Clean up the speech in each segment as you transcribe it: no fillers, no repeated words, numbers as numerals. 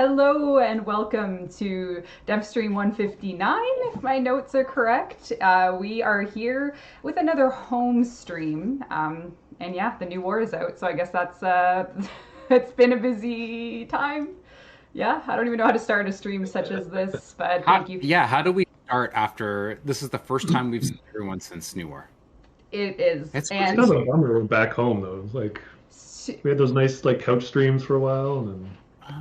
Hello and welcome to Devstream 159, if my notes are correct. We are here with another home stream, and yeah, the new war is out, so I guess that's, it's been a busy time. Yeah, I don't even know how to start a stream such as this, but thank you. Yeah, how do we start after, this is the first time we've seen everyone since New War. It is. It's kind of a bummer back home, though. Like, we had those nice, like, couch streams for a while, and then...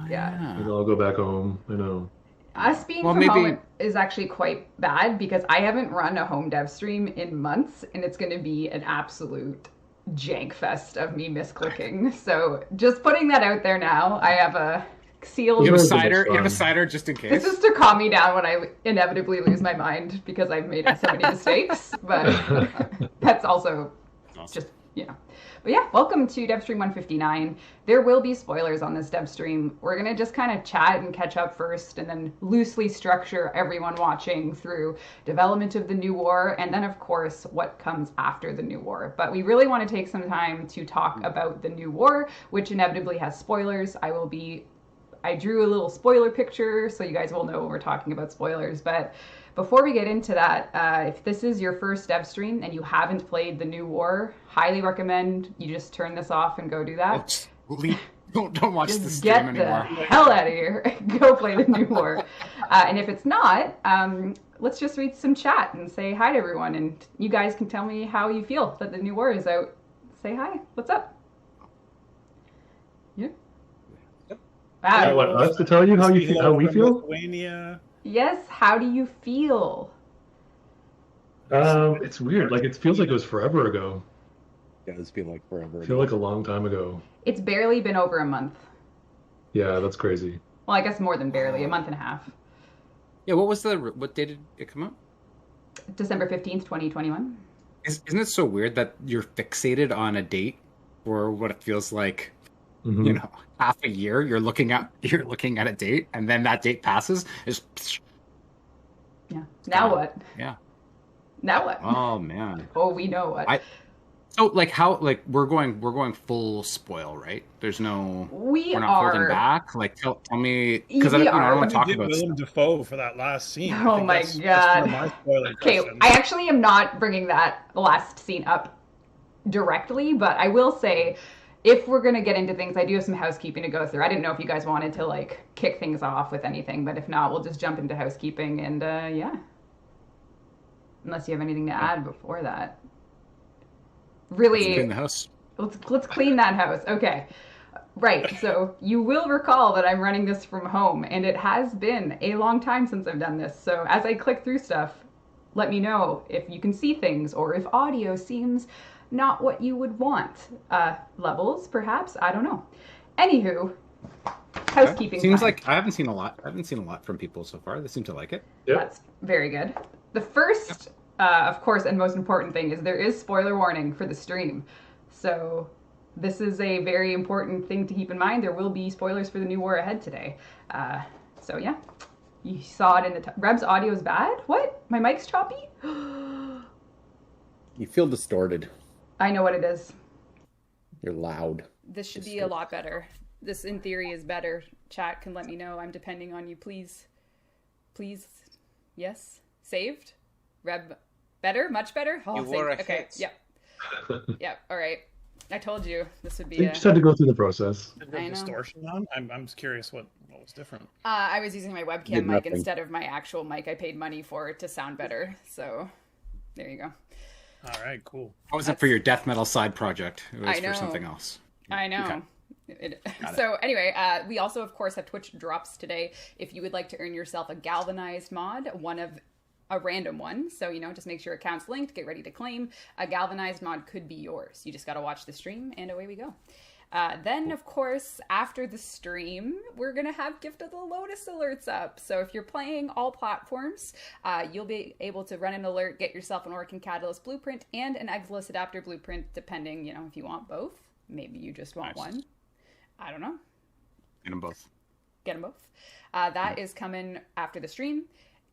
Yeah. Maybe I'll go back home. I know. Us being from home is actually quite bad because I haven't run a home dev stream in months, and it's going to be an absolute jank fest of me misclicking. So just putting that out there now. I have a sealed... You have a cider? You have a cider just in case? This is to calm me down when I inevitably lose my mind because I've made so many mistakes. But that's also just, you know. But yeah, welcome to Devstream 159. There will be spoilers on this dev stream. We're going to just kind of chat and catch up first and then loosely structure everyone watching through development of the new war and then, of course, what comes after the new war. But we really want to take some time to talk about the new war, which inevitably has spoilers. I drew a little spoiler picture so you guys will know when we're talking about spoilers. But before we get into that, if this is your first dev stream and you haven't played the new war, highly recommend you just turn this off and go do that. Don't watch the stream anymore. Get the hell out of here. Go play the new war. And if it's not, let's just read some chat and say hi to everyone. And you guys can tell me how you feel that the new war is out. Say hi. What's up? Yeah. Wow. What, us to tell you how you feel, how we feel? Lithuania. Yes, how do you feel? It's weird. Like, it feels like it was forever ago. Yeah, it's been like forever. I feel like a long time ago. It's barely been over a month. Yeah, that's crazy. Well, I guess more than barely, a month and a half. Yeah, what day did it come out? December 15th, 2021. Isn't it so weird that you're fixated on a date for what it feels like, you know, half a year? You're looking at a date, and then that date passes. Yeah. Now what? Yeah. Now what? Oh man. Oh, we know what. So we're going full spoil, right? There's no. We're not holding back. Like tell me because I don't want to talk about Willem Dafoe for that last scene. Oh my god. Okay, I actually am not bringing that last scene up directly, but I will say, if we're going to get into things, I do have some housekeeping to go through. I didn't know if you guys wanted to, like, kick things off with anything, but if not, we'll just jump into housekeeping and, yeah. Unless you have anything to add before that. Really... Let's clean the house. Let's clean that house. Okay. Right, so you will recall that I'm running this from home, and it has been a long time since I've done this, so as I click through stuff, let me know if you can see things, or if audio seems... not what you would want. Levels, perhaps? I don't know. Anywho, housekeeping. Seems time. Like I haven't seen a lot from people so far. They seem to like it. Yep. That's very good. The first, of course, and most important thing is there is spoiler warning for the stream. So this is a very important thing to keep in mind. There will be spoilers for the new war ahead today. So yeah, you saw it in the... Reb's audio is bad? What? My mic's choppy? You feel distorted. I know what it is. You're loud. This should be a lot better. This, in theory, is better. Chat can let me know. I'm depending on you. Please. Please. Yes? Saved? Reb. Better? Much better? Oh, you were okay. Yep. Yep. All right. I told you this would be You just had to go through the process. Is there distortion on? I'm just curious what was different. I was using my webcam mic instead of my actual mic. I paid money for it to sound better. So, there you go. All right, cool. That wasn't for your death metal side project. It was for something else. I know. Okay. So anyway, we also, of course, have Twitch drops today. If you would like to earn yourself a galvanized mod, one of a random one. So, you know, just make sure your account's linked, get ready to claim. A galvanized mod could be yours. You just got to watch the stream, and away we go. Then, of course, after the stream, we're going to have Gift of the Lotus alerts up. So if you're playing all platforms, you'll be able to run an alert, get yourself an Orkin Catalyst blueprint and an Exilus adapter blueprint, depending, you know, if you want both. Maybe you just want one. I don't know. Get them both. Get them both. That is coming after the stream.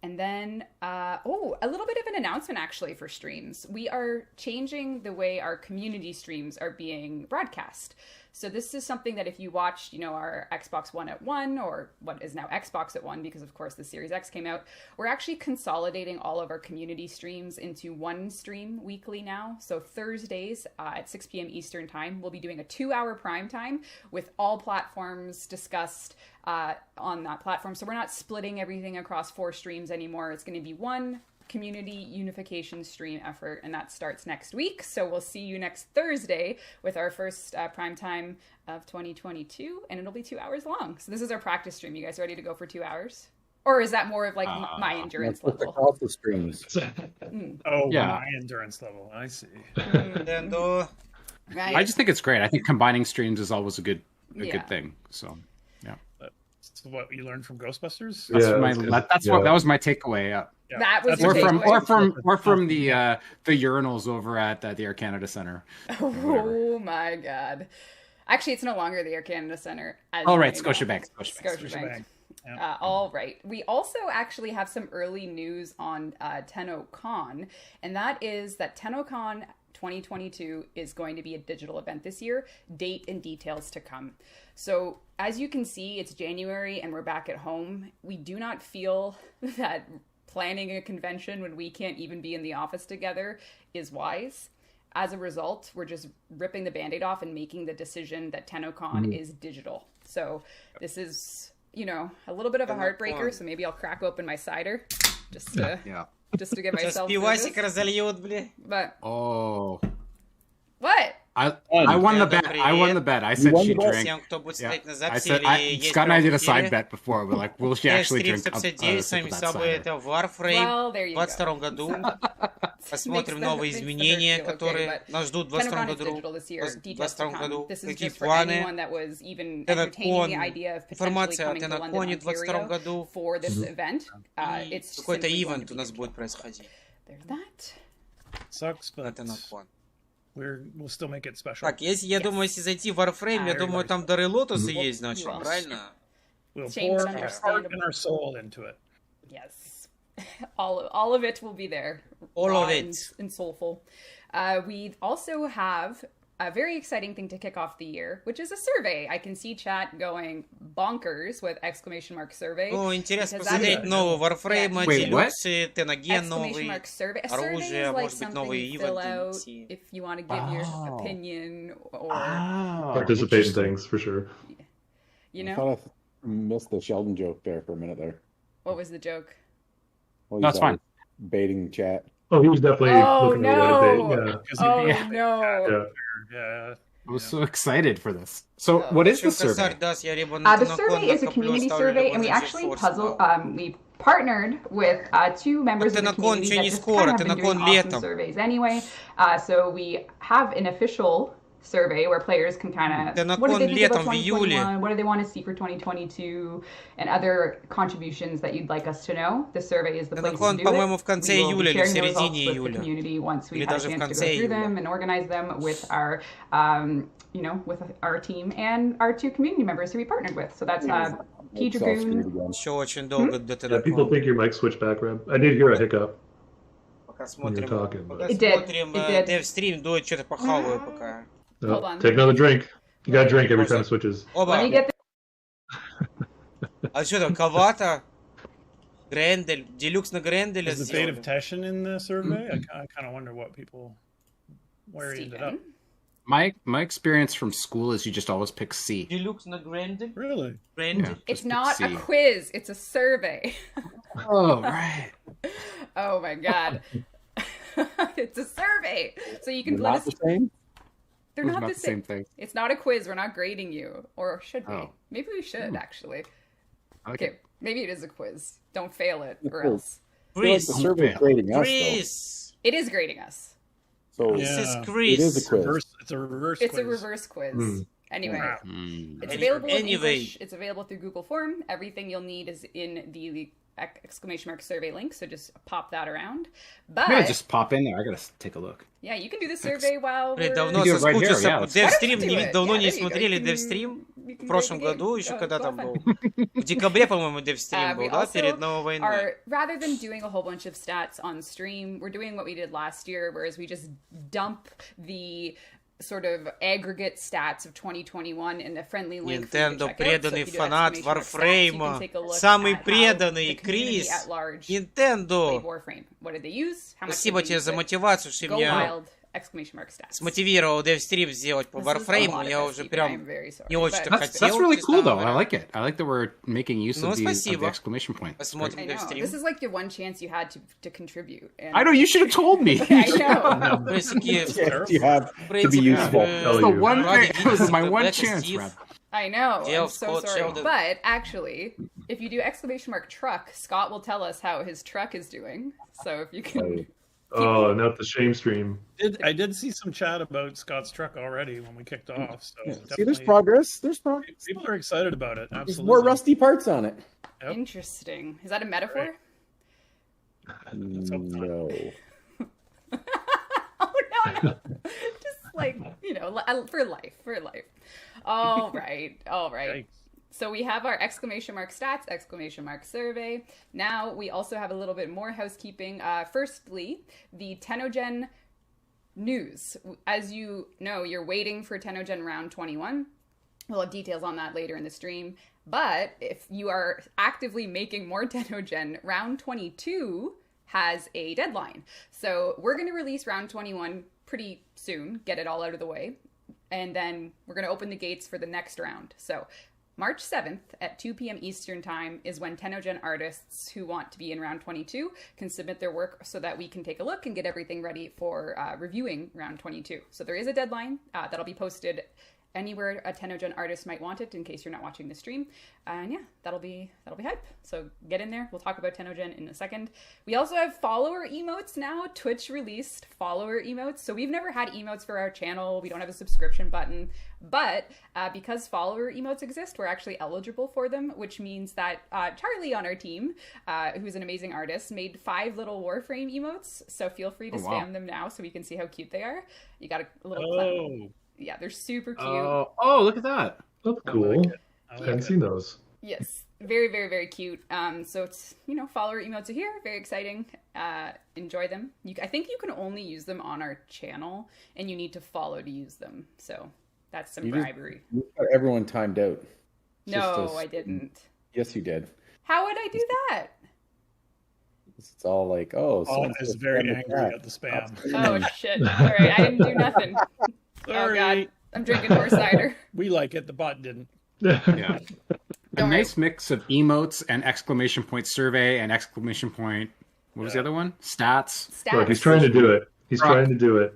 And then, a little bit of an announcement actually for streams. We are changing the way our community streams are being broadcast. So this is something that if you watched, our Xbox One at 1, or what is now Xbox at 1, because of course the Series X came out, we're actually consolidating all of our community streams into one stream weekly now. So Thursdays at 6 p.m. Eastern time, we'll be doing a 2-hour prime time with all platforms discussed on that platform. So we're not splitting everything across 4 streams anymore. It's going to be one community unification stream effort, and that starts next week. So we'll see you next Thursday with our first prime time of 2022, and it'll be 2 hours long. So this is our practice stream. You guys ready to go for 2 hours? Or is that more of like my endurance level? Also streams. Oh, Yeah. my endurance level. I see. Right. I just think it's great. I think combining streams is always a good thing. So yeah. That's what you learned from Ghostbusters? That was my takeaway. Yeah. Yeah. That was Or your from the urinals over at the Air Canada Center. Oh my god. Actually, it's no longer the Air Canada Center. Oh, right, Scotiabank. Scotiabank. Yeah. All right. We also actually have some early news on TennoCon, and that is that TennoCon 2022 is going to be a digital event this year. Date and details to come. So as you can see, it's January and we're back at home. We do not feel that planning a convention when we can't even be in the office together is wise. As a result, we're just ripping the Band-Aid off and making the decision that TennoCon is digital. So this is, a little bit of a heartbreaker, so maybe I'll crack open my cider just to get myself through пивасик this. разольют, бля. But Oh. what? I won the bet. I said she drank. Всем, кто будет Yeah. смотреть на I записи said или есть Scott and I did a в эфире. side bet before. We're like, will she actually drink a 159, с sip вами of с that собой cider? это Warframe Well, there в you 22 году. Посмотрим новые изменения, которые нас ждут в 22 году. В 22 году. Какие планы? TennoCon. Информация о TennoCon в 22 году. Какой-то ивент у нас будет происходить There's that. Sucks, на but TennoCon. we'll still make it special. Так, я думаю, если зайти в Warframe, я думаю, там дары лотоса есть, значит, правильно? We'll Seems pour our heart understandable. and our soul into it. Yes. All of it will be there. All Raw of it. And soulful. We also have a very exciting thing to kick off the year, which is a survey. I can see chat going bonkers with exclamation mark survey. О, интересно because that посмотреть is- нового Warframe, Wait, what? делюксы, Теноген Exclamation новый. mark survey. A оружие, survey is like может быть, something новые you fill ивенты, out миссии. if you want to give your Oh. opinion or, Participate in things for sure. you I know. thought I missed the Sheldon joke there for a minute there. What was the joke? Well, That's fine. Baiting chat. Oh, he was definitely Oh, looking no. at it. Oh, Yeah. no. Yeah. Yeah. I was so excited for this. So, what is the survey? The survey is a community survey, and we actually we partnered with 2 members of the TennoCon community that just скоро, kind of have been doing TennoCon awesome летом. surveys anyway. So we have an official survey where players can kind of what do they TennoCon think about летом, в июле. 2021, what do they want to see for 2022, and other contributions that you'd like us to know. The survey is the place to TennoCon, do по-моему, it. в конце We will be июля или в sharing the results середине with the июля. community once we've Или had a даже в chance to конце go through июля. them and organize them with our with our team and our 2 community members who we partnered with. So that's P Dragoon. Еще очень долго до Yeah, people TennoCon. think your mic switched back, Reb. I did hear a hiccup. Пока when you're смотрим, talking, пока It did, смотрим it did. Devstream, дует, что-то похаваю пока. Hold on. Take another drink. You gotta drink every time it switches. Оба. Let me get А что там, Кавата? Грендель, Делюкс на Гренделе. Is the fate of Teshin in the survey? I kind of wonder where he ended up. Steven. My experience from school is you just always pick C. Делюкс на Грендель. Really? Грендель. It's Just not C. a quiz, it's a survey. Oh, right. Oh my god. It's a survey. So you can They're let not us the same? They're It's not the same. thing. It's not a quiz, we're not grading you. Or should we? Oh. Maybe we should actually. Okay. Okay, maybe it is a quiz. Don't fail it or Cool. else. I feel like the Chris. survey is grading us, Chris. It is grading us. though. So This Yeah. is it Chris. is a quiz. It's a reverse It's quiz. a reverse quiz. Anyway. Wow. It's available in Anyway. English. It's available through Google Form. Everything you'll need is in the exclamation mark survey link, so just pop that around. But I'm gonna just pop in there. I gotta take a look. yeah, you can do the survey while Блин, we're... давно You do it right соскучился. here, yeah. Devstream, Why don't you do it? давно Yeah, не there you go. смотрели You can- Devstream. you can В прошлом play the году, game. еще Go когда have там fun. был. В декабре, по-моему, Devstream We был, да, also перед новой войной. are, rather than doing a whole bunch of stats on stream, we're doing what we did last year, whereas we just dump the sort of aggregate stats of 2021 in the friendly link. Nintendo преданный фанат Warframe, самый преданный Крис. Nintendo. What did they use? Спасибо тебе за мотивацию, что меня смотивировал Devstream сделать по Warframe. Я уже прям не очень-то хотел. That's really cool, though. I like it. I like that we're making use of the exclamation point. Посмотрим Devstream. This is like the one chance you had to contribute. I know, you should have told me. I know. You have to be useful. It was my one chance, Rob. I know. I'm so sorry. But actually, if you do exclamation mark truck, Scott will tell us how his truck is doing. So if you can... Oh, not the shame stream. I did see some chat about Scott's truck already when we kicked off. So see, there's progress. There's progress. People are excited about it. Absolutely. There's more rusty parts on it. Yep. Interesting. Is that a metaphor? No. Oh, no. Just like, for life. All right. Yikes. So we have our exclamation mark stats, exclamation mark survey. Now we also have a little bit more housekeeping. Firstly, the Tenogen news. As you know, you're waiting for Tenogen round 21. We'll have details on that later in the stream. But if you are actively making more Tenogen, round 22 has a deadline. So we're going to release round 21 pretty soon, get it all out of the way. And then we're going to open the gates for the next round. So March 7th at 2 p.m. Eastern Time is when Tenogen artists who want to be in round 22 can submit their work so that we can take a look and get everything ready for reviewing round 22. So there is a deadline that'll be posted anywhere a Tenogen artist might want it in case you're not watching the stream. And yeah, that'll be hype. So get in there. We'll talk about Tenogen in a second. We also have follower emotes now. Twitch released follower emotes. So we've never had emotes for our channel. We don't have a subscription button. But because follower emotes exist, we're actually eligible for them, which means that Charlie on our team, who's an amazing artist, made 5 little Warframe emotes. So feel free to spam them now so we can see how cute they are. You got a little clown. Yeah, they're super cute. Oh, look at that. That's cool. I haven't seen those. Yes, very, very, very cute. So it's, follower emotes are here. Very exciting. Enjoy them. I think you can only use them on our channel, and you need to follow to use them. So that's some bribery. You got everyone timed out. No, I didn't. Yes, you did. How would I do that? It's all like, is very angry at the spam. Oh, shit. All right, I didn't do nothing. Sorry. Oh, God. I'm drinking more cider. We like it. The bot didn't. Yeah. A nice mix of emotes and exclamation point survey and exclamation point. What was the other one? Stats. Look, he's trying to do it. He's trying to do it.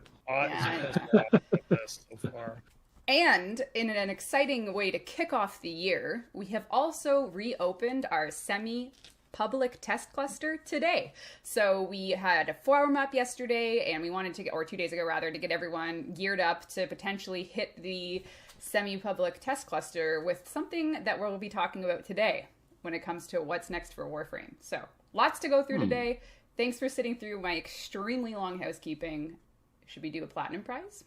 So far. And in an exciting way to kick off the year, we have also reopened our semi-public test cluster today. So we had a forum up yesterday, and we wanted to, or 2 days ago rather, to get everyone geared up to potentially hit the semi-public test cluster with something that we'll be talking about today when it comes to what's next for Warframe. So lots to go through today. Thanks for sitting through my extremely long housekeeping. Should we do a platinum prize?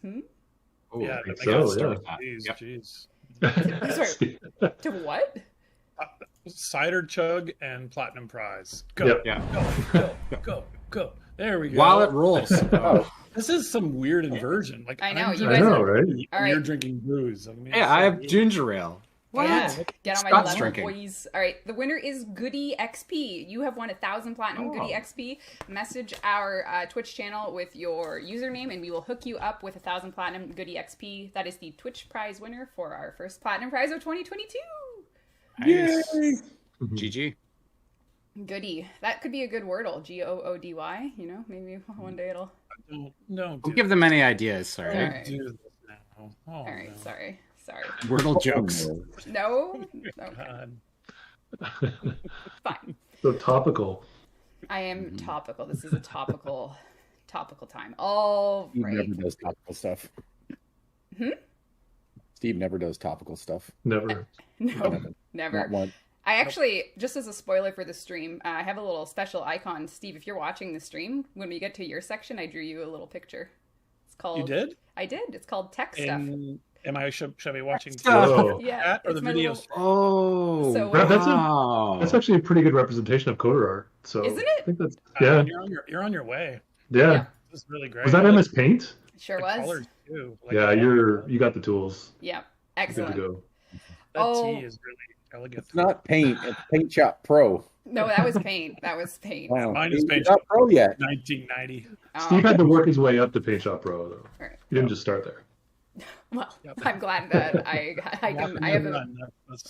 Oh, yeah, I think Jeez. Sorry, to what? Cider chug and platinum prize. Go, go. There we go. While it rolls. This is some weird inversion. Like I know, right? You're drinking booze. I mean, I have ginger ale. What? Yeah. Get on my level, boys. All right, the winner is Goody XP. You have won 1,000 platinum Goody XP. Message our Twitch channel with your username, and we will hook you up with 1,000 platinum Goody XP. That is the Twitch prize winner for our first platinum prize of 2022. Nice. Yay! GG. Goody. That could be a good wordle. Goody. Maybe one day it'll. No. Don't give them any ideas. Sorry. Right. Do this now. All right. Sorry. Wordle jokes. No. Okay. Fine. So topical. I am topical. This is a topical time. All right. Steve never does topical stuff. Steve never does topical stuff. Never. No, never. Not one. I actually, just as a spoiler for the stream, I have a little special icon. Steve, if you're watching the stream, when we get to your section, I drew you a little picture. It's called. You did? I did. It's called Tech Stuff. Should I be watching that or the videos? Oh, so, that's actually a pretty good representation of coder art. So isn't it? I think that's you're on your way. Yeah. This is really great. Was that MS Paint? Sure was. Colors too. Like, Yeah, you got the tools. Yeah, excellent. Good to go. That T is really elegant. It's not Paint. It's Paint Shop Pro. No, that was Paint. That was Paint. Wow. Mine is Paint Shop Pro yet. 1990. Steve had to work his way up to Paint Shop Pro, though. Right. He didn't just start there. Well, I'm glad that I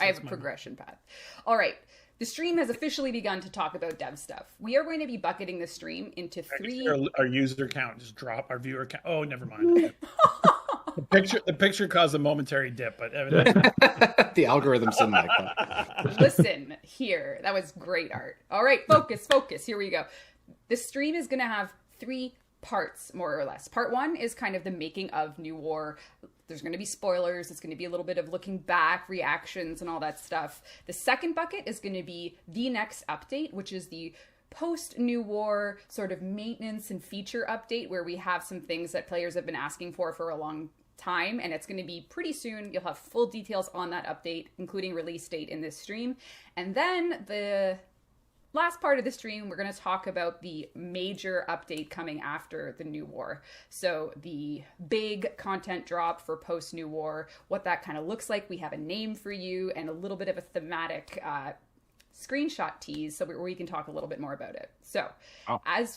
have a progression path. All right. The stream has officially begun to talk about dev stuff. We are going to be bucketing the stream into three. Our user count just drop. Our viewer count. Oh, never mind. The picture caused a momentary dip, but evidently the algorithms didn't like that. Listen here, that was great art. All right, focus. Here we go. The stream is going to have 3 parts, more or less. Part 1 is kind of the making of New War. There's going to be spoilers. It's going to be a little bit of looking back, reactions, and all that stuff. The second bucket is going to be the next update, which is the post-New War sort of maintenance and feature update, where we have some things that players have been asking for a long time, and it's going to be pretty soon. You'll have full details on that update, including release date in this stream. And then the last part of the stream, we're going to talk about the major update coming after the New War. So the big content drop for post-New War, what that kind of looks like. We have a name for you and a little bit of a thematic screenshot tease so we can talk a little bit more about it. So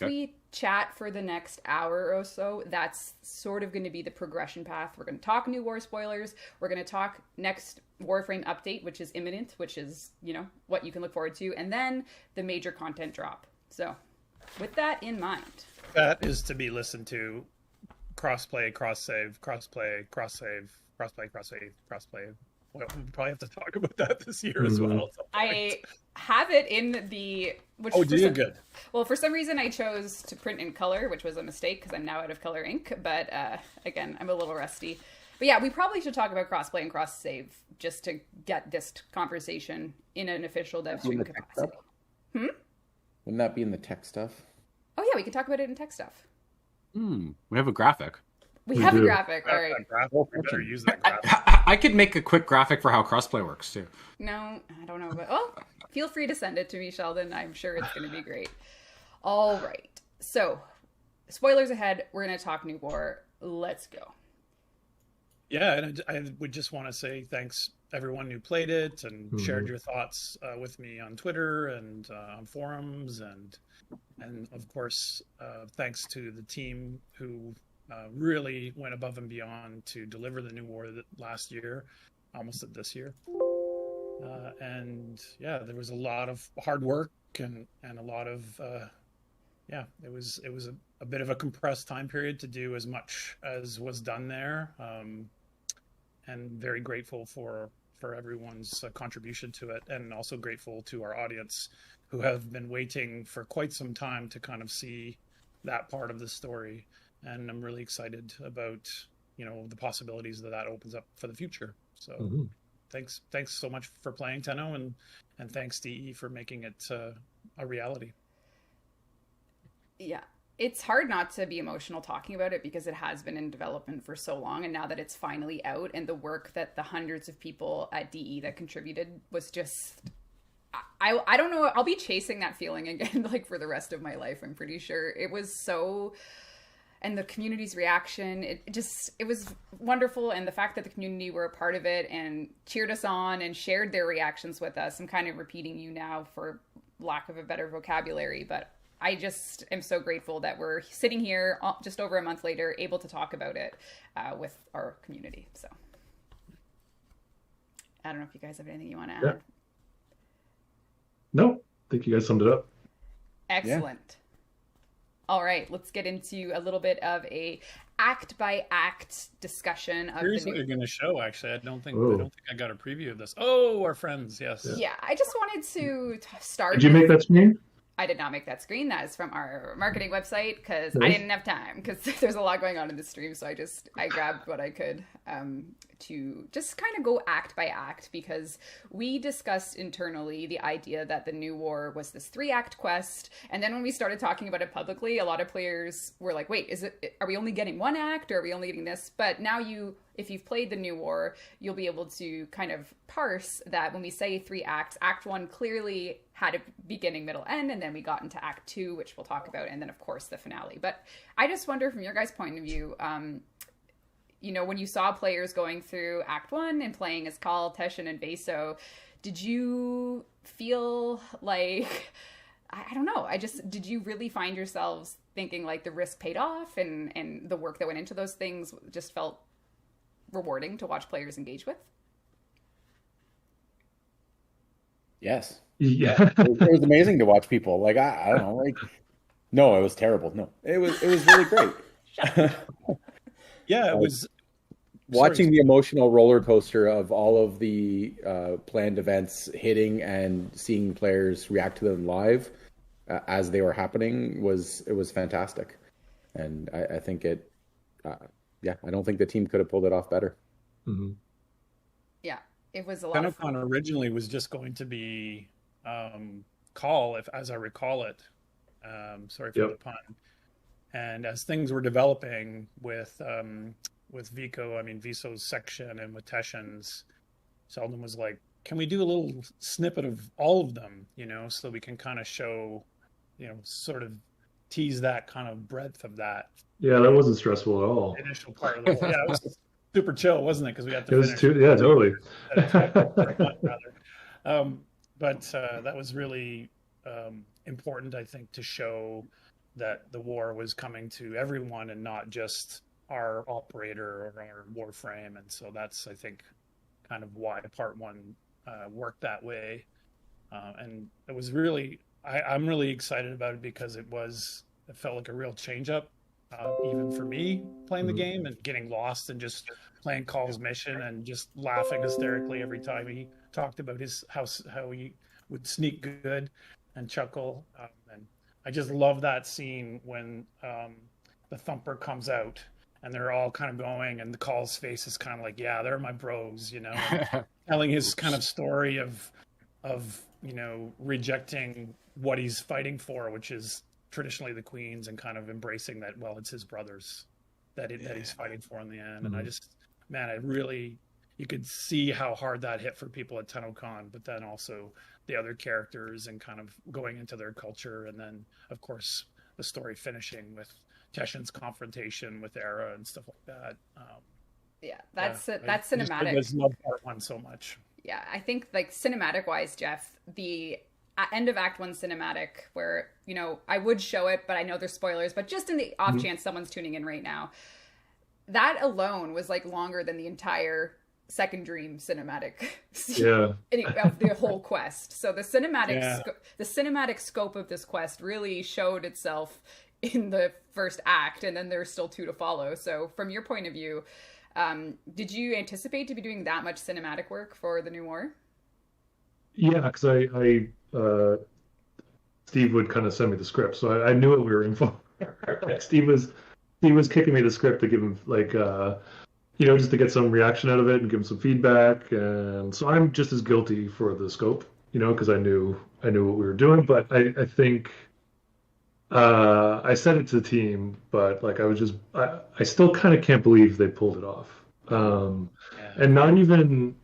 we chat for the next hour or so, that's sort of going to be the progression path. We're going to talk New War spoilers. We're going to talk next Warframe update, which is imminent, which is, what you can look forward to. And then the major content drop. So with that in mind. That is to be listened to. Crossplay, cross-save, crossplay, cross-save, crossplay, cross-save, crossplay. Well, we'll probably have to talk about that this year as well. I have it in the... Good. Well, for some reason I chose to print in color, which was a mistake because I'm now out of color ink. But again, I'm a little rusty. But yeah, we probably should talk about crossplay and cross-save just to get this conversation in an official Devstream capacity. Wouldn't that be in the tech stuff? Oh yeah, we could talk about it in tech stuff. We have a graphic. We have a graphic, all right. We better use that graphic. I could make a quick graphic for how crossplay works too. No, I don't know, but feel free to send it to me, Sheldon. I'm sure it's going to be great. All right, so spoilers ahead. We're going to talk New War. Let's go. Yeah, and I would just want to say thanks everyone who played it and shared your thoughts with me on Twitter and on forums, and of course thanks to the team who really went above and beyond to deliver the New War last year, almost this year. And yeah, there was a lot of hard work and a lot of it was a bit of a compressed time period to do as much as was done there. And very grateful for everyone's contribution to it, and also grateful to our audience who have been waiting for quite some time to kind of see that part of the story. And I'm really excited about, the possibilities that opens up for the future. So thanks so much for playing, Tenno, and thanks DE for making it a reality. Yeah. It's hard not to be emotional talking about it because it has been in development for so long, and now that it's finally out, and the work that the hundreds of people at DE that contributed was just, I don't know, I'll be chasing that feeling again like for the rest of my life, I'm pretty sure. It was so, and the community's reaction, it was wonderful, and the fact that the community were a part of it and cheered us on and shared their reactions with us. I'm kind of repeating you now for lack of a better vocabulary, but I just am so grateful that we're sitting here just over a month later, able to talk about it with our community. So I don't know if you guys have anything you want to add. Yeah. No, I think you guys summed it up. Excellent. Yeah. All right, let's get into a little bit of a act by act discussion of Here's what you're going to show. Actually, I don't think I got a preview of this. Oh, our friends, yes. Yeah, I just wanted to start. Did you make that screen? I did not make that screen. That is from our marketing website because I didn't have time because there's a lot going on in the stream. So I grabbed what I could to just kind of go act by act, because we discussed internally the idea that the New War was this 3-act quest. And then when we started talking about it publicly, a lot of players were like, wait, are we only getting 1 act, or are we only getting this? But now if you've played the new war, you'll be able to kind of parse that when we say 3 acts, Act 1 clearly had a beginning, middle, end, and then we got into Act 2, which we'll talk about, and then, of course, the finale. But I just wonder, from your guys' point of view, you know, when you saw players going through Act 1 and playing as Kal, Teshin, and Vaso, did you feel like, I don't know, did you really find yourselves thinking like the risk paid off and the work that went into those things just felt rewarding to watch players engage with? Yes. Yeah. It was amazing to watch people. Like, I don't know, like, no, it was terrible. No, it was really great. Yeah, it was watching the emotional roller coaster of all of the planned events hitting and seeing players react to them live as they were happening it was fantastic. And I think I don't think the team could have pulled it off better. Mm-hmm. Yeah, it was a lot of fun. Originally was just going to be Kal, as I recall it. Sorry for the pun. And as things were developing with Viso's section and with Teshin's, Sheldon was like, can we do a little snippet of all of them, you know, so we can kind of show, you know, sort of tease that kind of breadth of that. Yeah, that wasn't stressful at all. Initial part of the whole, it was super chill, wasn't it? Because we had to finish. Yeah, totally. But that was really important, I think, to show that the war was coming to everyone and not just our operator or our Warframe. And so that's, I think, kind of why part 1 worked that way. And it was really, I'm really excited about it because it felt like a real change up, even for me playing the game and getting lost and just playing Kal's mission and just laughing hysterically every time he talked about how he would sneak good and chuckle. And I just love that scene when the thumper comes out and they're all kind of going and the Kal's face is kind of like, yeah, they're my bros, you know, telling his kind of story of, you know, rejecting what he's fighting for, which is traditionally the Queens, and kind of embracing that, well, it's his brothers that he's fighting for in the end. And I just, man, you could see how hard that hit for people at TennoCon, but then also the other characters and kind of going into their culture. And then, of course, the story finishing with Teshin's confrontation with Era and stuff like that. That's cinematic. I just love part 1 so much. Yeah, I think like cinematic wise, Jeff, the end of Act 1 cinematic where, you know, I would show it, but I know there's spoilers, but just in the off chance someone's tuning in right now, that alone was like longer than the entire Second Dream cinematic of the whole quest. So the cinematic scope of this quest really showed itself in the first act, and then there's still 2 to follow. So from your point of view, did you anticipate to be doing that much cinematic work for the new war? Yeah, because I Steve would kind of send me the script, so I knew what we were in for. Like Steve was kicking me the script to give him like you know, just to get some reaction out of it and give him some feedback. And so I'm just as guilty for the scope, you know, because I knew what we were doing. But I think I said it to the team, but like I still kind of can't believe they pulled it off. And not even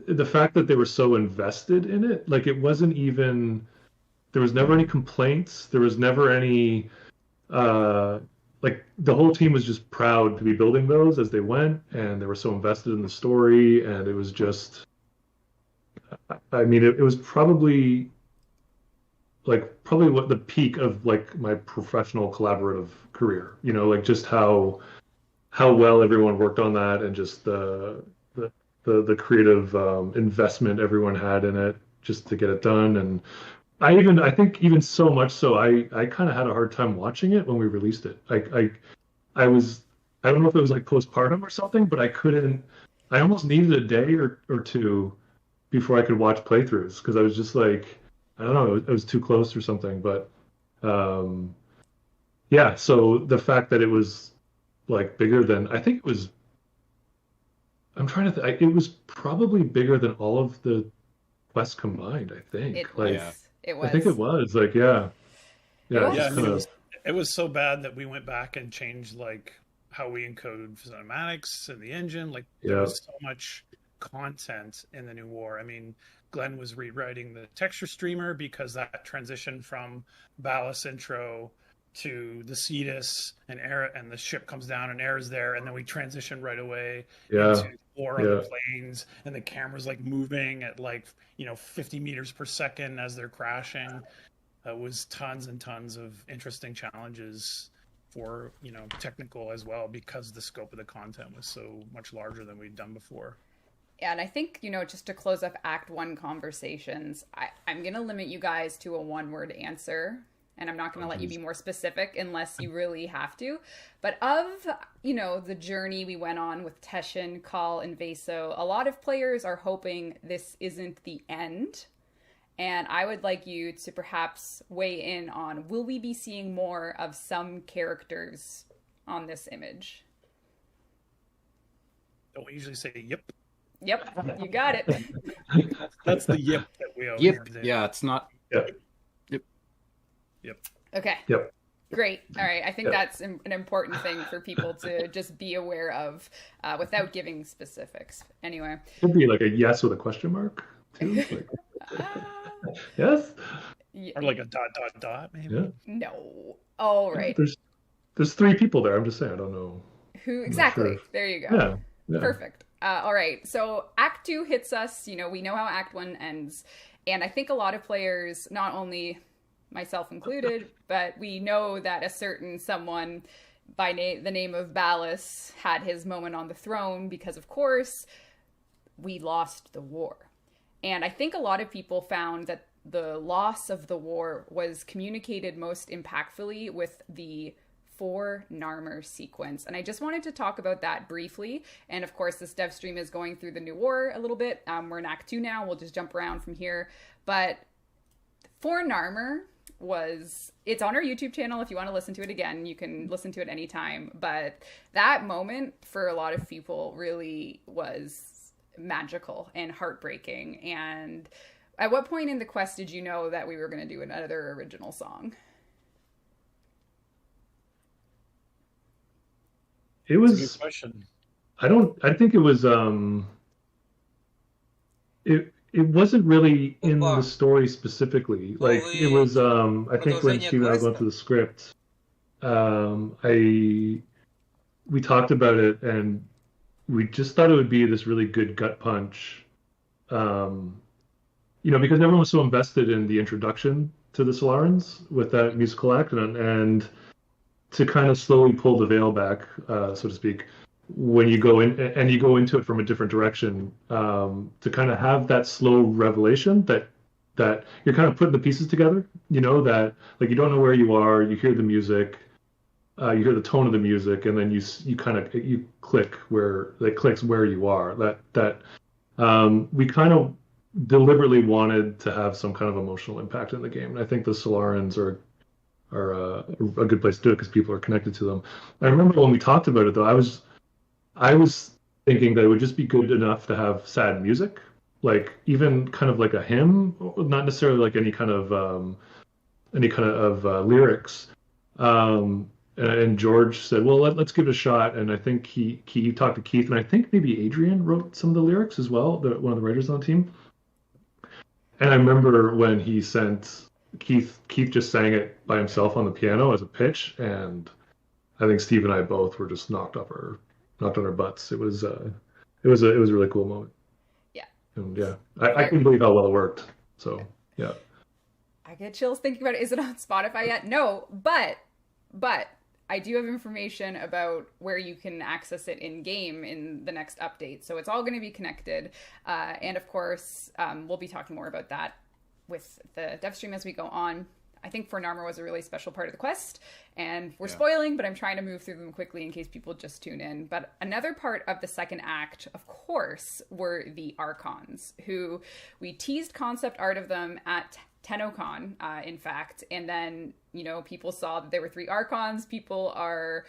the fact that they were so invested in it, like it wasn't even, there was never any complaints. There was never any, like the whole team was just proud to be building those as they went, and they were so invested in the story. And it was just, I mean, it was probably what the peak of like my professional collaborative career, you know, like just how well everyone worked on that, and just the creative investment everyone had in it just to get it done. And I think even so much so I kind of had a hard time watching it when we released it. I don't know if it was like postpartum or something, but I almost needed a day or 2 before I could watch playthroughs, because I was just like, I don't know, it was too close or something. But yeah, so the fact that it was like bigger than, I think it was, I'm trying to think, it was probably bigger than all of the quests combined, I think. It was. I think it was like, yeah. It was so bad that we went back and changed like how we encode cinematics and the engine. Like there was so much content in the new war. I mean, Glenn was rewriting the texture streamer because that transition from Ballas intro to the Cetus and air, and the ship comes down and air is there, and then we transition right away into war on the planes, and the camera's like moving at like 50 meters per second as they're crashing. It was tons and tons of interesting challenges for technical as well, because the scope of the content was so much larger than we'd done before. Yeah, and I think, just to close up Act 1 conversations, I'm going to limit you guys to a one-word answer, and I'm not going to let you be more specific unless you really have to. But of, the journey we went on with Teshin, Kal, and Vaso, a lot of players are hoping this isn't the end. And I would like you to perhaps weigh in on, will we be seeing more of some characters on this image? Don't we usually say yep? Yep, you got it. That's the yep that we always do. Yeah, it's not. Yep. Okay. Yep. Great. All right. I think that's an important thing for people to just be aware of without giving specifics. Anyway. It could be like a yes with a question mark, too. Like, yes? Or like a ... maybe? Yeah. No. All right. There's 3 people there. I'm just saying. I don't know. Who exactly? Sure. There you go. Yeah. Perfect. All right. So Act 2 hits us. We know how Act 1 ends. And I think a lot of players, not only myself included, but we know that a certain someone by the name of Ballas had his moment on the throne because, of course, we lost the war. And I think a lot of people found that the loss of the war was communicated most impactfully with the 4 Narmer sequence. And I just wanted to talk about that briefly. And of course, this dev stream is going through the new war a little bit. We're in Act 2 now. We'll just jump around from here. But 4 Narmer it's on our YouTube channel. If you want to listen to it again, you can listen to it anytime. But that moment for a lot of people really was magical and heartbreaking. And at what point in the quest did you know that we were going to do another original song? It was That's a good question. I think it was it wasn't really in the story specifically. Like it was I think when Steve and I went through the script, we talked about it and we just thought it would be this really good gut punch. Because everyone was so invested in the introduction to the Solarans with that musical act, and to kind of slowly pull the veil back, so to speak, when you go in and you go into it from a different direction, to kind of have that slow revelation that you're kind of putting the pieces together, that like you don't know where you are, you hear the music, you hear the tone of the music, and then you click where it clicks where you are. That we kind of deliberately wanted to have some kind of emotional impact in the game, and I think the Solarans are a good place to do it because people are connected to them. I remember when we talked about it, though, I was thinking that it would just be good enough to have sad music, like even kind of like a hymn, not necessarily like any kind of lyrics. And George said, "Well, let's give it a shot." And I think he talked to Keith, and I think maybe Adrian wrote some of the lyrics as well, one of the writers on the team. And I remember when he sent Keith just sang it by himself on the piano as a pitch, and I think Steve and I both were just knocked on our butts. It was a really cool moment. Yeah. And yeah, I couldn't believe how well it worked. So yeah. I get chills thinking about it. Is it on Spotify yet? No, but I do have information about where you can access it in game in the next update. So it's all going to be connected. And of course, we'll be talking more about that with the dev stream as we go on. I think For Narmer was a really special part of the quest, and we're spoiling, but I'm trying to move through them quickly in case people just tune in. But another part of the second act, of course, were the Archons, who we teased concept art of them at TennoCon, in fact, and then, people saw that there were 3 Archons. People are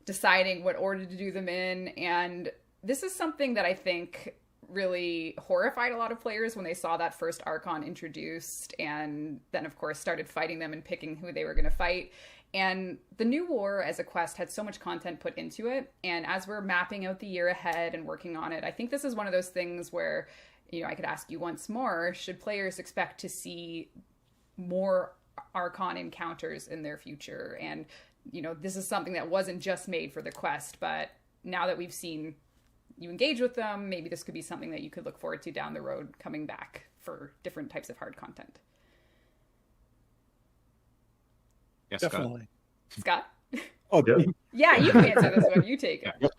deciding what order to do them in, and this is something that I think really horrified a lot of players when they saw that first Archon introduced, and then of course started fighting them and picking who they were going to fight. And the new war as a quest had so much content put into it. And as we're mapping out the year ahead and working on it, I think this is one of those things where, I could ask you once more, should players expect to see more Archon encounters in their future? And, this is something that wasn't just made for the quest, but now that we've seen you engage with them, maybe this could be something that you could look forward to down the road coming back for different types of hard content. Yes, definitely. Scott? Oh, yeah. Yeah, you can answer this one. You take it.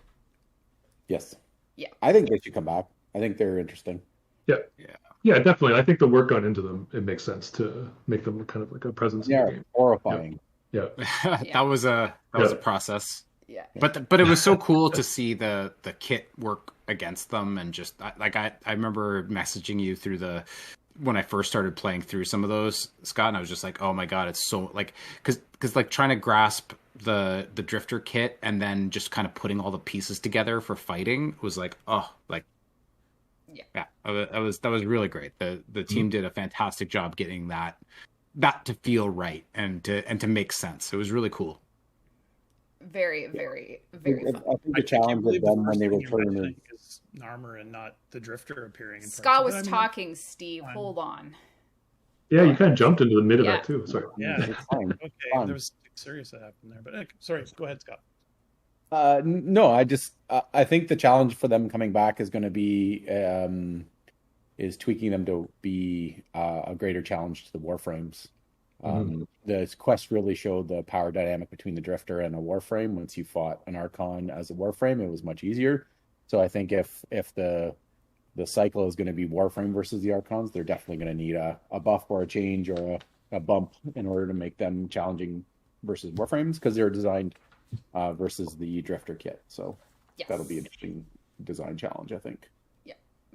Yes. Yeah. I think they should come back. I think they're interesting. Yeah. Definitely. I think the work gone into them, it makes sense to make them kind of like a presence in the game. Horrifying. Yeah. That was a process. Yeah. But it was so cool to see the kit work against them, and just I remember messaging you through when I first started playing through some of those, Scott, and I was just like, oh my god, it's so because like trying to grasp the drifter kit and then just kind of putting all the pieces together for fighting was like, that was really great. The team did a fantastic job getting that to feel right and to make sense. It was really cool. Very, very, very fun. I think the challenge with them when they return is armor and not the drifter appearing. Scott was talking, Steve. Hold on. Yeah, you kind of jumped into the mid of that too. Sorry. Yeah. It's fine. Okay, there was something serious that happened there. But sorry, go ahead, Scott. No, I think the challenge for them coming back is going to be is tweaking them to be a greater challenge to the Warframes. The quest really showed the power dynamic between the drifter and a Warframe. Once you fought an Archon as a Warframe, it was much easier. So I think if the cycle is going to be Warframe versus the Archons, they're definitely going to need a buff or a change or a bump in order to make them challenging versus Warframes, because they're designed versus the drifter kit. So that'll be an interesting design challenge, I think.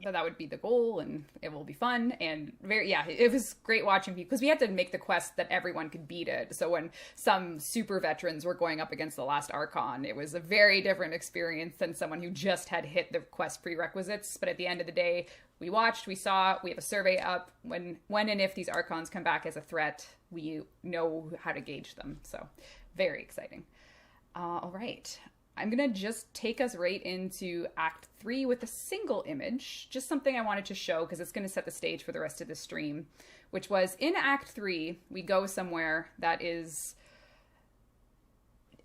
But that would be the goal, and it will be fun. And it was great watching people, because we had to make the quest that everyone could beat it. So when some super veterans were going up against the last Archon, it was a very different experience than someone who just had hit the quest prerequisites. But at the end of the day, we watched, we saw, we have a survey up. When and if these Archons come back as a threat, we know how to gauge them. So very exciting. All right. I'm going to just take us right into Act 3 with a single image, just something I wanted to show because it's going to set the stage for the rest of the stream, which was in Act 3, we go somewhere that is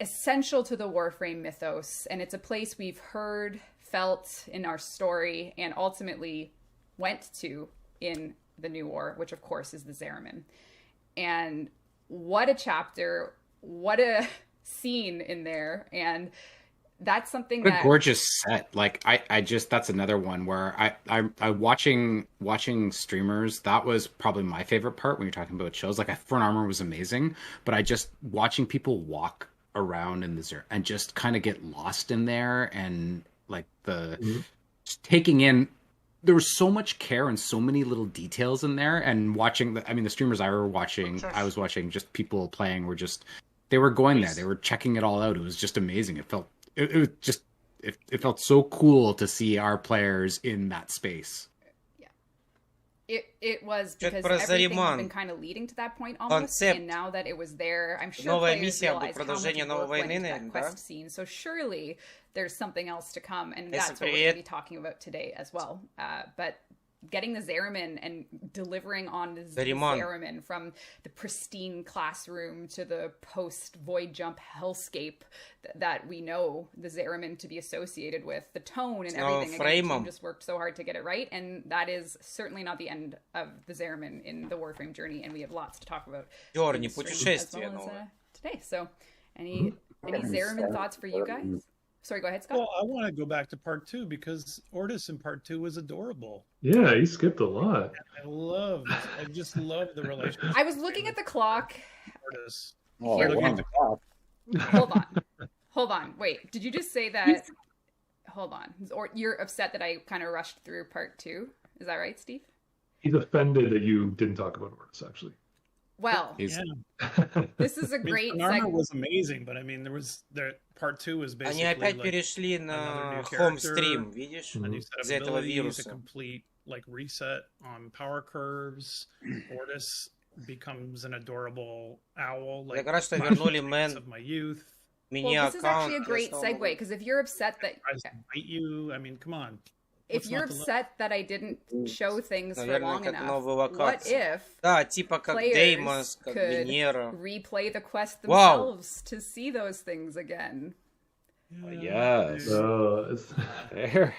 essential to the Warframe mythos, and it's a place we've heard, felt in our story, and ultimately went to in the New War, which of course is the Zariman. And what a chapter, what a scene in there, and that's something what a gorgeous set. Like I just, that's another one where I watching streamers, that was probably my favorite part when you're talking about shows. Like Front Armor was amazing, but I just watching people walk around in the Zariman and just kind of get lost in there, and like just taking in, there was so much care and so many little details in there. And watching the streamers I was watching, just people playing were just, they were going there, they were checking it all out. It was just amazing. It felt so cool to see our players in that space. Yeah, it was, because everything had been kind of leading to that point almost, and now that it was there, I'm sure players realized how much work went into that quest scene. So surely there's something else to come, and that's what we're going to be talking about today as well. But getting the Zariman and delivering on the Zariman, from the pristine classroom to the post-void jump hellscape that we know the Zariman to be associated with, the tone and everything. Again, the team just worked so hard to get it right, and that is certainly not the end of the Zariman in the Warframe journey, and we have lots to talk about as well as, today. So any Zariman thoughts for you guys? Sorry, go ahead, Scott. Well, I want to go back to part 2 because Ortis in part 2 was adorable. Yeah, he skipped a lot. I just love the relationship. I was looking at the clock. Ortis. Hold on. Wait, did you just say that? Hold on. Or you're upset that I kind of rushed through part 2? Is that right, Steve? He's offended that you didn't talk about Ortis, actually. Well, this is a great segment. Was amazing, but I mean, part 2 was basically Они опять перешли на home stream, видишь? Из этого вируса. A complete reset on power curves. becomes an adorable owl. Я рад, что вернули Man of my youth. Меня this is actually a great segue, because if you're upset that... I mean, come on. If you're upset that I didn't show things for long enough, what if players could replay the quest themselves to see those things again? Yes. There.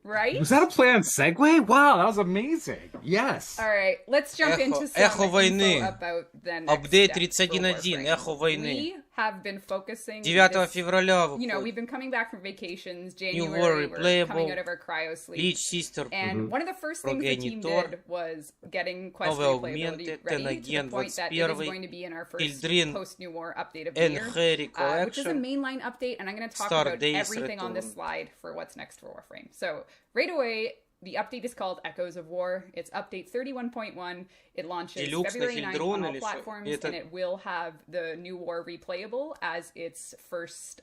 Right? Was that a planned segue? Wow, that was amazing. Yes. All right, let's jump into some Эхо войны. about the next Апдейт step for 31.1. Warframe. Эхо войны. We have been focusing 9 февраля you know, выходит. we've been coming back from vacations. New War January, we're replayable. coming out of our cryo sleep. Bleach Sister. And one of the first things the team Progenitor. did was getting quest Новые replayability аугменты. ready to the Ten point that it is going to be in our first Children post-New War update of the year, Henry which is a Collection. mainline update, and I'm going to talk Star about Days everything on this Return. slide for what's next for Warframe. So right away, the update is called Echoes of War. It's update 31.1. It launches Deluxe February на 9th Хильдрон on all или что? platforms, and it will have the New War replayable as its first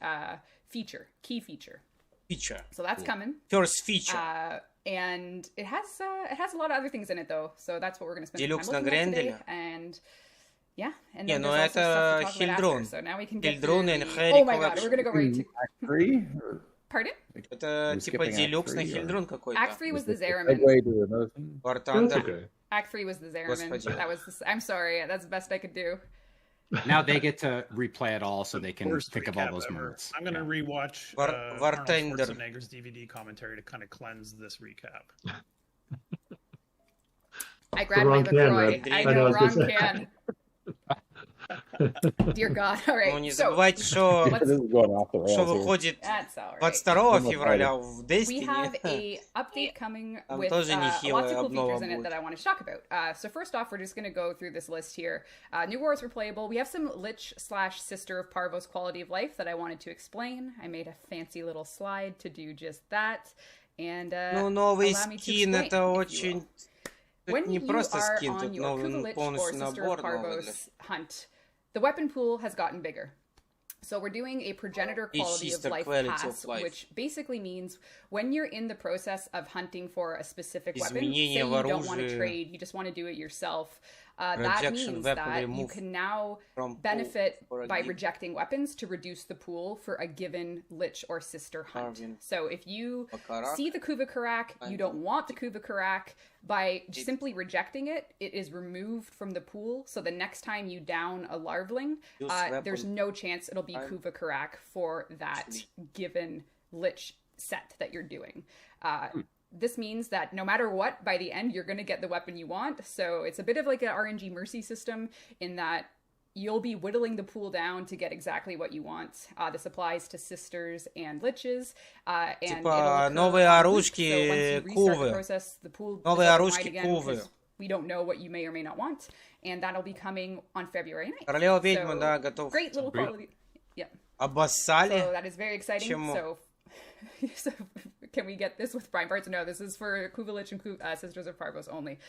key feature. Feature. So that's coming. First feature. And it has a lot of other things in it though, so that's what we're going to spend Deluxe some time на looking at today. Гренделе. And yeah, and Не, then ну there's also stuff to это talk about Хильдрон. after, so now we can get Хильдрон through and the... Harry Oh my god, Collection. we're going to go right to... Act 3? Pardon? Это типа skipping Act Deluxe на 3, or- Хильдрон какой-то. Act 3 was the Segue Zeraman. to another thing? War That's Thunder. okay. Act 3 was the Zeraman. Господи. That was I'm sorry, that's the best I could do. Now they get to replay it all so they can Worst think of all recap those ever. moments. I'm going to rewatch War Arnold Thunder. Schwarzenegger's DVD commentary to kind of cleanse this recap. I grabbed my wrong can, LaCroix. Red. I I know, know, I was wrong gonna say. can. Dear God, all Ну не right. So, забывайте, что This is going off the rails что here. выходит that's all right. 22 февраля в We have Destiny. a update coming Там with тоже lots нехилая of cool обнова features in it будет. that I want to talk about. So first off, we're just going to go through this list here. New War is replayable. We have some Lich/Sister of Parvos quality of life that I wanted to explain. I made a fancy little slide to do just that. And Ну новый allow me to скин explain, это if you will. очень... Тут When не you просто are скин, on тут your новый Kuva Lich or полностью Sister набор of новый. Parvos hunt, the weapon pool has gotten bigger. So we're doing a progenitor quality of Sister life quality pass, of life. which basically means when you're in the process of hunting for a specific weapon, say Изменения you в don't want to оружии. trade, you just want to do it yourself, that Rejection means weapon that you remove can now from pool benefit for a by gift. rejecting weapons to reduce the pool for a given Lich or Sister hunt. Carving. So if you Bakarak. see the Kuva Karak, you don't want the Kuva Karak, by simply rejecting it, it is removed from the pool. So the next time you down a larvaling, Use there's weapon. no chance it'll be I'm- Kuva Karak for that given Lich set that you're doing. This means that no matter what, by the end, you're going to get the weapon you want. So it's a bit of like an RNG mercy system in that you'll be whittling the pool down to get exactly what you want. This applies to sisters and liches. And Типа it'll occur новые on loop. оружки So once you restart the Кувы. process, the pool Новые is override оружки again Кувы. because we don't know what you may or may not want. And that'll be coming on February 9th. Королева ведьмы, So, да, готов. Great little quality. Yeah. Обоссали. So that is very exciting. Чему? So can we get this with prime parts? No, this is for Kuvalich and Sisters of Parvos only.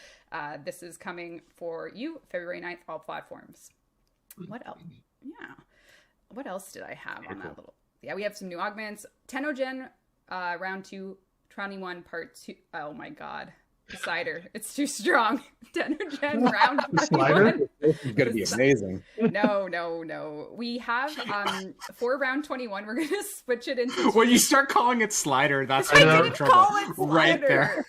This is coming for you February 9th, all platforms. What else? Yeah. What else did I have on that little? Yeah, we have some new augments. Tenogen, round 2, 21 part 2. Oh my god. Cider. It's too strong. Tenogen round 21. This is going to be amazing. No. We have for round 21, we're gonna switch it into When you start calling it slider, that's I when you're in didn't trouble. call it slider. Right there.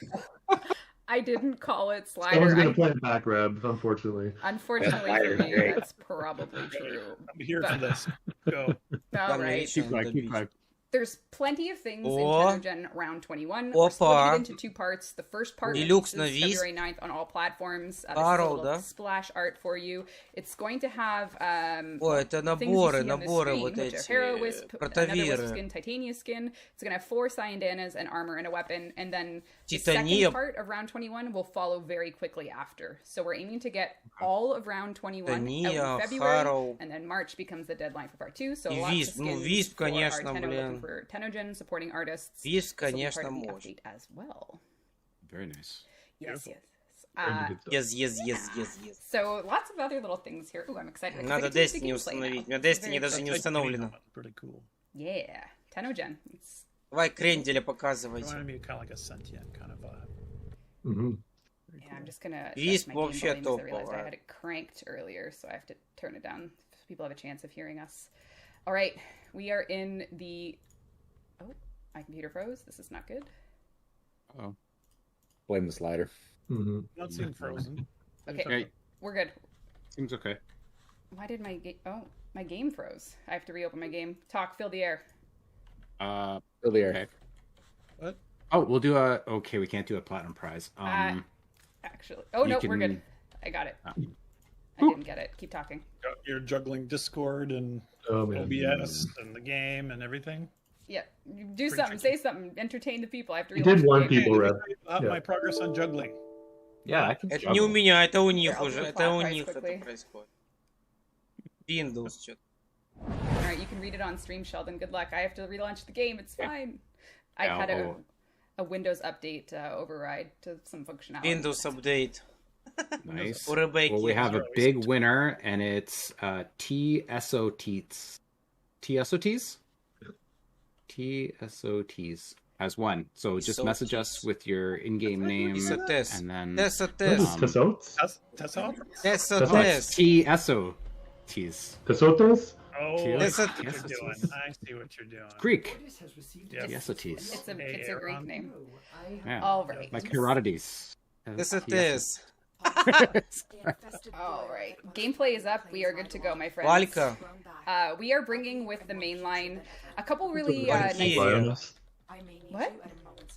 I didn't call it Someone's slider. gonna play it back, Reb, unfortunately. Unfortunately for me, Great. that's probably true. I'm here for this. Go. All right. Keep going. There's plenty of things in О. Tenogen round 21. We're splitting Опа. it into two parts. The first part Deluxe is на вис. February 9th on all platforms. This is a Баррел, little да? splash art for you. It's going to have О, это things you see наборы, on the наборы screen, вот which are эти. Hero Wisp, another Wisp Протавиры. skin, Titania skin. It's going to have 4 Cyandanas and armor and a weapon. And then the Titania. second part of round 21 will follow very quickly after. So we're aiming to get all of round 21 out Titania, in February. Harrow. And then March becomes the deadline for part 2. So И lots of Wisp. Ну, skins Wisp, for our конечно, Tenno looking блин. for Tenogen, supporting artists. Wisp, This will be конечно, part of the может. update as well. Very nice. Yes. Yes. So lots of other little things here. Ooh, I'm excited. because I Надо get to use the Destiny gameplay установить. У now. меня Destiny Very даже не exciting. установлено. Pretty cool. Yeah, Tenogen. It's Давай кренделя показывайте. Reminded me of kind of like a sentient kind of vibe. Mm-hmm. Very Yeah, I'm just gonna Висп adjust my game вообще volume because I realized I топовая. had it cranked earlier, so I have to turn it down so people have a chance of hearing us. All right, we are in the... Oh, my computer froze. This is not good. Oh. Blame the slider. Mm-hmm. Not seem frozen. Okay, Okay. we're good. Seems okay. Why did my game... Oh, my game froze. I have to reopen my game. Talk, fill the air. Earlier. Okay. What? Oh, we'll do a... Okay, we can't do a platinum prize. Actually... Oh, you no, can- we're good. I got it. Oh. I didn't get it. Keep talking. You're juggling Discord and Oh man. OBS and the game and everything. Yeah, do something. Say something. Entertain the people. I have to He relaunch did the warn game. people, Red. My Yeah. progress on juggling. Yeah, I can... Это не у меня, это у них I'll do уже. the Это у plot них price это quickly. происходит. Windows что-то. All right, you can read it on stream, Sheldon. Good luck. I have to relaunch the game. It's fine. I Yeah, had I'll- a Windows update override to some functionality. Windows update. Nice. У Ребекки. Well, we have a big winner, and it's TSOTs. TSOTs? TSOTs has won. So just message us with your in-game name, TSOTs. and then... Tessa What is Tess. Tesotes? Tessa? Tessa That's Tess. TSOTs. Tesotes? Oh, Yes. I see what Yes, you're doing. yes. I see what you're doing. Greek. Yeah. TSOTs. It's a Greek name. Yeah. All right. Like Herodotus. Tessa Tess. All right. Gameplay is up. We are good to go, my friends. Валька. We are bringing with the main line a couple really Valkyrie. nice... Rely on us. What?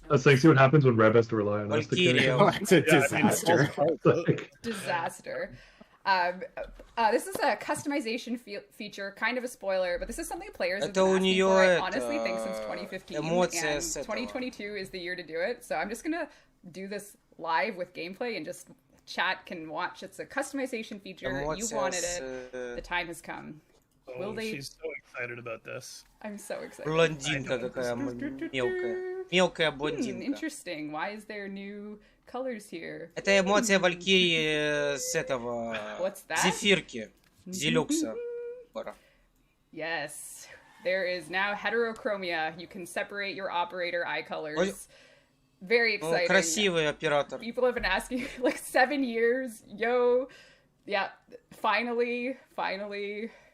I was saying, see what happens when Rev has to rely on us. to carry Valkyria. Oh, it. it's a Yeah, I mean, disaster. Like, Disaster. This is a customization feature, kind of a spoiler, but this is something players have Это been у asking неё for, I это, honestly think, since 2015, эмоция and с этого. 2022 is the year to do it. So I'm just gonna do this live with gameplay, and just chat can watch. It's a customization feature. You Эмоция wanted с it. The time has come. Will Oh, they? she's so excited about this. I'm so excited. блондинка какая мелкая. Мелкая блондинка. Interesting. Why is there new colors here? Это эмоция Валькирии с этого... What's that? Зефирки. Делюкса. Yes. There is now heterochromia. You can separate your operator eye colors. Ой. Very Ну, exciting. красивый оператор. People have been asking like 7 years. Yo. Yeah. Finally.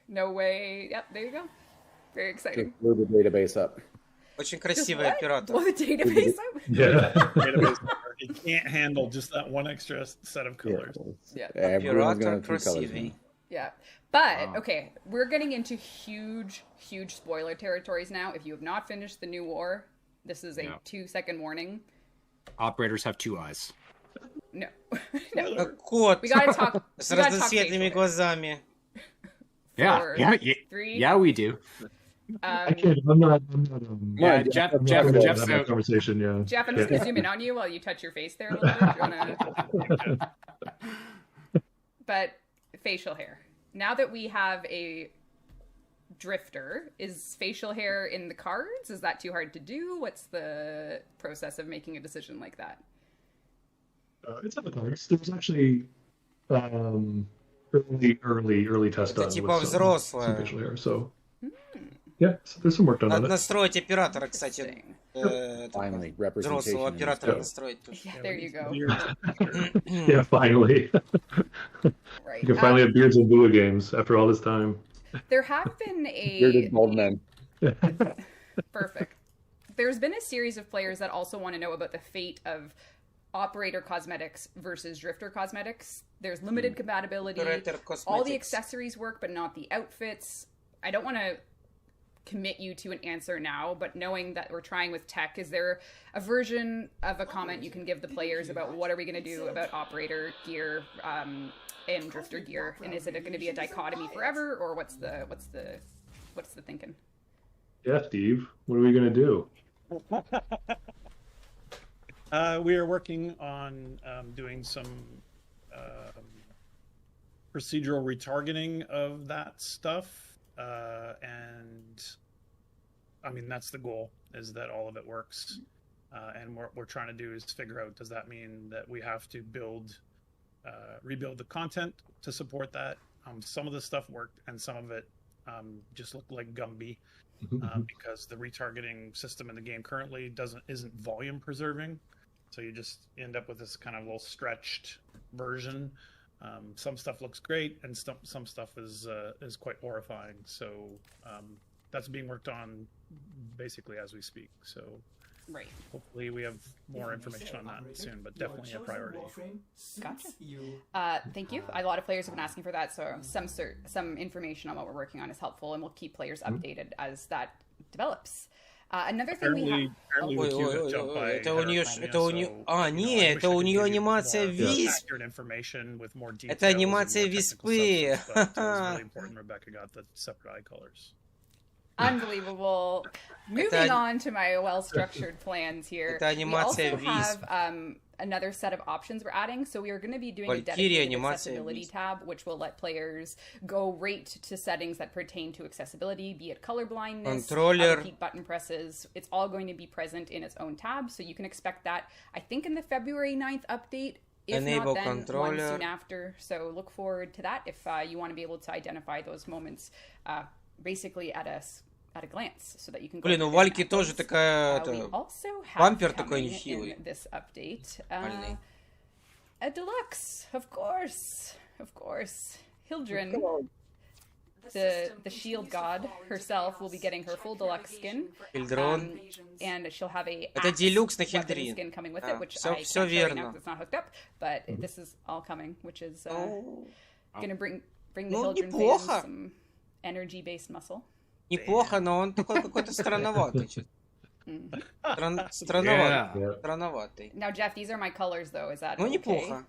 No way. Yep. There you go. Very exciting. Just blew the database up. Очень Just красивый what? оператор. Blow the database up? yeah. Database number. It can't handle just that one extra set of colors. Yeah. Everyone's gonna Оператор have two colors красивый. now. Yeah. But, okay, we're getting into huge spoiler territories now. If you have not finished the new war, this is a Yeah. 2-second warning. Operators have two eyes. No. No. Как кот. We gotta talk. С We gotta talk разноцветными facial. глазами. Yeah, Four, yeah, 3. yeah, we do. I can't. I'm not. Yeah, Jeff- Jeff, I'm Jeff, not gonna Jeff's have that out. conversation. Yeah. Jeff, I'm just gonna zoom in on you while you touch your face there a little bit. Do you wanna... But facial hair. Now that we have a drifter, is facial hair in the cards? Is that too hard to do? What's the process of making a decision like that? It's on the cards. There's actually early test Это done типа with some взрослая. facial hair. So yeah, so there's some work done on Надо it. настроить оператора, кстати. Interesting. Finally, Взрослого representation. оператора Yeah. настроить тоже. Yeah, there you go. Yeah, finally. Right. You can finally have beards and Bua games after all this time. There have been Bearded a bald men. perfect. There's been a series of players that also want to know about the fate of operator cosmetics versus drifter cosmetics. There's limited compatibility. Operator All the cosmetics. accessories work, but not the outfits. I don't want to commit you to an answer now, but knowing that we're trying with tech, is there a version of a comment you can give the players about what are we going to do about operator gear and drifter gear, and is it going to be a dichotomy forever, or what's the thinking? Yeah, Steve, what are we gonna do? We are working on doing some procedural retargeting of that stuff, and I mean that's the goal, is that all of it works. And what we're trying to do is figure out, does that mean that we have to rebuild the content to support that? Some of the stuff worked, and some of it just looked like Gumby, because the retargeting system in the game currently isn't volume preserving. So you just end up with this kind of little stretched version. Some stuff looks great, and some stuff is quite horrifying. So that's being worked on basically as we speak. So right. Hopefully we have more information on that soon, but definitely a priority. Gotcha. Thank you. A lot of players have been asking for that, so some information on what we're working on is helpful, and we'll keep players updated as that develops. Another thing we have... Это у нее... нет, это у нее анимация висп. Это анимация виспы. Unbelievable. Moving on to my well-structured plans here. We also have another set of options we're adding. So we are going to be doing a dedicated accessibility tab, which will let players go right to settings that pertain to accessibility, be it color blindness, repeat button presses. It's all going to be present in its own tab. So you can expect that, I think, in the February 9th update. If not, then one soon after. So look forward to that if you want to be able to identify those moments basically at a glance, so that you can. Блин, у Вальки тоже такая бампер такой нехилый. This update, a deluxe, of course. Hildren, the shield god herself, will be getting her full deluxe skin. And she'll have a skin coming with it, which I can't show right now because it's not hooked up. But this is all coming, which is gonna bring the Hildren fans some energy-based muscle. Неплохо, но он такой какой-то странноватый. Странноватый. Now, Jeff, these are my colors, though. Is that ну, okay? неплохо.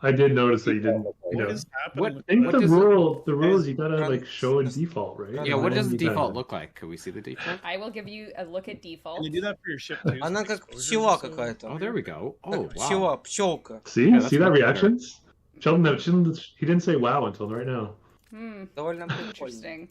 I did notice that you didn't, you know. I think the rule is you gotta like show a default, right? Yeah, what does the default look like? Can we see the default? I will give you a look at default. Can you do that for your ship too? Она как пчела какая-то. Oh, there we go. Oh, wow. Пчела, пчелка. See that reaction? Sheldon, he didn't say wow until right now. Довольно interesting.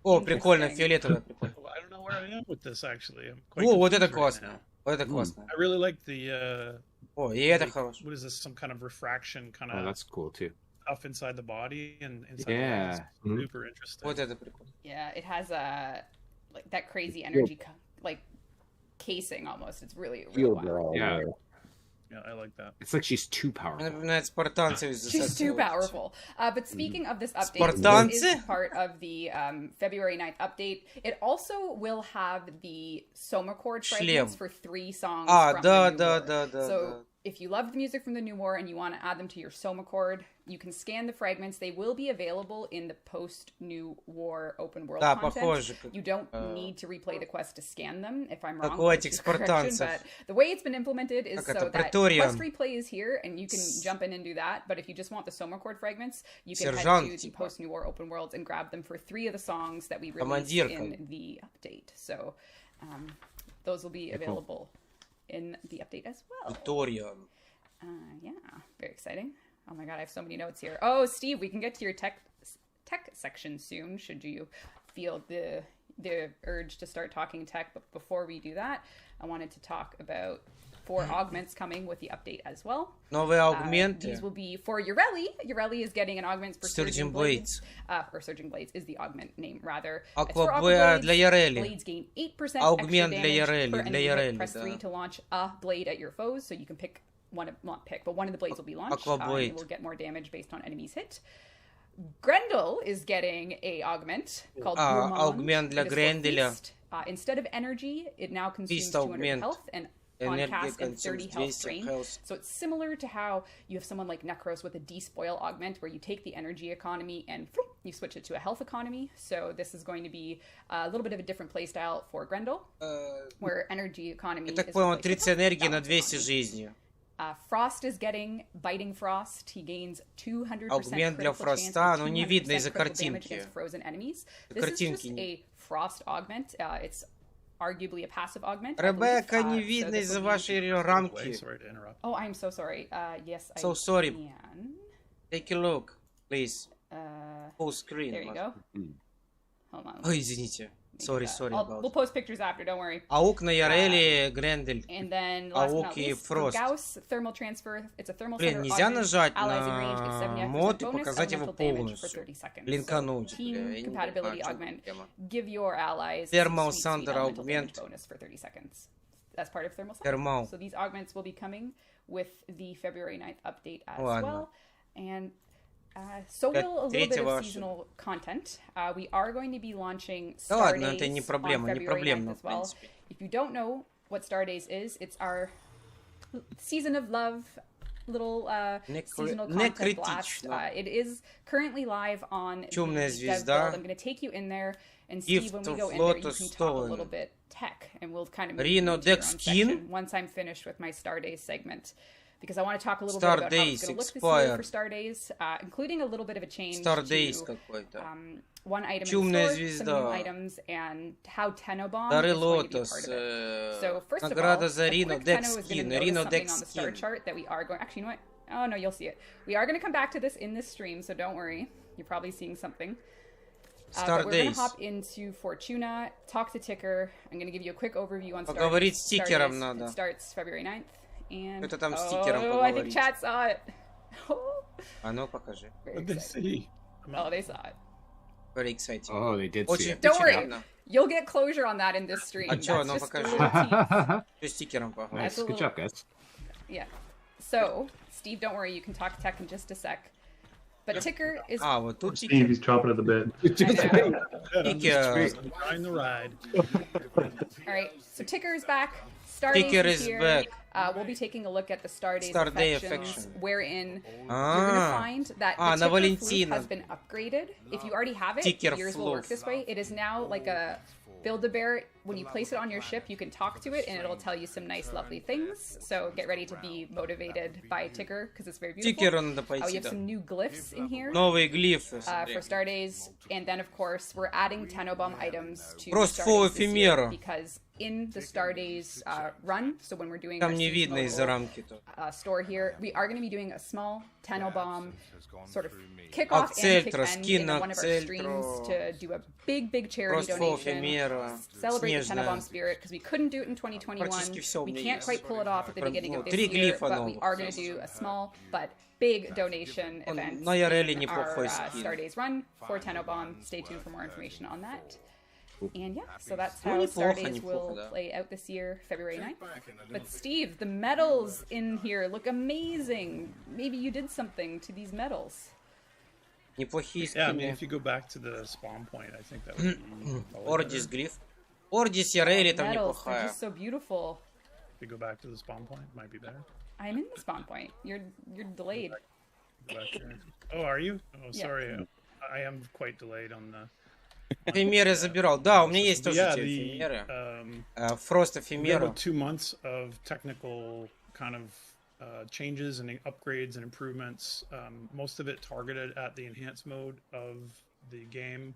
О, прикольно, фиолетовая, прикольно. I don't know where I am with this actually. О, вот это классно. Вот это классно. I really like the О, и это хорошо. What is this? Some kind of refraction kind of. Oh, that's cool too. Stuff inside the body and inside the body. Super interesting. Вот это прикольно. Yeah, it has like that crazy energy like casing almost. It's really wow. Yeah. Yeah, I like that. It's like she's too powerful. She's too powerful. But speaking of this update, this is part of the February 9th update. It also will have the Soma chord fragments for 3 songs from the New War. So if you love the music from the New War and you want to add them to your Soma chord, you can scan the fragments. They will be available in the post-New War open world content. You don't need to replay the quest to scan them, if I'm wrong. But the way it's been implemented is so that quest replay is here, and you can jump in and do that. But if you just want the Soma chord fragments, you can head to the post-New War open worlds and grab them for 3 of the songs that we released in the update. So those will be available in the update as well. Yeah, very exciting. Oh my god, I have so many notes here. Oh, Steve, we can get to your tech section soon, should you feel the urge to start talking tech. But before we do that, I wanted to talk about 4 augments coming with the update as well. Новые аугменты. These will be for Ureli. Ureli is getting an augment for Surging Blades. Or Surging Blades is the augment name, rather. Aqua Blades для Ureli. Blades gain 8% Аугмент extra для damage Ureli. per enemy. Press 3 to launch a blade at your foes, so you can pick one of, not pick, but one of the blades will be launched. It will get more damage based on enemies hit. Grendel is getting a augment called Augment для Гренделя. Instead of energy, it now consumes 200 health and on cast and 30 health drain. So it's similar to how you have someone like Necros with a despoil augment, where you take the energy economy and you switch it to a health economy. So this is going to be a little bit of a different playstyle for Grendel, where energy economy is... Я так понял, 30 энергии на 200 жизни. Frost is getting Biting Frost. He gains 200% Аугмент для Фроста, но не видно из-за картинки. This is just a Frost augment. It's arguably a passive augment. Ребекка, не видно из-за вашей рамки. Oh, I'm so sorry. Yes, I so sorry. can. Take a look, please. Full screen. There you go. Hold on. Ой, извините. Sorry we'll post pictures after, don't worry. Аук на Ярели, Грендель. And then last but not least, for Gauss thermal transfer. It's a thermal center нельзя нажать на мод и показать его полностью. Линкануть. Team compatibility augment. Give your allies Thermal Thunder augment. bonus for 30 seconds. as part of thermal. So these augments will be coming with the February 9th update as well. And so will a little bit of seasonal content. We are going to be launching Stardays on February 9th as well. If you don't know what Stardays is, it's our season of love little seasonal content blast. It is currently live on Dev. I'm going to take you in there and see when we go in there, you can talk a little bit tech, and we'll kind of move into your own section once I'm finished with my Stardays segment. Because I want to talk a little bit about how it's going to look this year for Stardays, including a little bit of a change to one item in the store, some new items, and how Tenobomb is going to be part of it. So first of all, a quick Tenno is going to notice something on the star chart that we are going... Actually, you know what? Oh, no, you'll see it. We are going to come back to this in this stream, so don't worry. You're probably seeing something. But we're going to hop into Fortuna, talk to Ticker. I'm going to give you a quick overview on Stardays. It starts February 9th. And, I think chat saw it. What did they see? Oh, they saw it. Very exciting. Oh, they did see it. Don't worry. You'll get closure on that in this stream. That's just nice. Good job, guys. Yeah. So, Steve, don't worry. You can talk tech in just a sec. But Ticker is... Steve, he's chomping at the bit. Trying the ride. All right. So Ticker is back. Stardays is here. Back. We'll be taking a look at the Stardays affections, wherein you're going to find that the ticker flute has been upgraded. If you already have it, yours will work this way. It is now like a Build-A-Bear. When you place it on your ship, you can talk to it, and it'll tell you some nice, lovely things. So get ready to be motivated by Ticker, because it's very beautiful. We have some new glyphs in here for Stardays. And then, of course, we're adding Tenobomb items to Stardays this year, because in the Stardays run, so when we're doing our seasonal store here, we are going to be doing a small Tenobomb sort of kickoff and kick end in one of our streams to do a big charity donation, celebrate the Tenobomb spirit, because we couldn't do it in 2021. We can't quite pull it off at the beginning of this year, but we are going to do a small but big donation event in our Stardays run for Tenobomb. Stay tuned for more information on that. And yeah, so that's how Stardays will play out this year, February 9th. But Steve, the medals in here look amazing. Maybe you did something to these medals. Yeah, I mean, if you go back to the spawn point, I think that would be... Ордис гриф. Ордис я рейли там неплохая. They're just so beautiful. If you go back to the spawn point, it might be better. I'm in the spawn point. You're delayed. Oh, are you? Oh, sorry. Yeah. I am quite delayed on the... Эфемеры забирал. Да, у меня есть тоже эти эфемеры. Frost эфемеры. 2 months of technical kind of changes and upgrades and improvements. Most of it targeted at the enhanced mode of the game,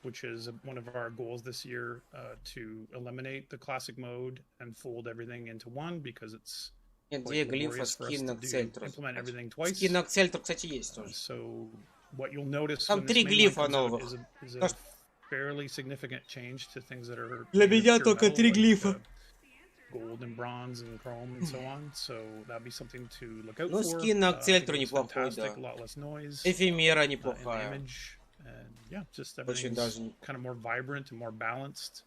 which is one of our goals this year, to eliminate the classic mode and fold everything into one, because it's две глифа, скин на Цельтру. Implement everything twice. Скин на Цельтру, кстати, есть тоже. So what you'll notice там 3 глифа новых. Is a fairly significant change to things that are для меня только 3 глифа. Gold and bronze and chrome and so on, so that'd be something to look out for. Ну, скин на Цельтру неплохой, да. Эфемера неплохая. And yeah, just everything's kind of more vibrant and more balanced.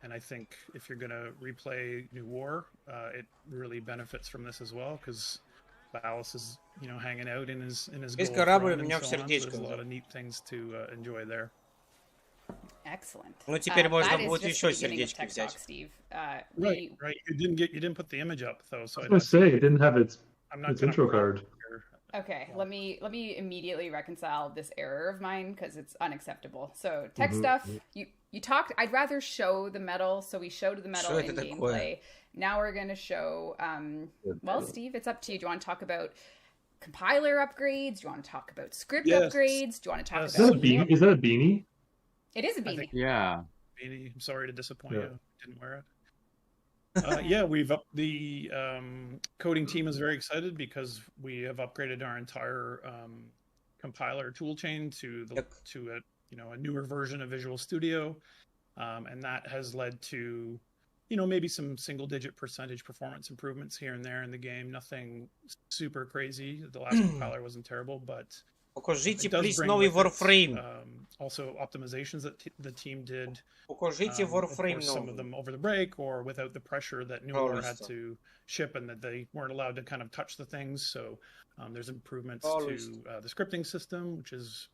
And I think if you're gonna replay New War, it really benefits from this as well, because Ballas is, you know, hanging out in his gold throne and so on, so there's a lot of neat things to enjoy there. Excellent. Ну теперь можно будет еще сердечки взять. Steve. Right. You didn't put the image up though, so I was gonna say it didn't have its intro card. Okay, let me immediately reconcile this error of mine, because it's unacceptable. So tech stuff, you talked. I'd rather show the medal, so we showed the medal in gameplay. Now we're going to show. Well, Steve, it's up to you. Do you want to talk about compiler upgrades? Do you want to talk about script upgrades? Do you want to talk about? Is that a beanie? It is a beanie. Yeah. Beanie. I'm sorry to disappoint you. Didn't wear it. Yeah, we've up the coding team is very excited because we have upgraded our entire compiler toolchain to a newer version of Visual Studio, and that has led to maybe some single-digit percentage performance improvements here and there in the game. Nothing super crazy. The last compiler wasn't terrible, but Покажите, please, новый Warframe. Also optimizations that the team did. Покажите Warframe some of them over the break or without the pressure that New War had to ship and that they weren't allowed to kind of touch the things. So there's improvements to the scripting system, which is,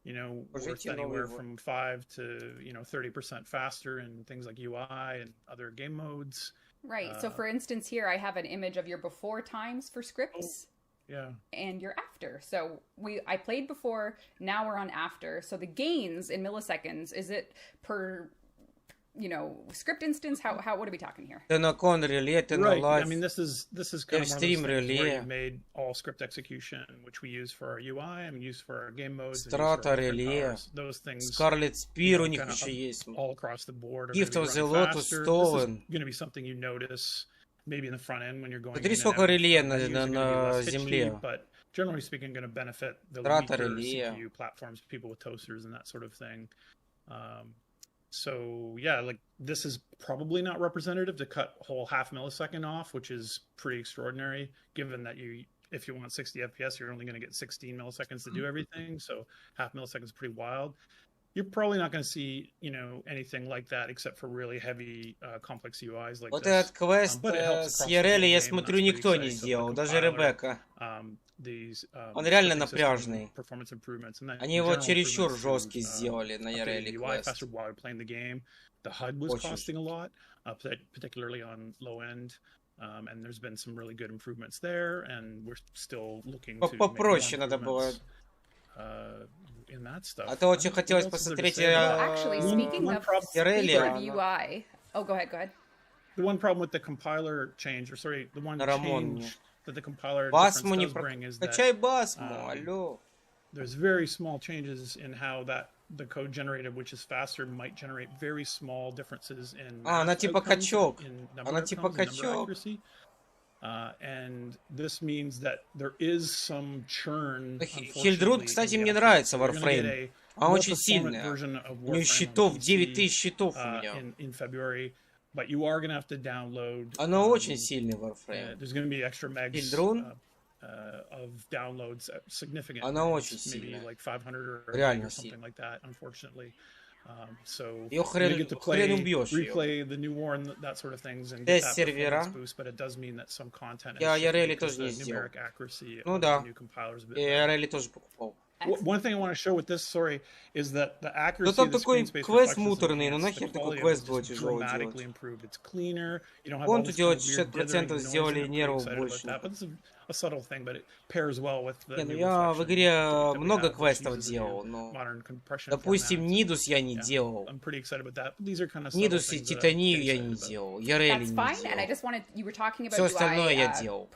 you know, worth anywhere from 5 to 30% faster in things like UI and other game modes. Right. So for instance, here I have an image of your before times for scripts. Yeah. And your after. So I played before, now we're on after. So the gains in milliseconds, is it per, script instance? What are we talking here? Right. I mean, this is kind of one of those things where you made all script execution, which we use for our UI and use for our game modes. Those things. Scarlet Spear у них еще есть. All across the board. Gift of the Lotus Stolen. This is going to be something you notice. Maybe in the front end when you're going. Смотри, сколько реле на земле. But generally speaking, going to benefit the weaker CPU platforms, people with toasters and that sort of thing. So yeah, like this is probably not representative to cut a whole half millisecond off, which is pretty extraordinary, given that if you want 60 FPS, you're only going to get 16 milliseconds to do everything. So half millisecond is pretty wild. You're probably not going to see, anything like that except for really heavy, complex UIs like this. Вот этот квест с Ярели, я смотрю, никто не сделал, даже Ребекка. Он реально напряжный. Они его чересчур жесткий сделали на Ярели квест. The HUD was costing a lot, particularly on low end. And there's been some really good improvements there, and we're still looking to попроще надо было. In that stuff. А то очень хотелось посмотреть UI. Oh, go ahead. The one problem with the compiler change, or sorry, the one change that the compiler does bring is that there's very small changes in how the code generated, which is faster, might generate very small differences in она типа качок. Она типа качок. And this means that there is some churn. Хильдрун, кстати, мне нравится Warframe. Он очень сильный. У него щитов, 9000 щитов у меня. In February, but you are going to have to download. Оно очень сильный Warframe. There's going to be extra megs of downloads, significant. Она очень сильная. Maybe like 500 or something like that, unfortunately. So you get to replay the new war and that sort of things and get that performance boost, but it does mean that some content has numeric accuracy of the new compilers a bit better. One thing I want to show with this story is that the accuracy of the screen-space is dramatically improved. It's cleaner. You don't have all this weird but this is a subtle thing, but it pairs well with the я в игре много квестов делал, но, допустим, Нидус я не делал. Нидус и Титанию я не делал. Ярели не делал. Все остальное я делал.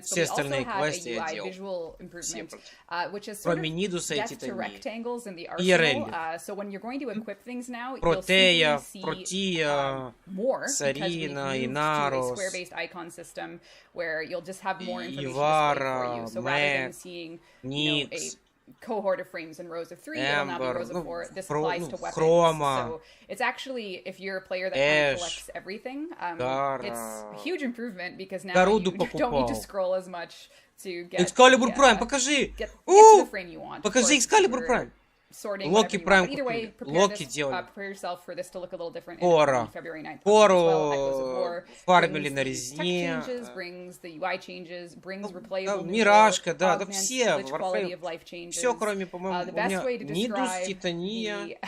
Все остальные квесты я делал. Кроме Нидуса и Титании. И Ярели. Протея, Протия, Сарина, Инарос, Ивара, Мэг, Никс, cohort of frames in rows of 3, it'll now be rows of 4. This applies to weapons. So it's actually, if you're a player that kind of collects everything, it's a huge improvement because now you don't need to scroll as much to get Excalibur Prime, покажи! Get to the frame you want. Покажи Excalibur Prime! Loki Prime either way, prepare yourself for this to look a little different on February 9th. Пору фармили на резне. Brings the UI changes, brings replayable Мирашка, да, все Warframe. Все, кроме, по-моему, у меня Нидус, Титания и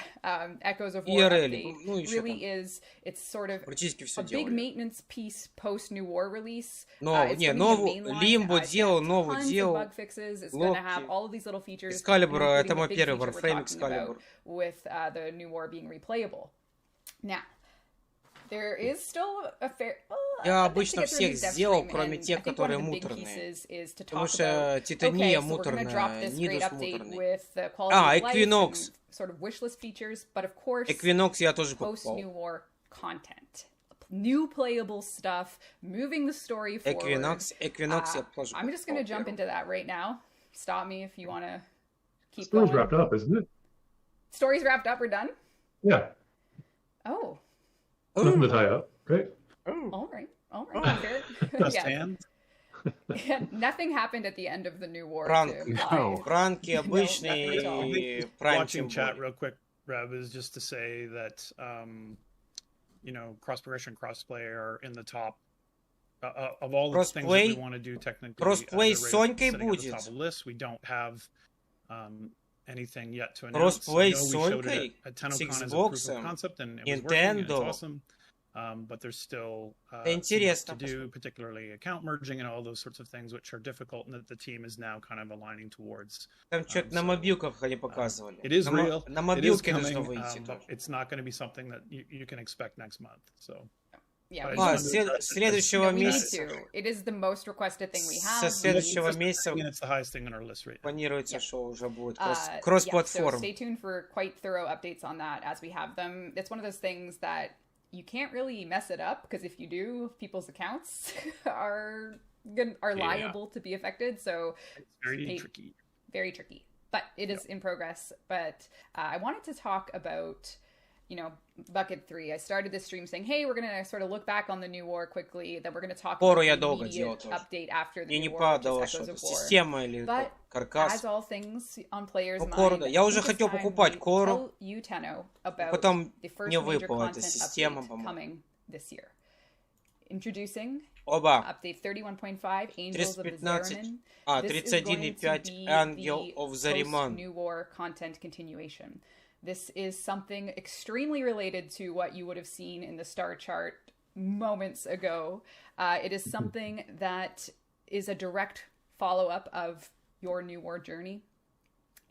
Ярели. Ну, еще там. Практически все делали. Новую Лимбо делал, новую делал. Локи. Excalibur, это мой первый Warframe. With the new war being replayable. Now, there is still a fair. Я обычно всех сделал, кроме тех, которые муторные. Потому что Титания муторная, Нидус муторный. Equinox. Equinox я тоже покупал. New playable stuff, moving the story forward. Equinox я тоже покупал. I'm just going to jump into that right now. Stop me if you want to. Story's wrapped up, isn't it? Story's wrapped up. We're done? Yeah. Oh. Nothing to tie up, right? All right. Fair. Just hands. Nothing happened at the end of the new war. Пранки обычные. Watching chat real quick, Rev, is just to say that you know, cross progression, crossplay are in the top of all the things that we want to do technically. Crossplay с Сонькой будет. We don't have anything yet to announce. Crossplay с Сонькой, с Xbox, Nintendo. Awesome. But there's still to do, particularly account merging and all those sorts of things, which are difficult, and that the team is now kind of aligning towards. Там что-то на мобилках они показывали. It is real. На мобилке должно выйти. It's not going to be something that you can expect next month. So. Yeah, следующего месяца. It is the most requested thing we have. Со следующего месяца it's the highest thing on our list right now. Планируется, что уже будет кросс-платформ. So stay tuned for quite thorough updates on that as we have them. It's one of those things that you can't really mess it up, because if you do, people's accounts are liable to be affected. So it's very tricky. Very tricky. But it is in progress. But I wanted to talk about, you know, Bucket 3. I started this stream saying, hey, we're going to sort of look back on the new war quickly, then we're going to talk about the immediate update after the new war, which is Echoes of War. But as all things on players' mind, Я уже хотел покупать Кору, you, Tenno, about потом the first не major выпала эта content система, update coming this year. Introducing Оба. Update 31.5, Angels of the 315, Zariman. This is going to be Ангел of the the Zariman. post-New War content continuation. This is something extremely related to what you would have seen in the star chart moments ago. It is something that is a direct follow-up of your New War journey.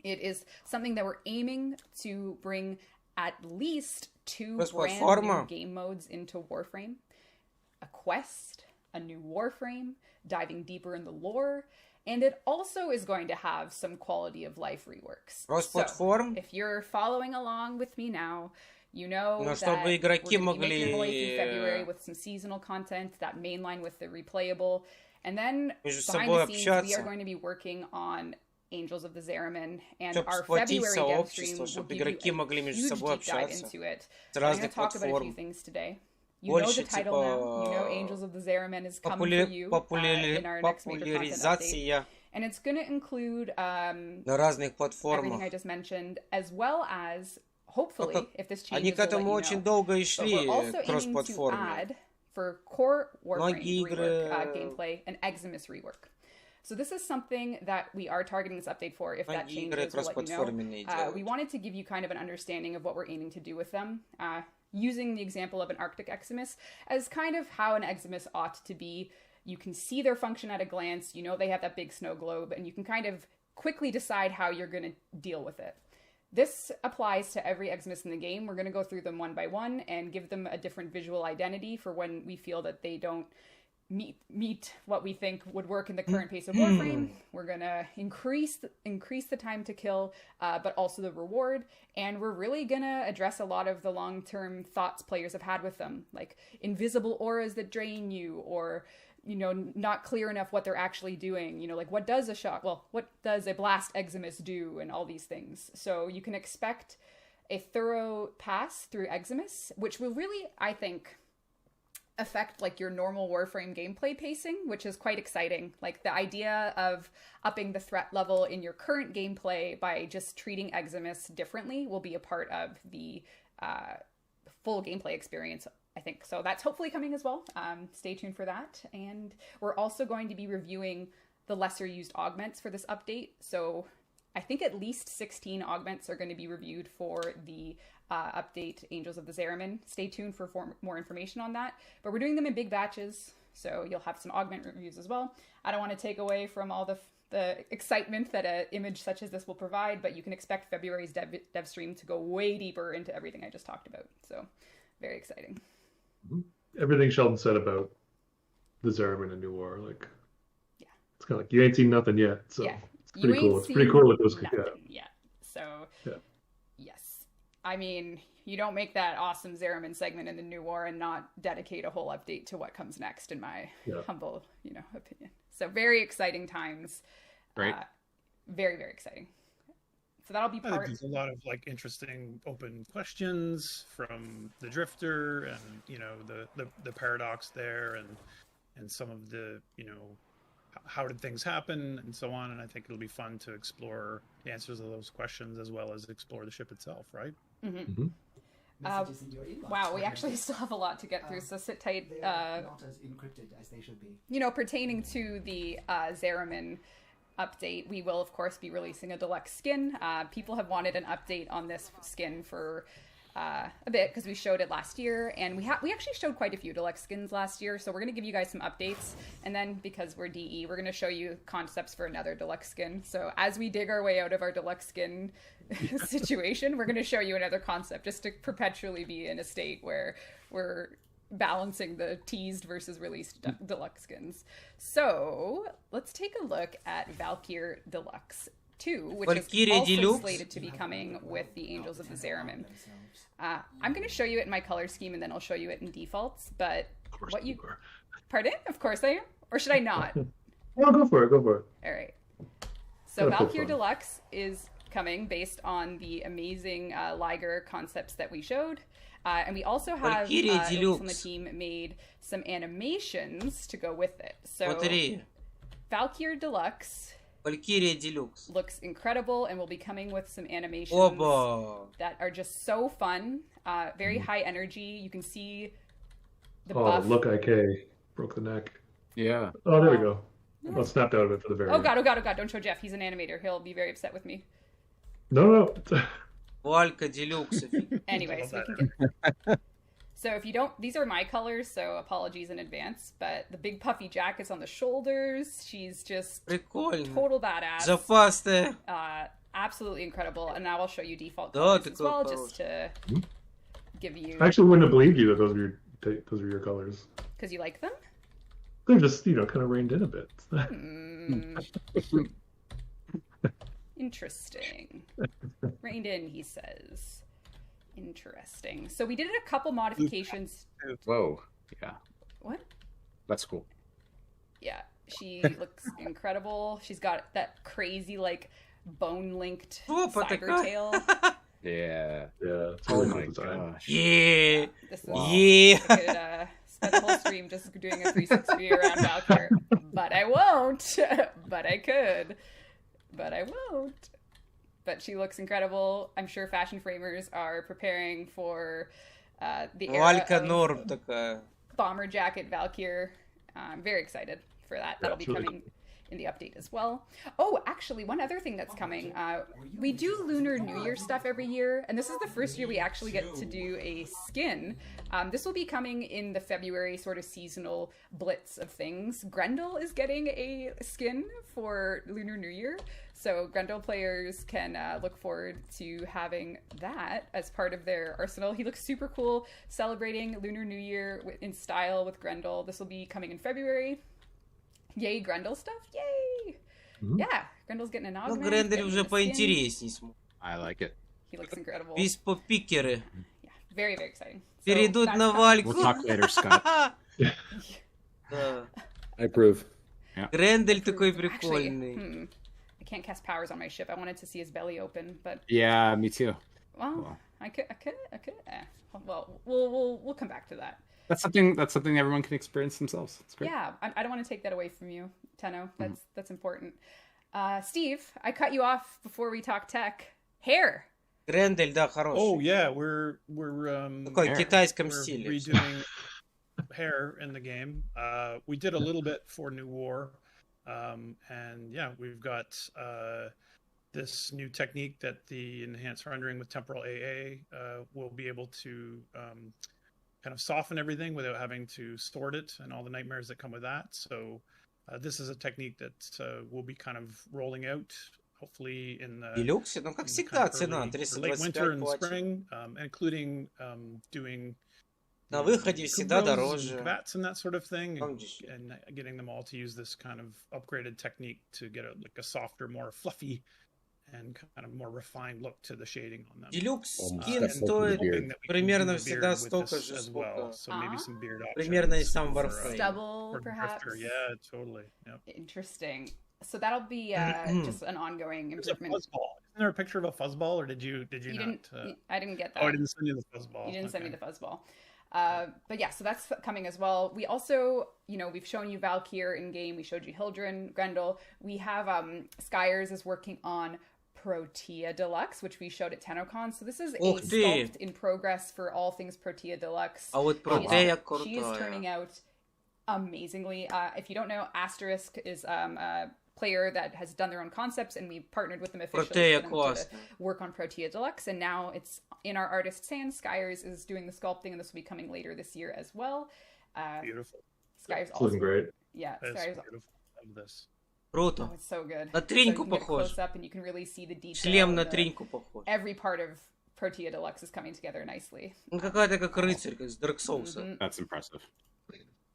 It is something that we're aiming to bring at least 2 brand new game modes into Warframe. A quest, a new Warframe, diving deeper in the lore, and it also is going to have some quality of life reworks. Cross-platform. So, if you're following along with me now, you know that чтобы игроки we're going to be making our way могли through February with some seasonal content, that mainline with the replayable, and then между behind собой the scenes общаться. we are going to be working on Angels of the Zariman, and Чтобы our сплотить February сообщество, Devstream will чтобы give игроки you могли a между huge собой deep dive общаться into it. с I'm going to разных talk about a few платформ. things today. You know the title now. You know Angels of the Zariman is coming for you in our next major content update. And it's going to include на разных everything I just mentioned, as well as, hopefully, if this changes, Они к этому очень долго и шли, cross-platform. For core Warframe rework gameplay, an Eximus rework. So this is something that we are targeting this update for. If that changes, we'll let you know. We wanted to give you kind of an understanding of what we're aiming to do with them, using the example of an Arctic Eximus as kind of how an Eximus ought to be. You can see their function at a glance. You know they have that big snow globe, and you can kind of quickly decide how you're going to deal with it. This applies to every Eximus in the game. We're going to go through them one by one and give them a different visual identity for when we feel that they don't meet what we think would work in the current pace of Warframe. We're going to increase the time to kill, but also the reward. And we're really going to address a lot of the long-term thoughts players have had with them, like invisible auras that drain you, or, you know, not clear enough what they're actually doing. You know, like what does a blast Eximus do, and all these things. So you can expect a thorough pass through Eximus, which will really, I think, affect like your normal Warframe gameplay pacing, which is quite exciting. Like the idea of upping the threat level in your current gameplay by just treating Eximus differently will be a part of the full gameplay experience, I think. So that's hopefully coming as well. Stay tuned for that. And we're also going to be reviewing the lesser used augments for this update. So I think at least 16 augments are going to be reviewed for the update Angels of the Zariman. Stay tuned for more information on that. But we're doing them in big batches, so you'll have some augment reviews as well. I don't want to take away from all the excitement that an image such as this will provide, but you can expect February's dev stream to go way deeper into everything I just talked about. So very exciting. Everything Sheldon said about the Zariman and New War, like, yeah, it's kind of like you ain't seen nothing yet. So yeah. It's pretty cool. It's pretty cool what those could get. Yeah. So yeah. Yes. I mean, you don't make that awesome Zariman segment in the New War and not dedicate a whole update to what comes next, in my humble, opinion. So very exciting times. Right. Very, very exciting. So that'll be part. I think there's a lot of like interesting open questions from the Drifter, and the paradox there, and some of the how did things happen and so on. And I think it'll be fun to explore the answers of those questions as well as explore the ship itself, right? Mm-hmm. Wow, we actually still have a lot to get through, so sit tight. Not as encrypted as they should be. You know, pertaining to the Zeramin update, we will of course be releasing a deluxe skin. People have wanted an update on this skin for a bit because we showed it last year, and we actually showed quite a few deluxe skins last year, so we're going to give you guys some updates, and then because we're DE, we're going to show you concepts for another deluxe skin. So as we dig our way out of our deluxe skin situation, we're going to show you another concept just to perpetually be in a state where we're balancing the teased versus released deluxe skins. So let's take a look at Valkyr Deluxe 2, which Valkyrie is also Deluxe. Slated to be coming with the Angels of the Zeramin. I'm going to show you it in my color scheme, and then I'll show you it in defaults. But what you are. Pardon? Of course I am. Or should I not? No, go for it. Go for it. All right. So Valkyr Deluxe is coming based on the amazing Liger concepts that we showed. And we also have from the team made some animations to go with it. So Valkyr Deluxe Valkyrie Deluxe looks incredible and will be coming with some animations that are just so fun. Very high energy. You can see the buff. Look, IK broke the neck. Yeah. Oh, there we go. I snapped out of it for the very end. Oh god, don't show Jeff. He's an animator. He'll be very upset with me. No. Valkyrie Deluxe. Anyways, we can get... So if you don't, these are my colors, so apologies in advance, but the big puffy jacket's on the shoulders. She's just total badass. Зафасте. Absolutely incredible. And now I'll show you default colors as well, just to give you... I actually wouldn't have believed you that those were your colors. Because you like them? They're just, kind of reined in a bit. Interesting. Reined in, he says. Interesting. So we did a couple modifications. Whoa. Yeah. What? That's cool. Yeah. She looks incredible. She's got that crazy, bone-linked cyber tail. Yeah. Yeah. Oh my gosh. Yeah. I could spend the whole stream just doing a 360 around Valkyr. But I won't. But I could. But I won't. But she looks incredible. I'm sure fashion framers are preparing for the era of bomber jacket Valkyr. I'm very excited for that. That'll be coming in the update as well. Oh, actually, one other thing that's coming. We do Lunar New Year stuff every year, and this is the first year we actually get to do a skin. This will be coming in the February sort of seasonal blitz of things. Grendel is getting a skin for Lunar New Year, so Grendel players can look forward to having that as part of their arsenal. He looks super cool, celebrating Lunar New Year in style with Grendel. This will be coming in February. Yay, Grendel stuff! Yay! Yeah, Grendel's getting an augment. Грендель уже поинтересней. I like it. He looks incredible. Виспо-пикеры. Yeah, very, very exciting. Перейдут на Вальку. We'll talk later, Scott. I approve. Грендель такой прикольный. Actually, I can't cast powers on my ship. I wanted to see his belly open, but... Yeah, me too. Well, I could. Well, we'll come back to that. That's something everyone can experience themselves. It's great. Yeah, I don't want to take that away from you, Tenno. That's important. Steve, I cut you off before we talk tech. Hair. Грендель, да, хороший. Oh yeah, we're такой китайском стиле. Redoing hair in the game. We did a little bit for New War, and yeah, we've got this new technique that the enhanced rendering with temporal AA will be able to kind of soften everything without having to sort it and all the nightmares that come with that. So this is a technique that we'll be kind of rolling out, hopefully in the Deluxe, ну как всегда цена late winter and spring, including doing на выходе всегда дороже. Bats and that sort of thing, and getting them all to use this kind of upgraded technique to get a softer, more fluffy and kind of more refined look to the shading on them. Deluxe скин стоит примерно всегда столько же, сколько примерно и сам Warframe. Stubble, perhaps. Yeah, totally. Yep. Interesting. So that'll be just an ongoing improvement. Isn't there a picture of a fuzzball, or did you not? I didn't get that. Oh, I didn't send you the fuzzball. You didn't send me the fuzzball. But yeah, so that's coming as well. We also, we've shown you Valkyr in game. We showed you Hildren, Grendel. We have Skyers is working on Protea Deluxe, which we showed at TennoCon. So this is a sculpt in progress for all things Protea Deluxe. She is turning out amazingly. If you don't know, Asterisk is a player that has done their own concepts, and we partnered with them officially to work on Protea Deluxe, and now it's in our artist's hands. Skyers is doing the sculpting, and this will be coming later this year as well. Beautiful. Skyers also looking great. Yeah, Skyers. Beautiful. Love this. Круто. Oh, it's so good. На триньку похож. Up and you can really see the detail. Шлем на триньку похож. Every part of Protea Deluxe is coming together nicely. Ну какая-то как рыцарь, как из Dark Souls. That's impressive.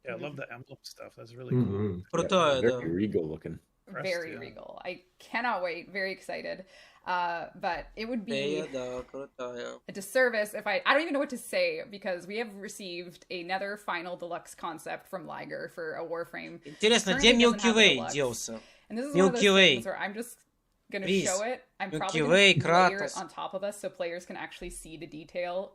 Yeah, I love the emblem stuff. That's really cool. Крутая, да. Very regal looking. Very regal. I cannot wait. Very excited. But it would be a disservice if I don't even know what to say, because we have received another final deluxe concept from Liger for a Warframe. Интересно, где Milky Way делся? And this is one of those things where I'm just gonna show it. I'm probably gonna layer it on top of us so players can actually see the detail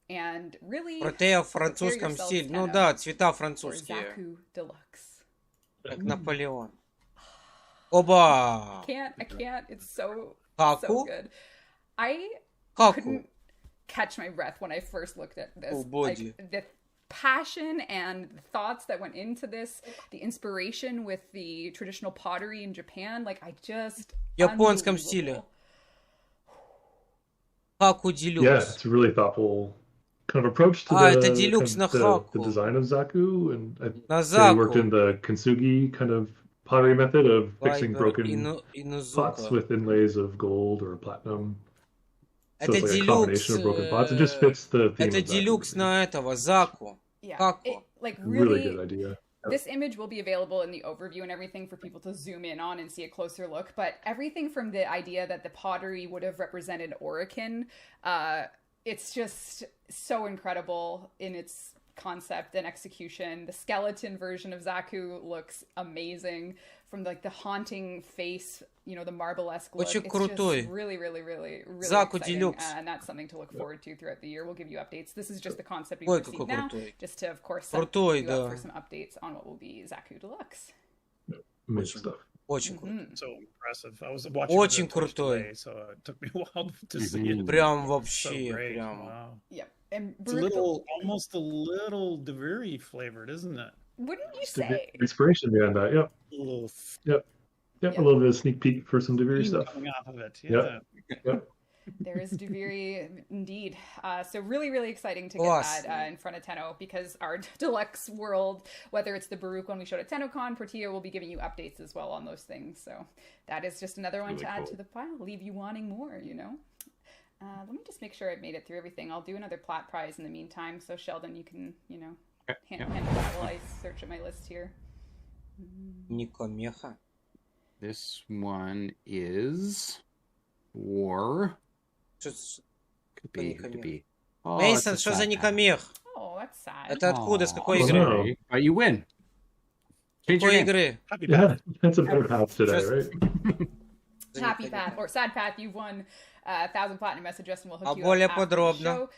and really. Протея в французском стиле. Ну да, цвета французские. Zaku Deluxe. Как Наполеон. Оба! I can't. It's so good. I couldn't catch my breath when I first looked at this. Like, the passion and the thoughts that went into this, the inspiration with the traditional pottery in Japan, like I just. В японском стиле. Хаку Deluxe. Yeah, it's a really thoughtful kind of approach to это Deluxe на Хаку. The design of Zaku, and they worked in the kintsugi kind of pottery method of fixing broken pots with inlays of gold or platinum. So it's like a combination of broken pots. It just fits the theme. Это Deluxe на этого Заку. Yeah, really good idea. This image will be available in the overview and everything for people to zoom in on and see a closer look. But everything from the idea that the pottery would have represented Orokin, it's just so incredible in its concept and execution. The skeleton version of Zaku looks amazing, from like the haunting face, the marble-esque look. Очень it's крутой. Just really Zaku exciting, Deluxe. and that's something to look forward to throughout the year. We'll give you updates. This is just the concept we've received now, just to, of course, set you up for some updates on what will be Zaku Deluxe. Amazing stuff. Очень круто. So impressive. I was watching Очень крутой. Today, so it took me a while to see it. Прям So вообще, great. прям. Wow. Yep. And It's almost a little Deviri flavored, isn't it? wouldn't you say? Inspiration behind that, yep. A little bit of sneak peek for some Deviri stuff. Coming off of it, yeah. Yep. There is Deviri indeed. So really exciting to get that in front of Tenno, because our deluxe world, whether it's the Baruch one we showed at TennoCon, Protea will be giving you updates as well on those things. So that is just another one to add to the pile, leave you wanting more, Let me just make sure I've made it through everything. I'll do another plat prize in the meantime. So Sheldon, you can, handle that while I search at my list here. Никомеха. This one is War. Could be. Мейсон, что за Никомех? Oh, that's sad. Это откуда, с какой игры? You win. С какой игры? Yeah, that's a better path today, right? Happy Path, or Sad Path, you've won 1,000 platinum message. Justin will hook you более up after the подробно? show.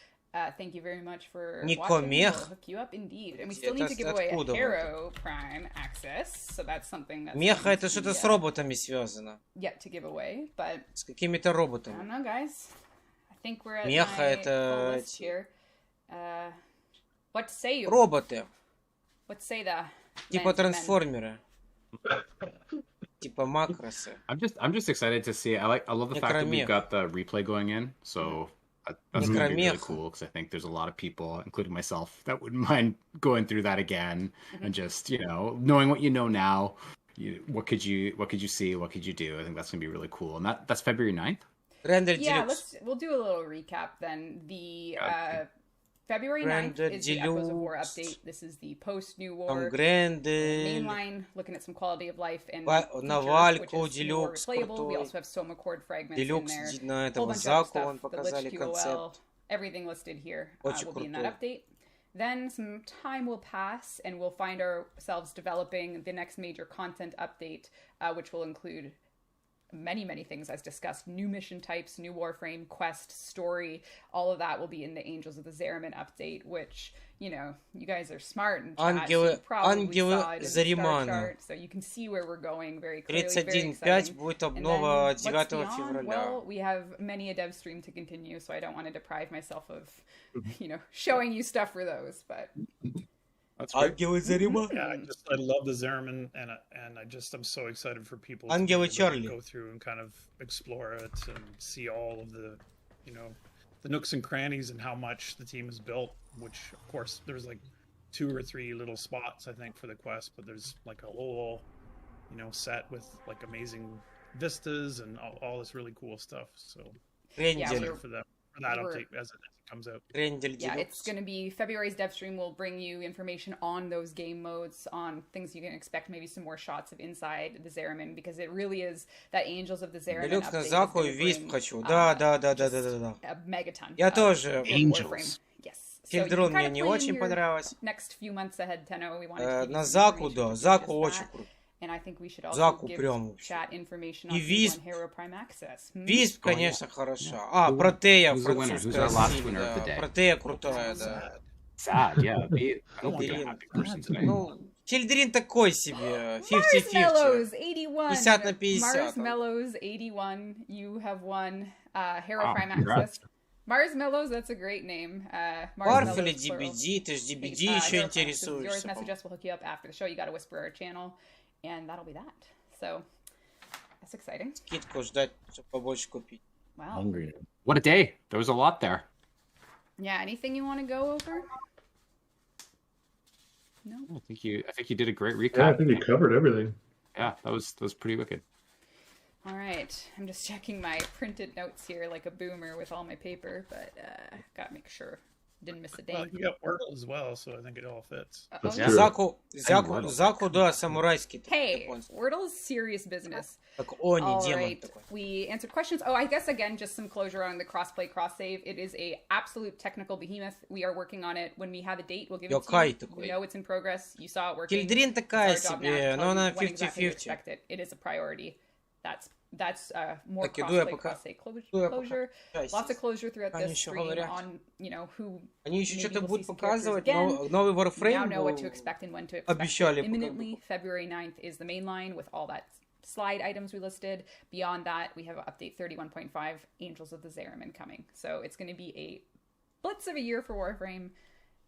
Thank you very much for Никомех? watching. We'll hook you up indeed. And we still need to give away a Hero Prime access, so that's something that's Меха это что-то с роботами связано. yet to give away, but С какими-то I don't роботами. know, guys. I think we're at Меха my это full list here. What say you? Роботы. What say the Типа трансформеры. Типа макросы. I'm just excited to see. I love the fact that we've got the replay going in. So that's going to be really cool, because I think there's a lot of people, including myself, that wouldn't mind going through that again and just knowing what you know now. What could you see? What could you do? I think that's going to be really cool. And that's February 9th. We'll do a little recap then. The February 9th is the Echoes of War update. This is the post-New War mainline, looking at some quality of life and features, which is more replayable. We also have Soma chord fragments in there. На Whole этого bunch of Заку stuff. он The показали Lich QOL, концепт. everything listed here will Очень be in that update. Then some time will pass and we'll find ourselves developing the next major content update, which will include many things as discussed. New mission types, new Warframe, quest, story, all of that will be in the Angels of the Zariman update, which, you know, you guys are smart and Ангелы Заримана. Chart, so you can see where we're going very clearly. 31.5 будет обнова 9 февраля. Well, we have many a dev stream to continue, so I don't want to deprive myself of, you know, showing you stuff for those, but... Ангелы Зарима. Yeah, I love the Zariman, and I'm so excited for people to go through and kind of explore it and see all of the, you know, the nooks and crannies and how much the team has built. Which, of course, there's like 2 or 3 little spots I think for the quest, but there's like a whole, you know, set with like amazing vistas and all this really cool stuff. So for that update as it comes out. Yeah, it's going to be February's dev stream will bring you information on those game modes, on things you can expect, maybe some more shots of inside the Zariman, because it really is that Angels of the Zariman update. Заку и Висп хочу. Да. A megaton. Я тоже. Angels. Yes. Кельдрон мне не очень понравилось. Next few months ahead, Tenno, we want to на Заку, да. Заку очень круто. And I think we should also give chat information on Hero Prime Access. Висп, конечно, хорошо. Протея французская сильная. Протея крутая, да. Sad, yeah. I don't think I'm a happy person today. Ну, Кельдрин такой себе. 50-50. 81. 50 на 50. Mars Mellows 81. You have won Hero Prime Access. Mars Mellows, that's a great name. Warf или DBD? Ты ж DBD еще интересуешься. Yours message us, we'll hook you up after the show. You got to whisper our channel. And that'll be that. So, that's exciting. Скидку ждать, чтобы побольше купить. Wow. Hungry. What a day. There was a lot there. Yeah, anything you want to go over? No? I think you did a great recap. Yeah, I think you covered everything. Yeah, that was pretty wicked. All right. I'm just checking my printed notes here like a boomer with all my paper, but gotta make sure didn't miss a date. Well, you got Wordle as well, so I think it all fits. Заку, да, самурайский. Hey, Wordle's serious business. All right, we answered questions. Oh, I guess again, just some closure on the cross-play, cross-save. It is a absolute technical behemoth. We are working on it. When we have a date, we'll give it to you. You know it's in progress. You saw it working. Кельдрин такая себе, но она 50-50. It is a priority. That's more cross-play, cross-save closure. Lots of closure throughout this stream on, you know, who Они еще что-то будут показывать, новый Warframe. Now know what to expect and when to expect. Imminently, February 9th is the main line with all that slide items we listed. Beyond that, we have update 31.5, Angels of the Zariman coming. So it's going to be a blitz of a year for Warframe.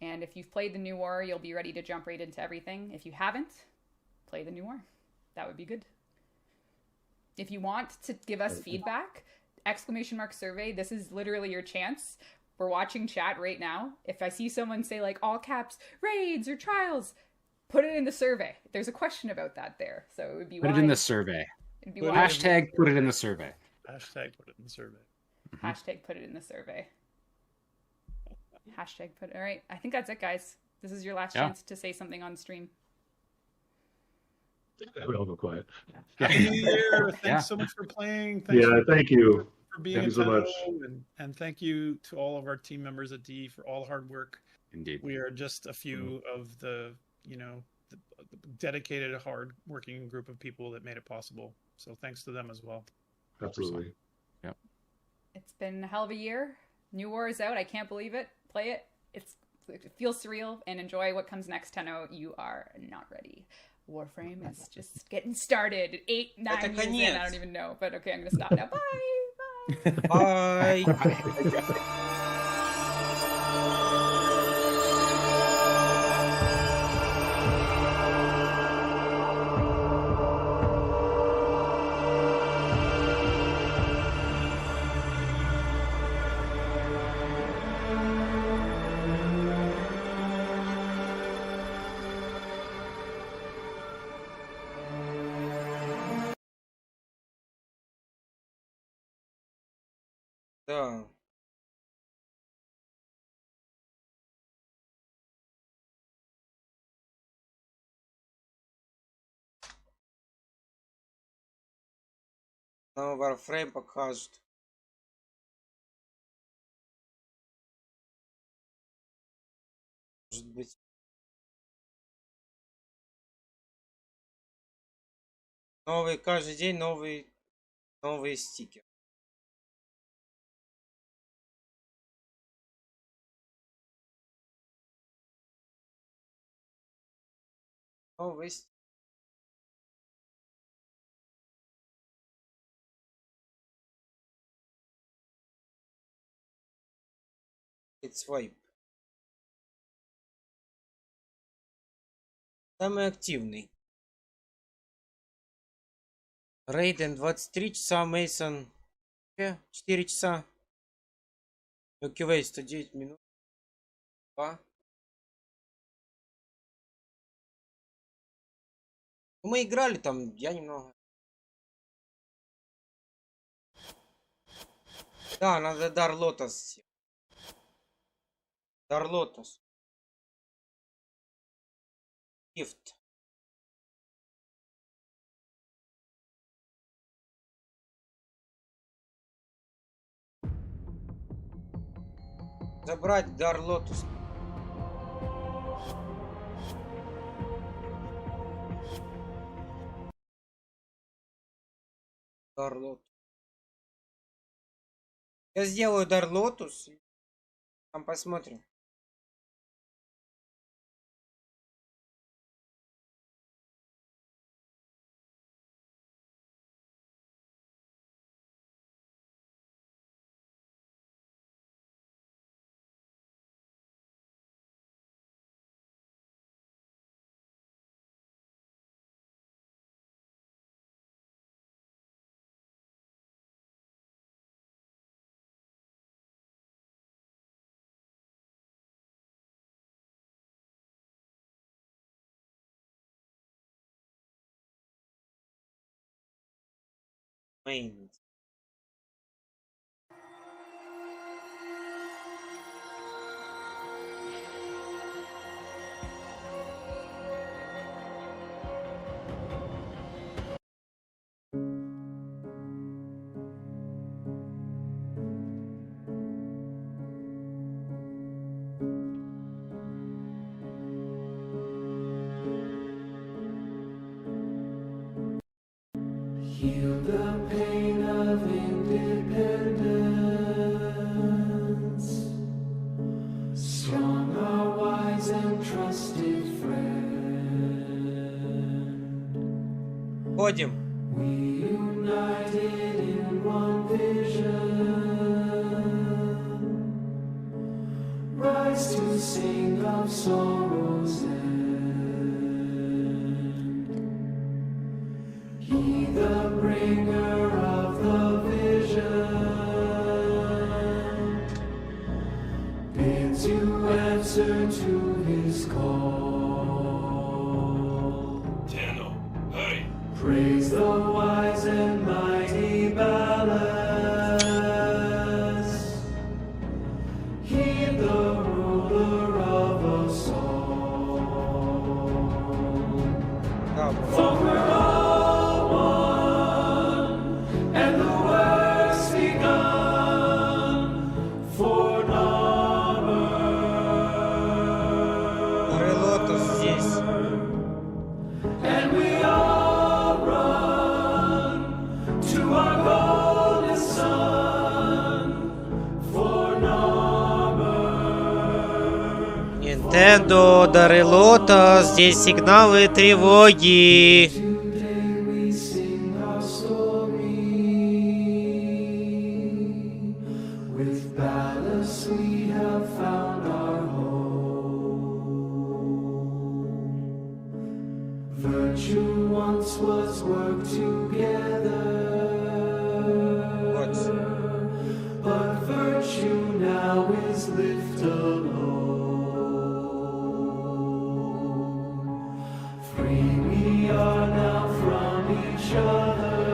And if you've played the new war, you'll be ready to jump right into everything. If you haven't, play the new war. That would be good. If you want to give us feedback, ! survey, this is literally your chance. We're watching chat right now. If I see someone say like all caps, raids or trials, put it in the survey. There's a question about that there. So it would be Put it in the survey. Hashtag put it in the survey. Hashtag put it in the survey. Hashtag put it in the survey. Hashtag put it. All right. I think that's it, guys. This is your last chance to say something on stream. We all go quiet. Happy New Year! Thanks so much for playing. Thanks thank you for being so much. And thank you to all of our team members at D for all the hard work. Indeed, we are just a few of the, you know, the dedicated, hard-working group of people that made it possible. So thanks to them as well. Absolutely. Yep. It's been a hell of a year. New War is out. I can't believe it. Play it. It feels surreal, and enjoy what comes next. Tenno, you are not ready. Warframe is just getting started. 8, 9 years in, I don't even know. But okay, I'm going to stop now. Bye! Bye! Да. Но Warframe покажет. Может быть. Новый каждый день новые стикеры. Новый стикер. Swipe. Самый активный. Рейден 23 часа, Мейсон 4 часа. Окей, 109 минут. 2. Мы играли там, я немного. Да, надо Дар Лотос. Дар Лотос. Гифт. Забрать Дар Лотос. Дар Лотос. Я сделаю Дар Лотус. Там посмотрим. Main. Heal the pain of independence. Strong, our wise and trusted friend. Ходим. We united in one vision. Rise to sing of sorrow's end. He the bringer of the vision bids you answer to his call. Tenno, hurry! Praise the wise and mighty ballast. Heed the ruler of us all. For we're all one, and the work's begun for number. Релотус здесь. And we all run to our golden sun for number. Nintendo, Дарелота, здесь сигналы тревоги. Today we sing our story. With ballast we have found our home. Virtue once was worked together. Вот. But virtue now is lived alone. Free we are now from each other.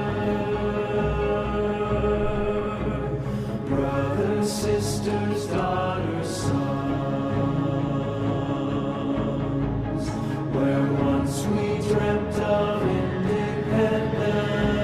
Brothers, sisters, daughters, sons. Where once we dreamt of independence.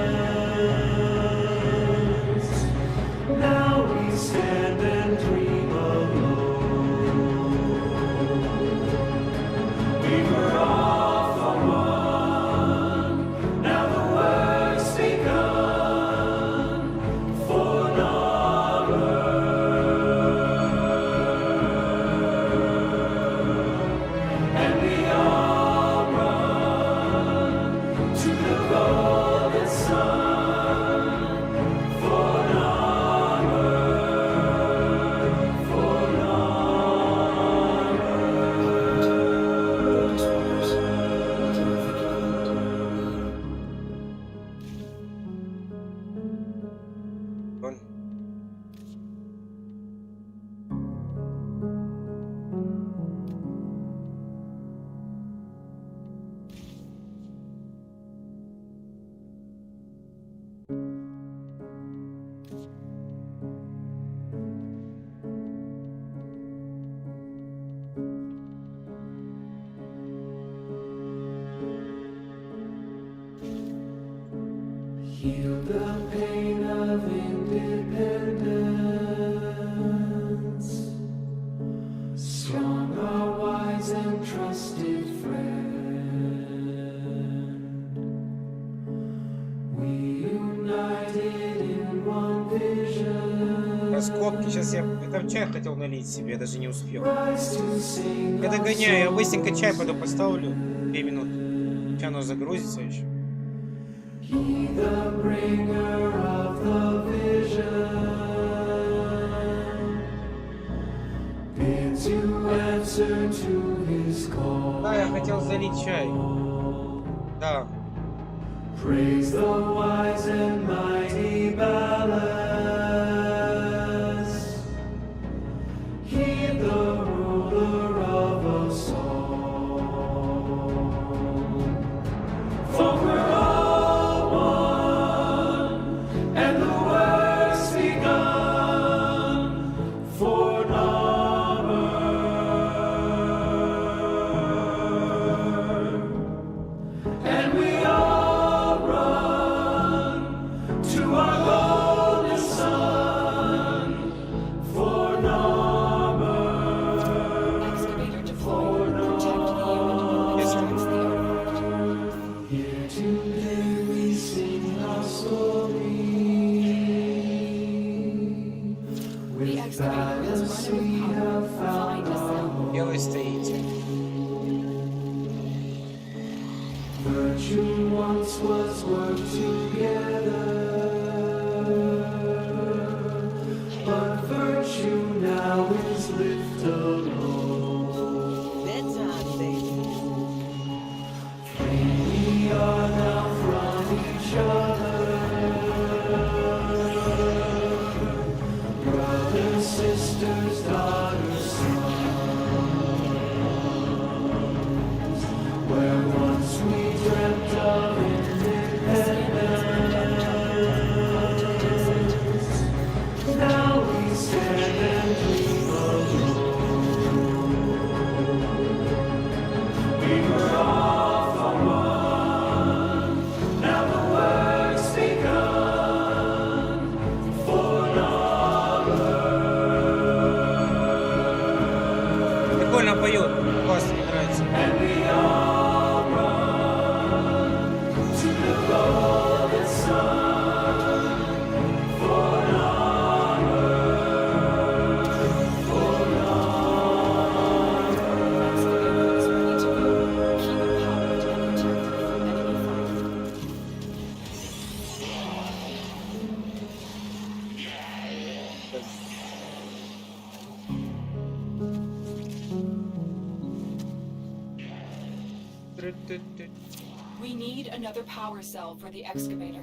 Heal the pain of independence. Strong, our wise and trusted friend. We united in one vision. Раскопки. Сейчас я там чай хотел налить себе, я даже не успел. Я догоняю, я быстренько чай потом поставлю. 2 минуты. Сейчас оно загрузится еще. He the bringer of the vision, bids you answer to his call. Да, я хотел залить чай. Да. Praise the wise and mighty ballast. Heed the ruler of us all. For we're all Белый стоит. Virtue once was worked together, but virtue now is lived alone. Bedtime, baby. Free we are now from each other, brothers, sisters, daughters, sons, where once we dreamt of independence, now we stand and dream alone. We were all for one, now the work's begun for another. Прикольно поет. Классно, мне нравится. And we all run to the golden sun for honor, for We need another power cell for the excavator.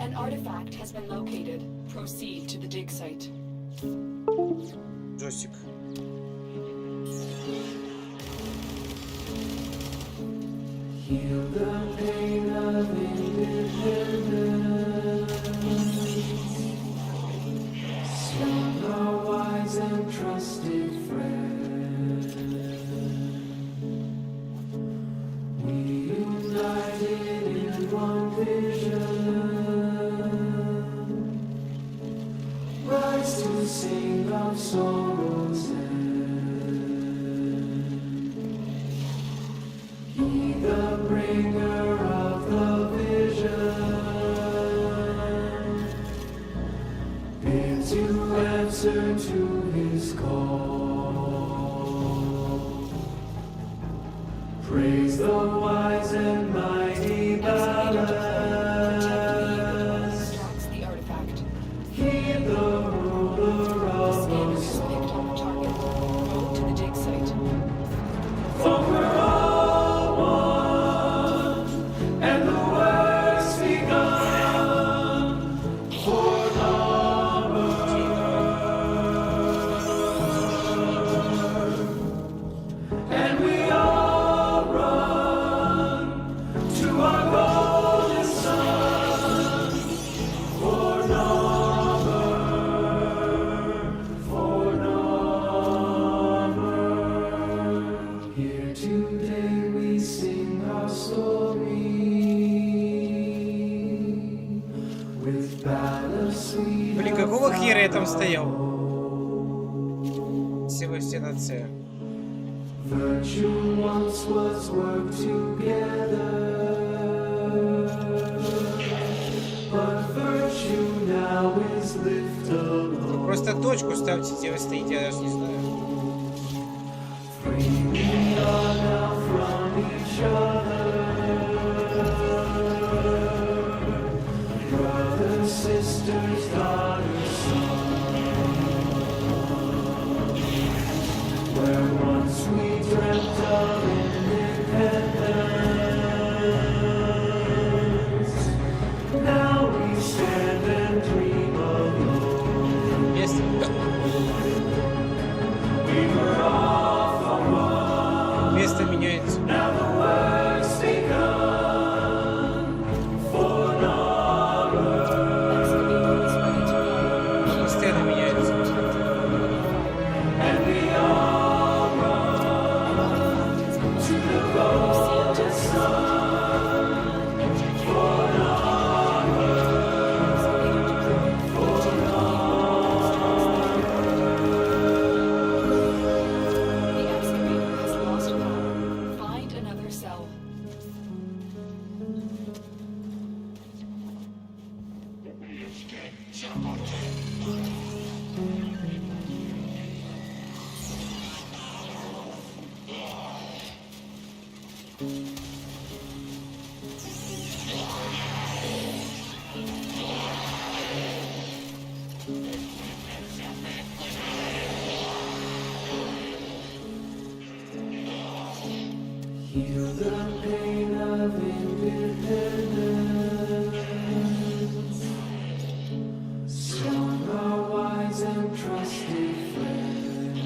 An artifact has been located. Proceed to the dig site. Джойстик. heal the pain of independence. Strong, our wise and trusted friend. We united in one vision. Rise to sing of sorrow's end. bringer of the vision, bids you answer to his call. Praise the wise and mighty ballast. Heed the ruler of the soul. To the dig site. For we're all one, and the work's begun for number. And we all run to our golden sun for number, for number. Here today we sing our story with ballast sweet. Блин, какого хера я там стоял? Всего все на С. Virtue once was worked together, but virtue now is lived alone. Просто точку ставьте, где вы стоите, я даже не знаю. Free we are now from each other, brothers, sisters, daughters, sons. Where once we dreamt of independence, now we stand and dream alone. Есть. We were all for one. Место меняется. Now the work's begun for number. Постоянно меняется. And we all run to the golden sun for number, for number. The excavator has lost power. Find another cell. Heal the pain of independence. Strong our wise and trusted friend.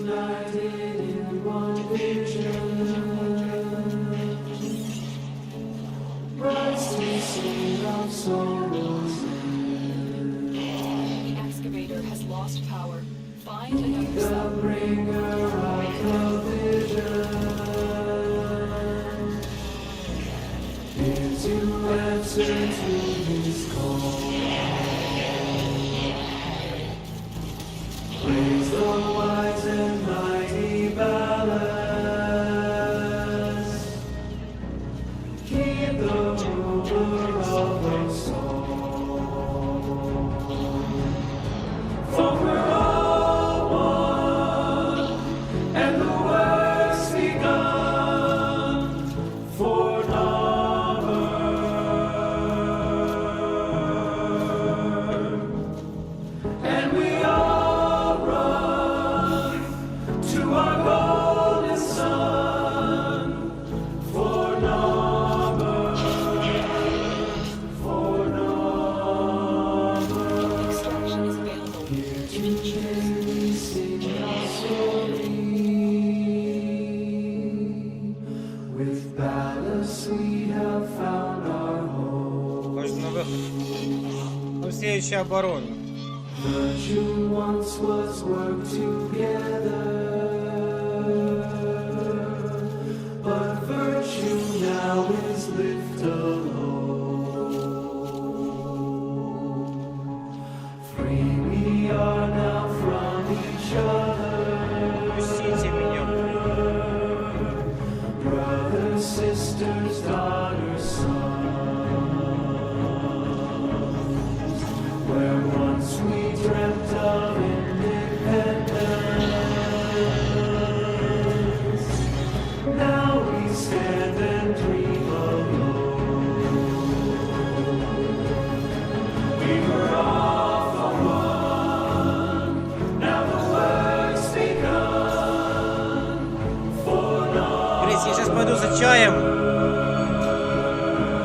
United in one vision. Rise to sing of sorrows. The excavator has lost power. Find another The cell. bringer of the vision bids you answer to his call. Praise the wise and mighty ballast. Heed the ruler of the soul. For we're all one, and the work's begun for number. And we all run to our golden sun for number, for number. Extraction is available. Here today we sing our story with ballast we have found our home. Можно на выход. Ну, следующая оборона. Virtue once was worked together, but virtue now is lived alone. Free we are now from each other, Пустите меня. dreamt of independence. Now we stand and dream alone. We were all for one. Now the work's begun. For none. Блин, я сейчас пойду за чаем.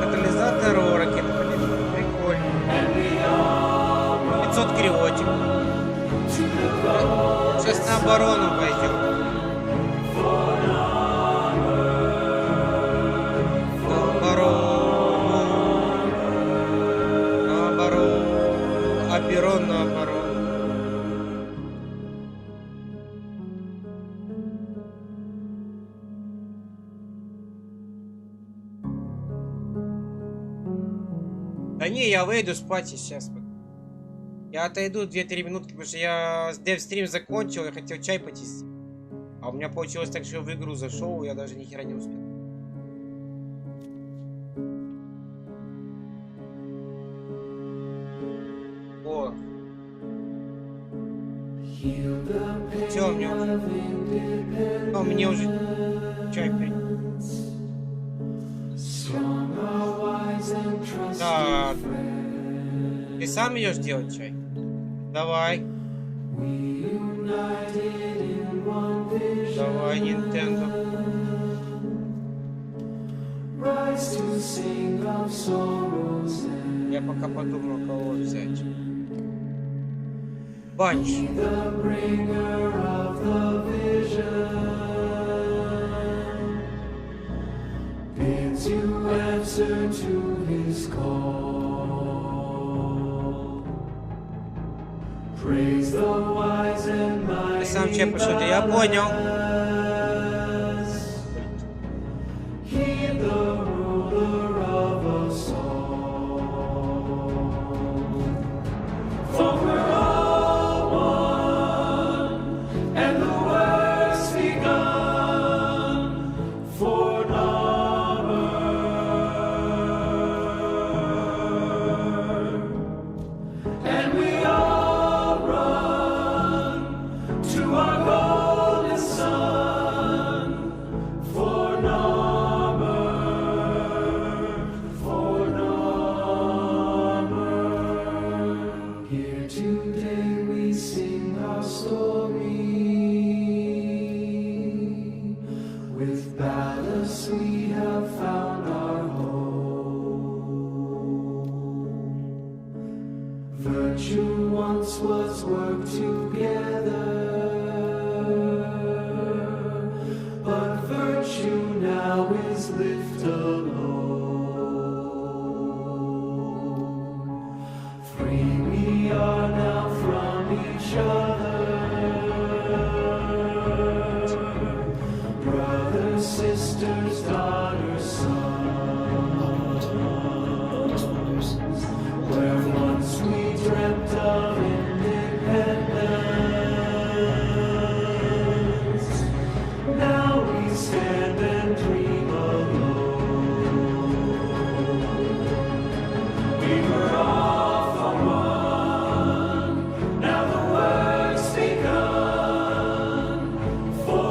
Катализатор ракет. Прикольно. 500 кривотик. Сейчас на оборону пойдем. Оперон на оборону. Да не, я выйду спать сейчас. Я отойду 2-3 минутки, потому что я Devstream закончил, я хотел чай потести. А у меня получилось так, что я в игру зашел, я даже ни хера не успел. О. Все, мне уже чай принял. Так. Ты сам идешь делать чай? Давай. Давай, Nintendo. Я пока подумал, кого взять. Банч. Bids you answer to his call. Praise the wise and mighty. Ты сам чай пошел, я понял. He the ruler of us all. For we're all one, and the work's begun. For and we all run to our golden sun. For Narmer. Here today we sing our story. With ballast we have found our home. Virtue once was worked together, but virtue now is lived alone. Free we are now from each other, brothers, sisters, daughters, sons. Where once we dreamt of independence, now we stand and dream alone. We were all for one, now the work's begun. For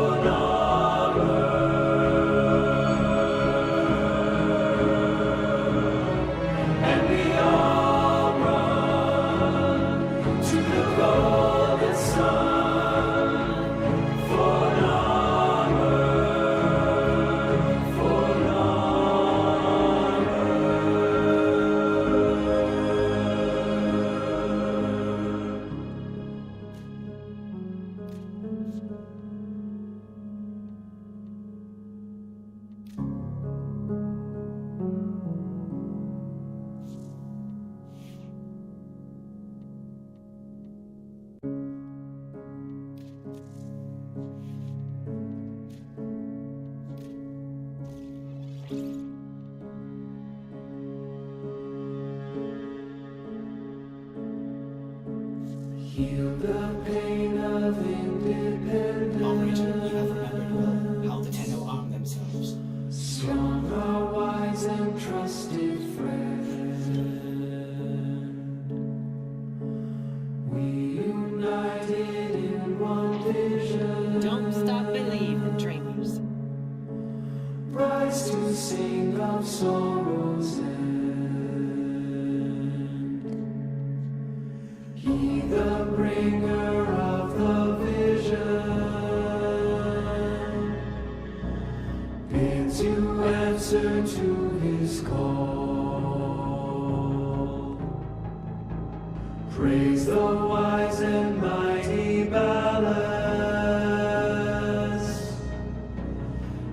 and we all run to the golden sun. For heal the pain of independence. Operator, you have remembered well how the Tenno arm themselves. Strong, our wise and trusted friend. We united in one vision. Don't stop believing, dreamers. Rise to sing of sorrow's end. He the bringer of the vision bids you answer to his call. Praise the wise and mighty ballads.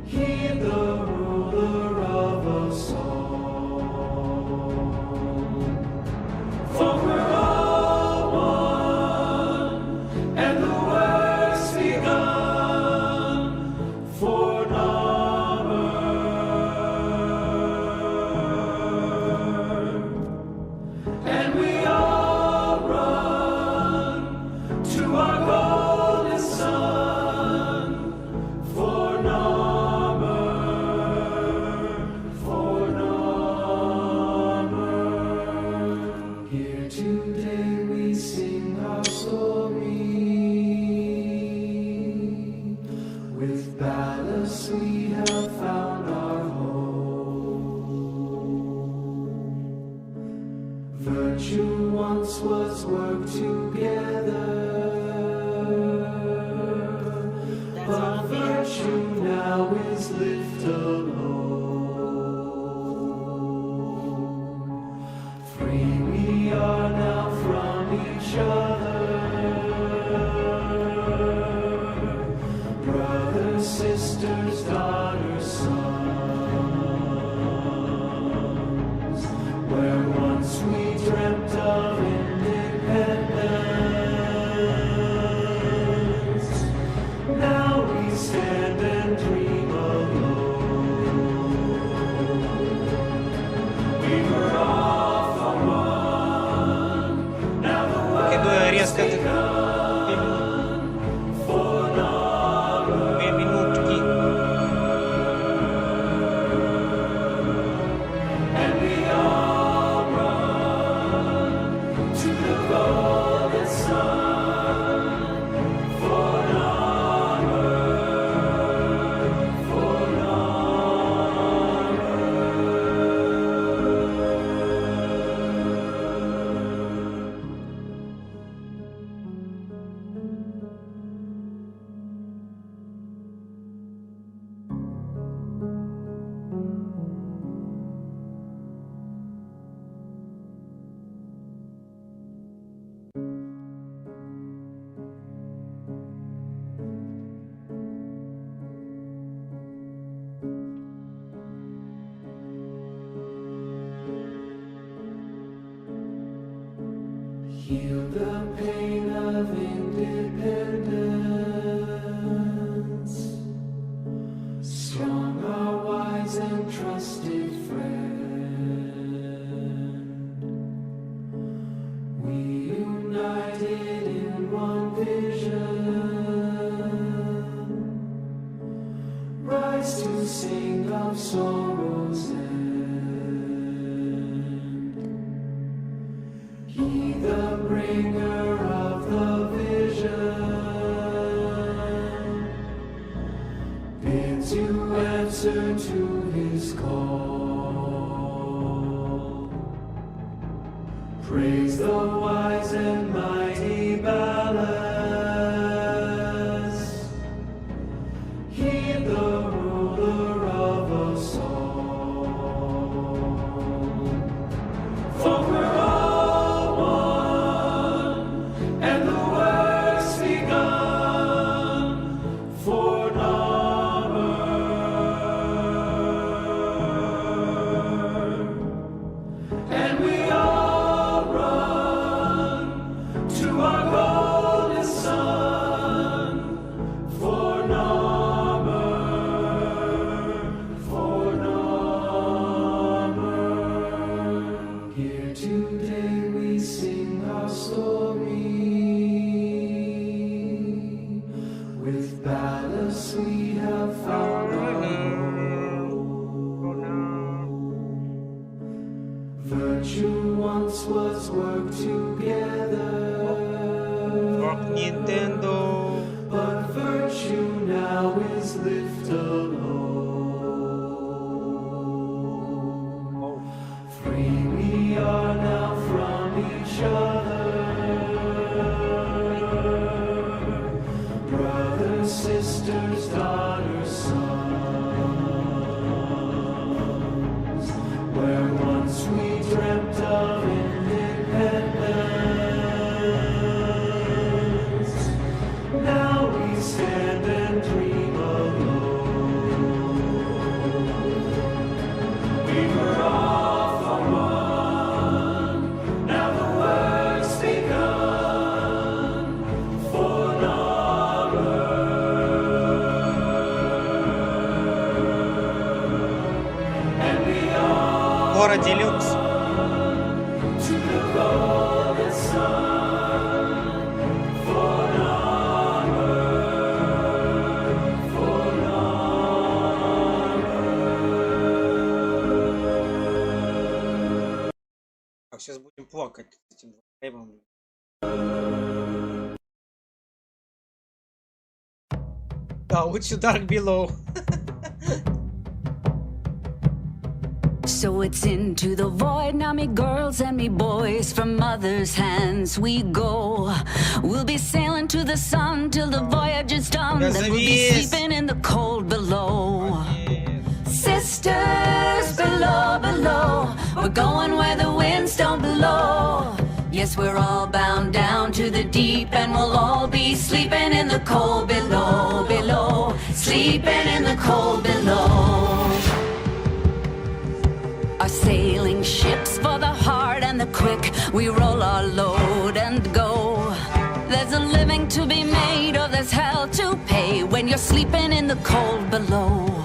Heed the ruler of us all. For we're all one, and the work's begun for and we all run to our golden sun for Norman. Here today we sing our story. With ballast we have found our home. Virtue once was worked together, but virtue now is lived alone. Free we are now from each other, brothers, sisters, daughters, sons, where once we dreamt of independence, now we stand and dream alone. We were all for one, now the world has begun for Norman. And we all run to the golden sun for Norman, for heal the pain of independence. Strong, our wise and trusted friend. We united in one vision. Rise to sing of sorrow's end. He the bringer of the vision bids you answer to his call. Praise the wise and mighty ballads. Heed the ruler of us all. Fuck Nintendo. But virtue now is lift alone. Free we are now from each other. Brothers, sisters, daughters, sons. Where once we dreamt of independence, now we stand and dream alone. We were all for one, now the work's begun for another. And we are Valkyrie Deluxe. to the golden sun for another, for another. Сейчас будем плакать с этим Warframe. Да, лучше Dark Below. So it's into the void, now me girls and me boys, from mother's hands we go. We'll be sailing to the sun till the voyage is done, then we'll be sleeping in the cold below. Sisters below, below, we're going where the winds don't blow. Yes, we're all bound down to the deep, and we'll all be sleeping in the cold below, below, sleeping in the cold below. Our sailing ships for the hard and the quick, we roll our load and go. There's a living to be made, or there's hell to pay when you're sleeping in the cold below.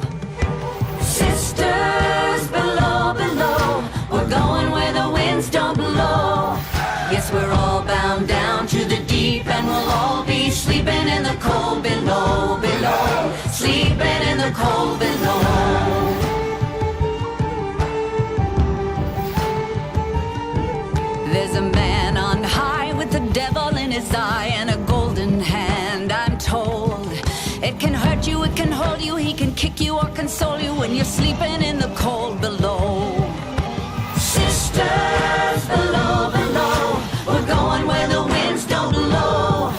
Sisters below, below, we're going where the winds don't blow. Yes, we're all bound down to the deep, and we'll all be sleeping in the cold below, below, sleeping in the cold below. There's a man on high with the devil in his eye and a golden hand, I'm told. It can hurt you, it can hold you, he can kick you or console you when you're sleeping in the cold below. Sisters below, below, we're going where the winds don't blow.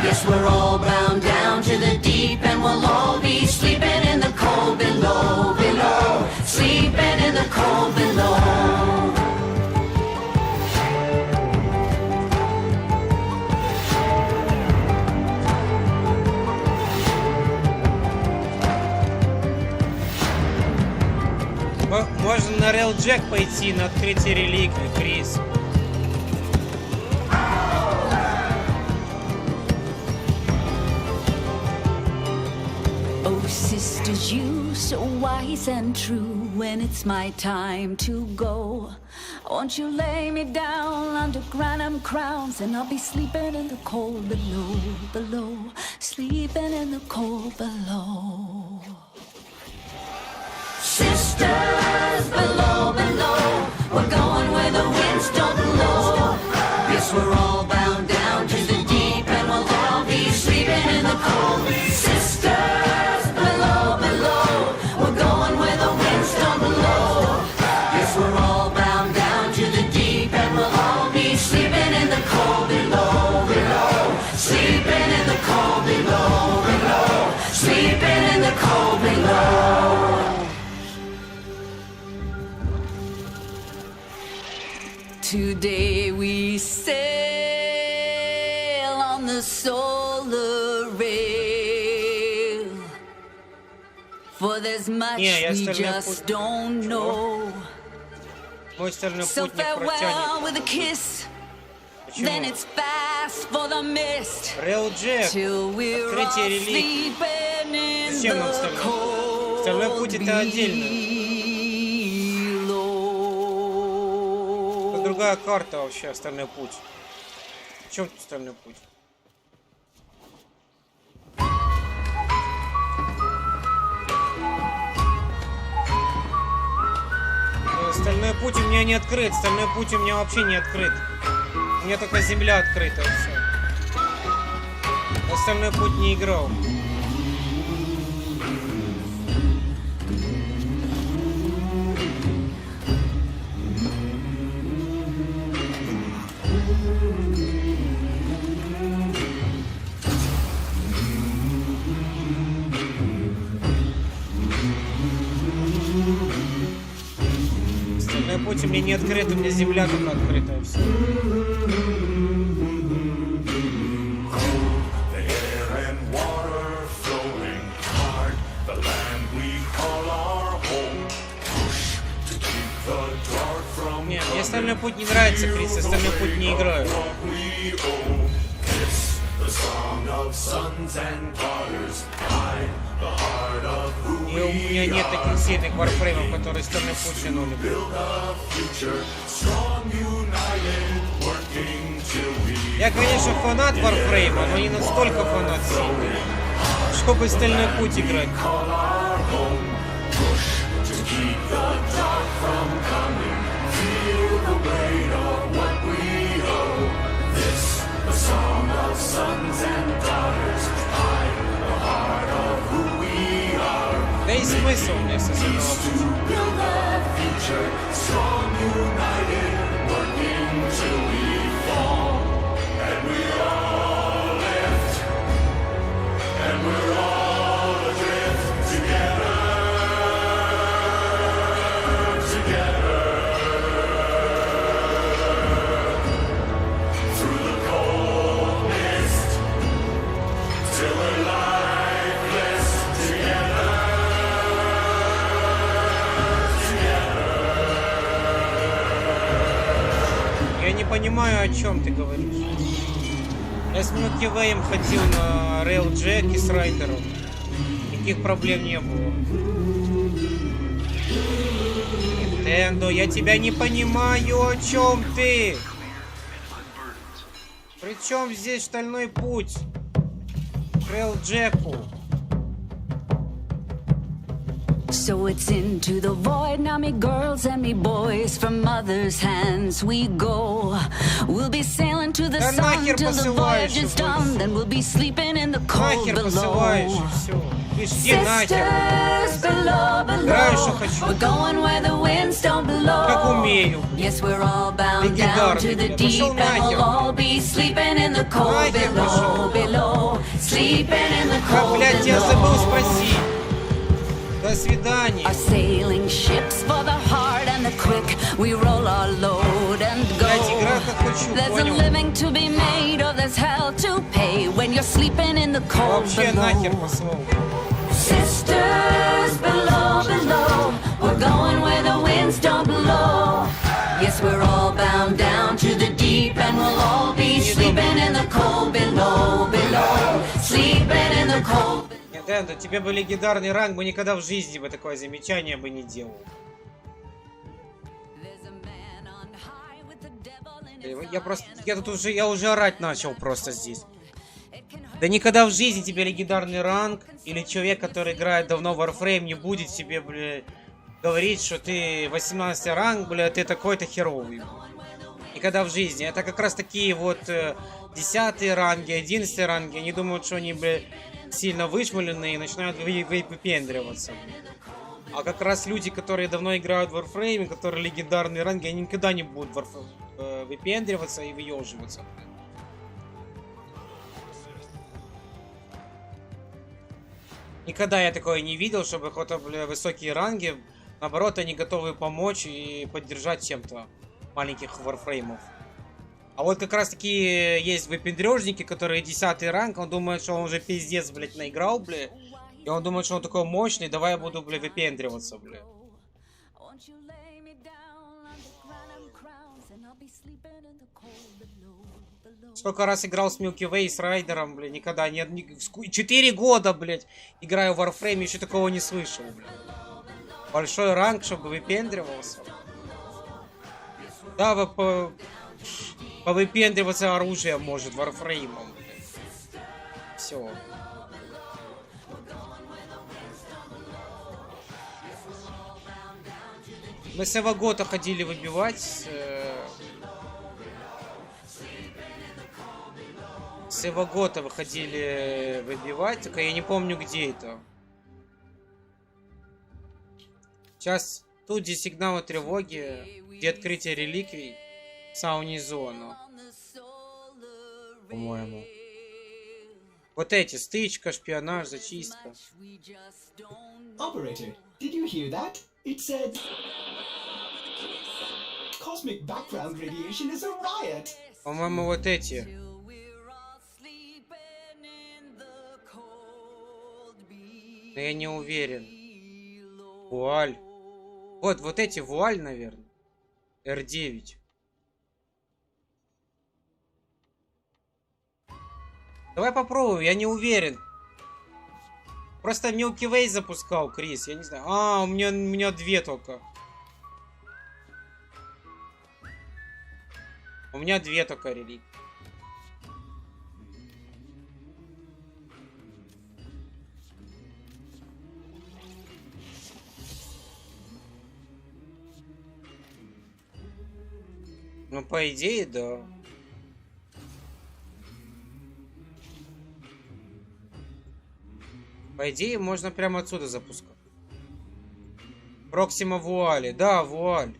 Yes, we're all bound down to the deep, and we'll all be sleeping in the cold below, below, sleeping in the cold below. Можно на Real Jack пойти на открытие реликвий, Крис. Oh, sisters, you so wise and true, when it's my time to go, won't you lay me down under granum crowns, and I'll be sleeping in the cold below, below, sleeping in the cold below. Sisters below, below, we're going where the winds don't blow. Yes, we're all bound down to the deep, and we'll all be sleeping in the cold. Sisters below, below, we're going where the winds don't blow. Yes, we're all bound down to the deep, and we'll all be sleeping in the cold below, below, sleeping in the cold below, below, sleeping in the cold below. Today we sail on the solar rail, for there's much we just don't know. So farewell with a kiss, then it's fast for the mist, till we're all sleeping in the cold below. Другая карта вообще, остальной путь. В чем остальной путь? Остальной путь у меня не открыт, остальной путь у меня вообще не открыт. У меня только земля открыта, все. Остальной путь не играл. Остальной путь у меня не открыт, у меня земля только открытая. Все. Нет, мне остальной путь не нравится, Крис, остальной путь не играю. И у меня нет таких сильных варфреймов, которые остальной путь тянули. Я, конечно, фанат варфрейма, но не настолько фанат сильный, чтобы остальной путь играть. Да и смысл мне со Я не понимаю, о чем ты говоришь. Я с Милкивеем ходил на Рейлджек и с Райдером. Никаких проблем не было. Нинтендо, я тебя не понимаю, о чем ты? Причем здесь стальной путь? К Рейлджеку. So it's into the void, now me girls and me boys, from mother's hands we go. We'll be sailing to the sun till the voyage is done, then we'll be sleeping in the cold below. Sisters below, below, we're going where the winds don't blow. Yes, we're all bound down to the deep, and we'll all be sleeping in the cold below, below, sleeping in the cold below. До свидания. Our sailing ships for the hard and the quick, we roll our load and go. There's a living to be made, or there's hell to pay when you're sleeping in the cold below. Sisters below, below, we're going where the winds don't blow. Yes, we're all bound down to the deep, and we'll all be sleeping in the cold below, below, sleeping in the cold. Нинтендо, тебе бы легендарный ранг, бы никогда в жизни бы такое замечание бы не делал. Я уже орать начал просто здесь. Да никогда в жизни тебе легендарный ранг или человек, который играет давно в Warframe, не будет тебе, бля, говорить, что ты 18 ранг, бля, ты такой-то херовый. Никогда в жизни. Это как раз такие вот 10 ранги, 11 ранги. Они думают, что они, бля, сильно вышмаленные и начинают выпендриваться. А как раз люди, которые давно играют в Warframe, которые легендарные ранги, они никогда не будут выпендриваться и выеживаться. Никогда я такое не видел, чтобы кто-то, бля, высокие ранги, наоборот, они готовы помочь и поддержать чем-то маленьких Warframe'ов. А вот как раз таки есть выпендрежники, которые 10-й ранг, он думает, что он уже пиздец, блядь, наиграл, блядь. И он думает, что он такой мощный, давай я буду, блядь, выпендриваться, блядь. Сколько раз играл с Milky Way, с Райдером, блядь, никогда нет. 4 года, блядь, играю в Warframe, еще такого не слышал, блядь. Большой ранг, чтобы выпендривался. Да, повыпендриваться оружием может, Warframe'ом. Все. Мы с Эвагота ходили выбивать. С с Эвагота выходили выбивать, только я не помню, где это. Сейчас тут, где сигналы тревоги, где открытие реликвий, в самом низу оно. По-моему. Вот эти, стычка, шпионаж, зачистка. Operator, did you hear that? It said... Cosmic background radiation is a riot. По-моему, вот эти. Но я не уверен. Вуаль. Вот эти вуаль, наверное. R9. Давай попробуем, я не уверен. Просто Milky Way запускал, Крис, я не знаю. А, у меня две только. У меня две только реликвии. Ну, по идее, да. По идее, можно прямо отсюда запускать. Проксима вуали. Да, вуаль.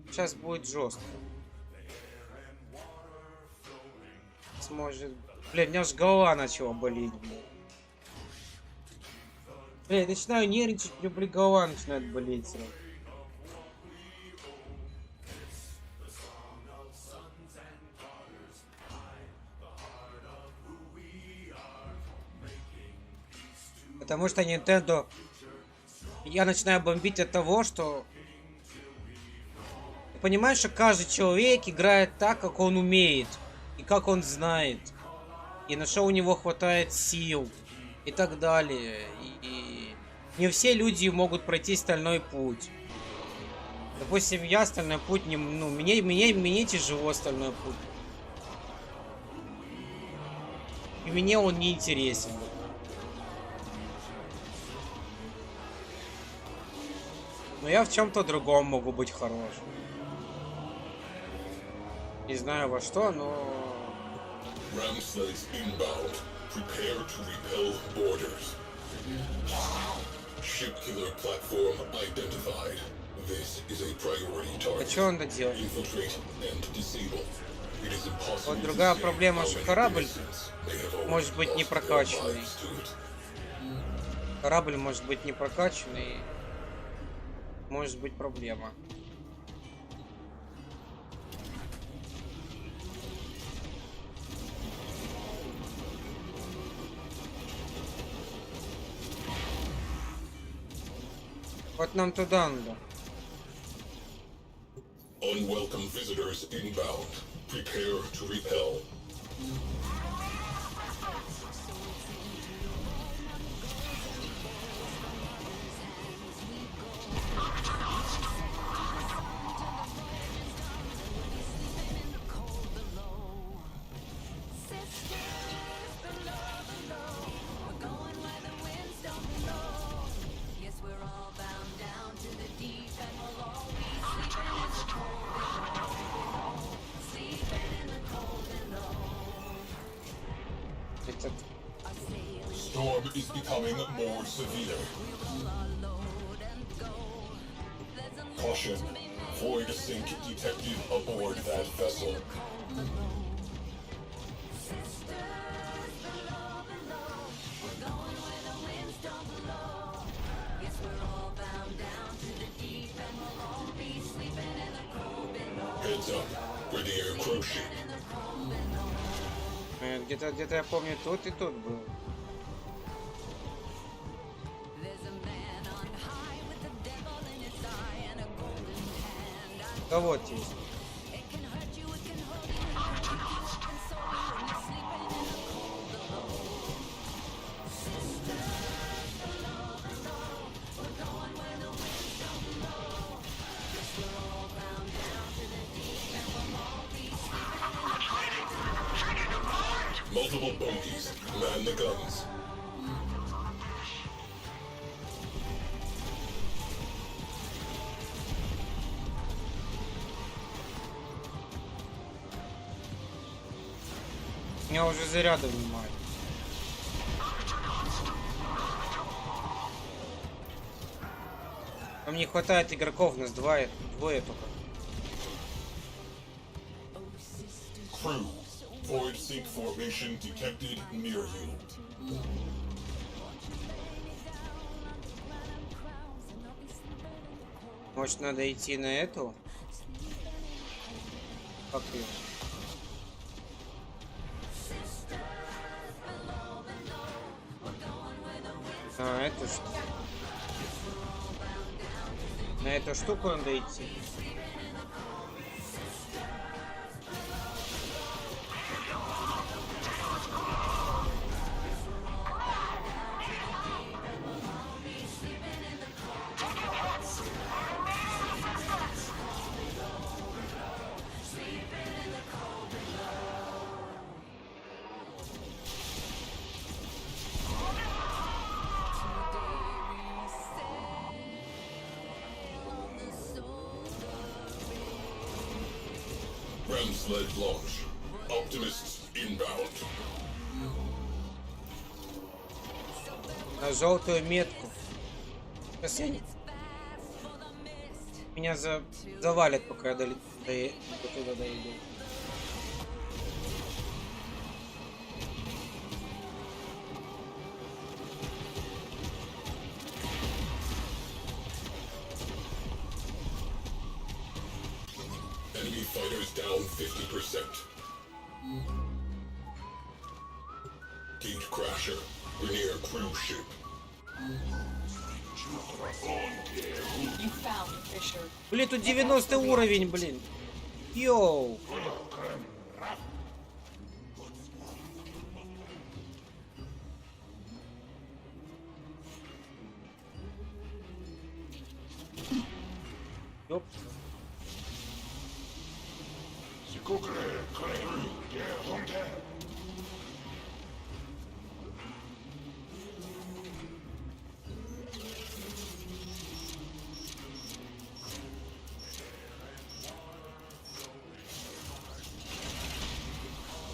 Сейчас будет жестко. Сможет... Бля, у меня аж голова начала болеть. Бля, я начинаю нервничать, у меня, бля, голова начинает болеть сразу. Потому что Nintendo... Я начинаю бомбить от того, что... Ты понимаешь, что каждый человек играет так, как он умеет. И как он знает. И на что у него хватает сил. И так далее. И не все люди могут пройти стальной путь. Допустим, я стальной путь не... Ну, мне тяжело стальной путь. И мне он не интересен. Но я в чем-то другом могу быть хорош. Не знаю во что, но... А что он делает? Вот другая проблема, что корабль может быть не прокачанный. Корабль может быть не прокачанный. Может быть проблема. Вот нам туда надо. Unwelcome visitors inbound. Prepare to repel. Storm is becoming more severe. Caution, void sink detected aboard that vessel. Heads up, we're the air crew ship. Где-то я помню, тут и тут был. Да вот есть. Multiple bogies. Man the guns. меня уже заряда внимают. Нам не хватает игроков, нас двое только. Crew, void sync formation detected near you. Может, надо идти на эту? Как ее? А, эту что? На эту штуку надо идти. Sled launch. Optimists inbound. На желтую метку. Сейчас я не... Меня завалит, пока я до туда дойду. Enemy fighters down 50%. Gate crasher. We're near cruise ship. You found Fisher. Блин, тут 90 уровень, блин. Йоу. Ёп.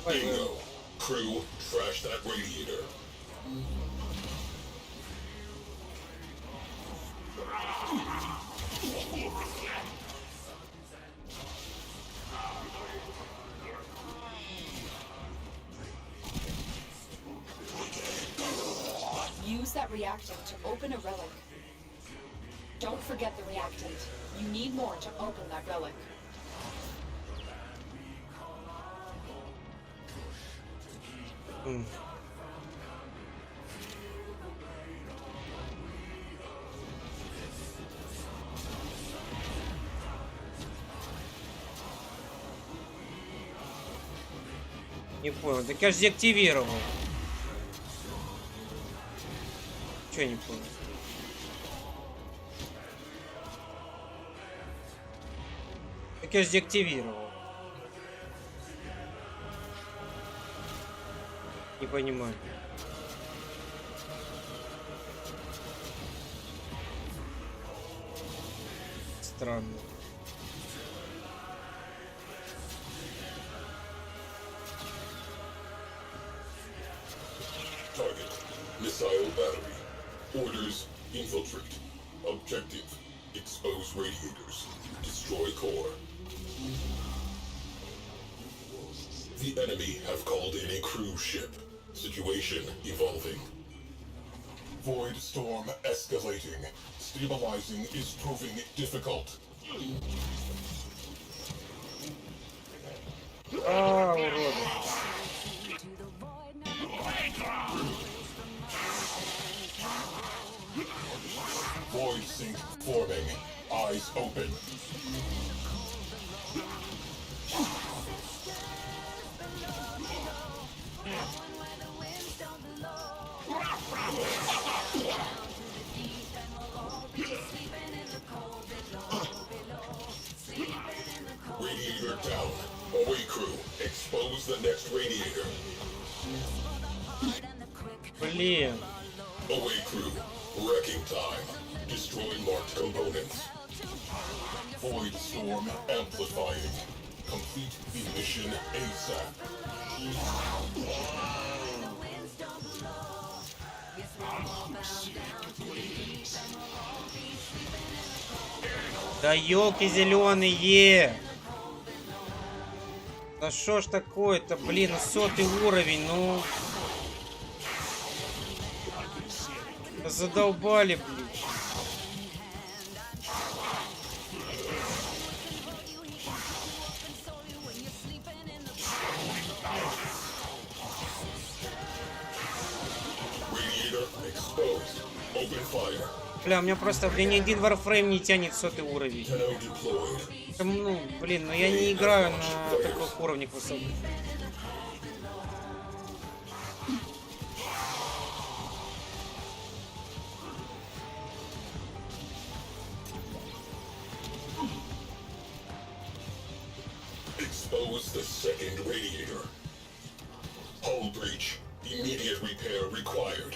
Bingo. Crew, trash that radiator. Use that reactant to open a relic. Don't forget the reactant. You need more to open that relic. Не понял, так я же деактивировал. Чё не понял? Так я же деактивировал. Не понимаю. Странно. Target. Missile battery. Orders. Infiltrate. Objective. Expose radiators. Destroy core. The enemy have called in a cruise ship. Situation evolving. Void storm escalating. Stabilizing is proving difficult. А, уроды. Void sync forming. Eyes open. Radiator down. Away crew. Expose the next radiator. Блин. Away crew. Wrecking time. Destroy marked components. Void storm amplifying. Complete the mission ASAP. Да елки зеленые! Да шо ж такое-то, блин, 100-й уровень, ну... Да задолбали, блин. Бля, у меня просто, ни один Warframe не тянет 100-й уровень. Там, ну, блин, ну я не играю на таких уровнях высоких. Expose the second radiator. Hull breach. Immediate repair required.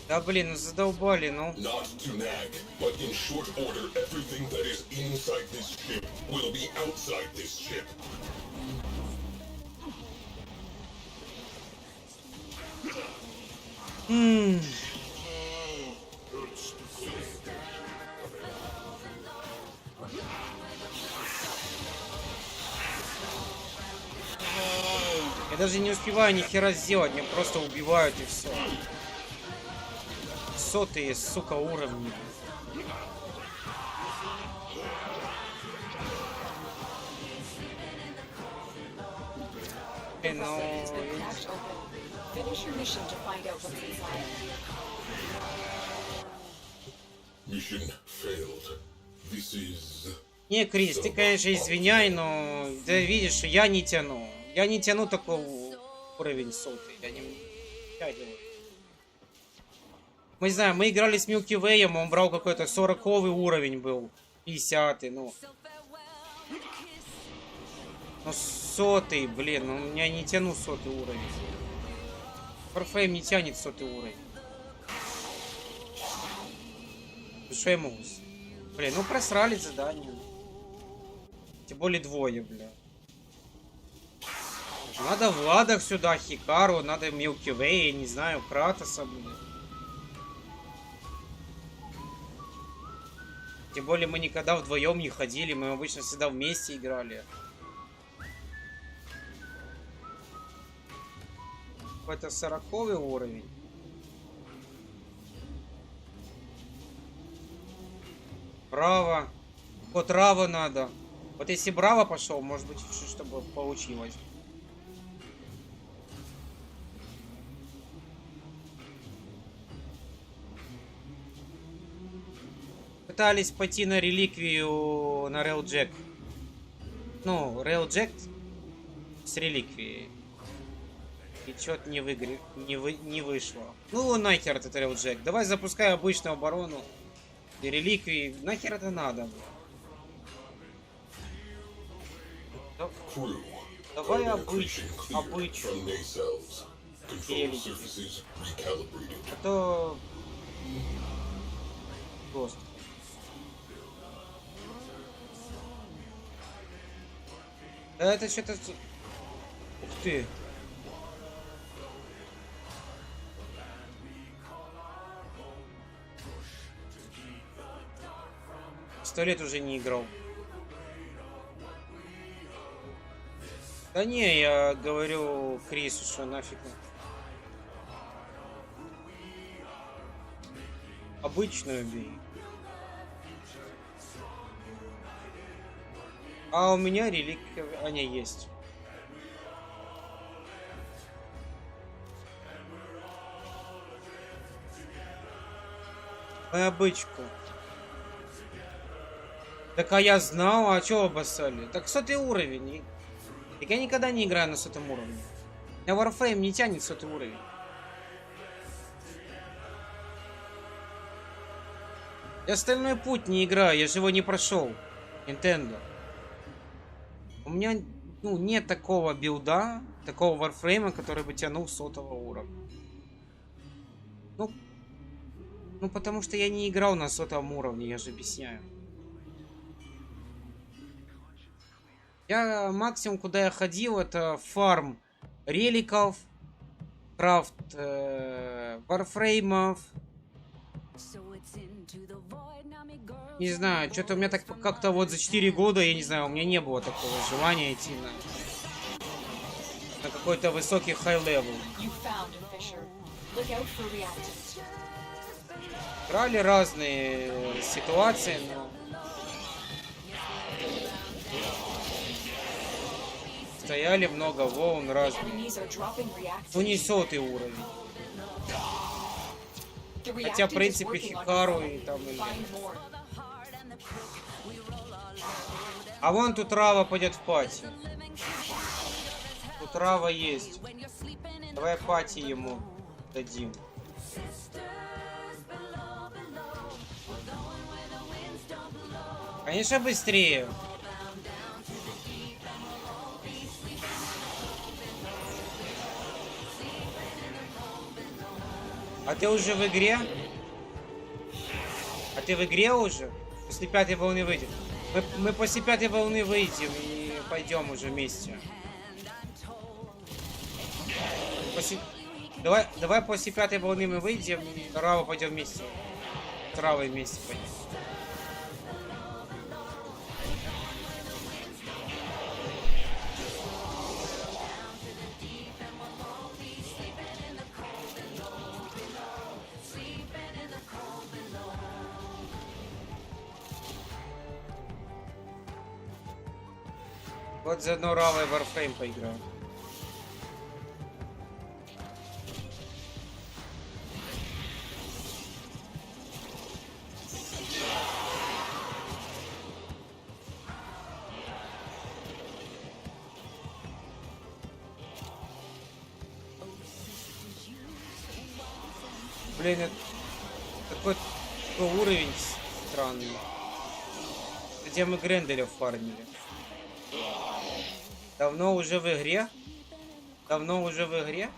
Да блин, ну задолбали, ну. Not to nag, but in short order, everything that is inside this ship will be outside this ship. Я даже не успеваю ни хера сделать, меня просто убивают и все. 100-ые, сука, уровни. Но... Не, Крис, ты, конечно, извиняй, но ты видишь, я не тяну. Я не тяну такой уровень 100-й. Я не тягиваю. Мы не знаем, мы играли с Milky Way, он брал какой-то 40-й уровень был. 50-й, ну. Ну, 100-й, блин, ну я не тяну 100-й уровень. Warframe не тянет 100-й уровень. Что я могу? Блин, ну просрали задание. Тем более двое, бля. Надо Владах сюда, Хикару, надо Milky Way, я не знаю, Кратоса, блин. Тем более мы никогда вдвоем не ходили, мы обычно всегда вместе играли. Какой-то 40-й уровень. Браво. Вот Раво надо. Вот если Браво пошел, может быть, чтобы получилось. Пытались пойти на реликвию на Railjack. Ну, Railjack с реликвией. И что-то не вышло. Ну, нахер этот Railjack. Давай запускай обычную оборону. И реликвии. Нахер это надо? Давай обычную. А то... Просто. Да это что-то... Ух ты. 100 лет уже не играл. Да не, я говорю Крису, что нафиг. Обычную бей. А у меня реликвия, они есть. Обычку. Так а я знал, а чё обоссали? Так 100-й уровень. Так я никогда не играю на 100-м уровне. Я Warframe не тянет 100-й уровень. Я остальной путь не играю, я же его не прошел. Nintendo. У меня, ну, нет такого билда, такого Warframe, который бы тянул 100-го уровня. Ну, потому что я не играл на 100-м уровне, я же объясняю. Я максимум, куда я ходил, это фарм реликов крафт варфреймов. Не знаю, что-то у меня так как-то вот за 4 года, я не знаю, у меня не было такого желания идти на какой-то высокий хай-левел. Брали разные ситуации, но стояли много волн разных. Ну не 100-й уровень. Хотя, в принципе, Хикару и там... А вон тут Рава пойдет в пати. Тут Рава есть. Давай пати ему дадим. Конечно, быстрее. А ты уже в игре? А ты в игре уже? После 5-й волны выйдем. Мы после 5-й волны выйдем и пойдем уже вместе. Давай после 5-й волны мы выйдем и Рава пойдем вместе. С Равой вместе пойдем. Вот заодно Рава и Warframe поиграем. Блин, это такой уровень странный. Где мы Гренделя фармили. Давно уже в игре? Давно уже в игре?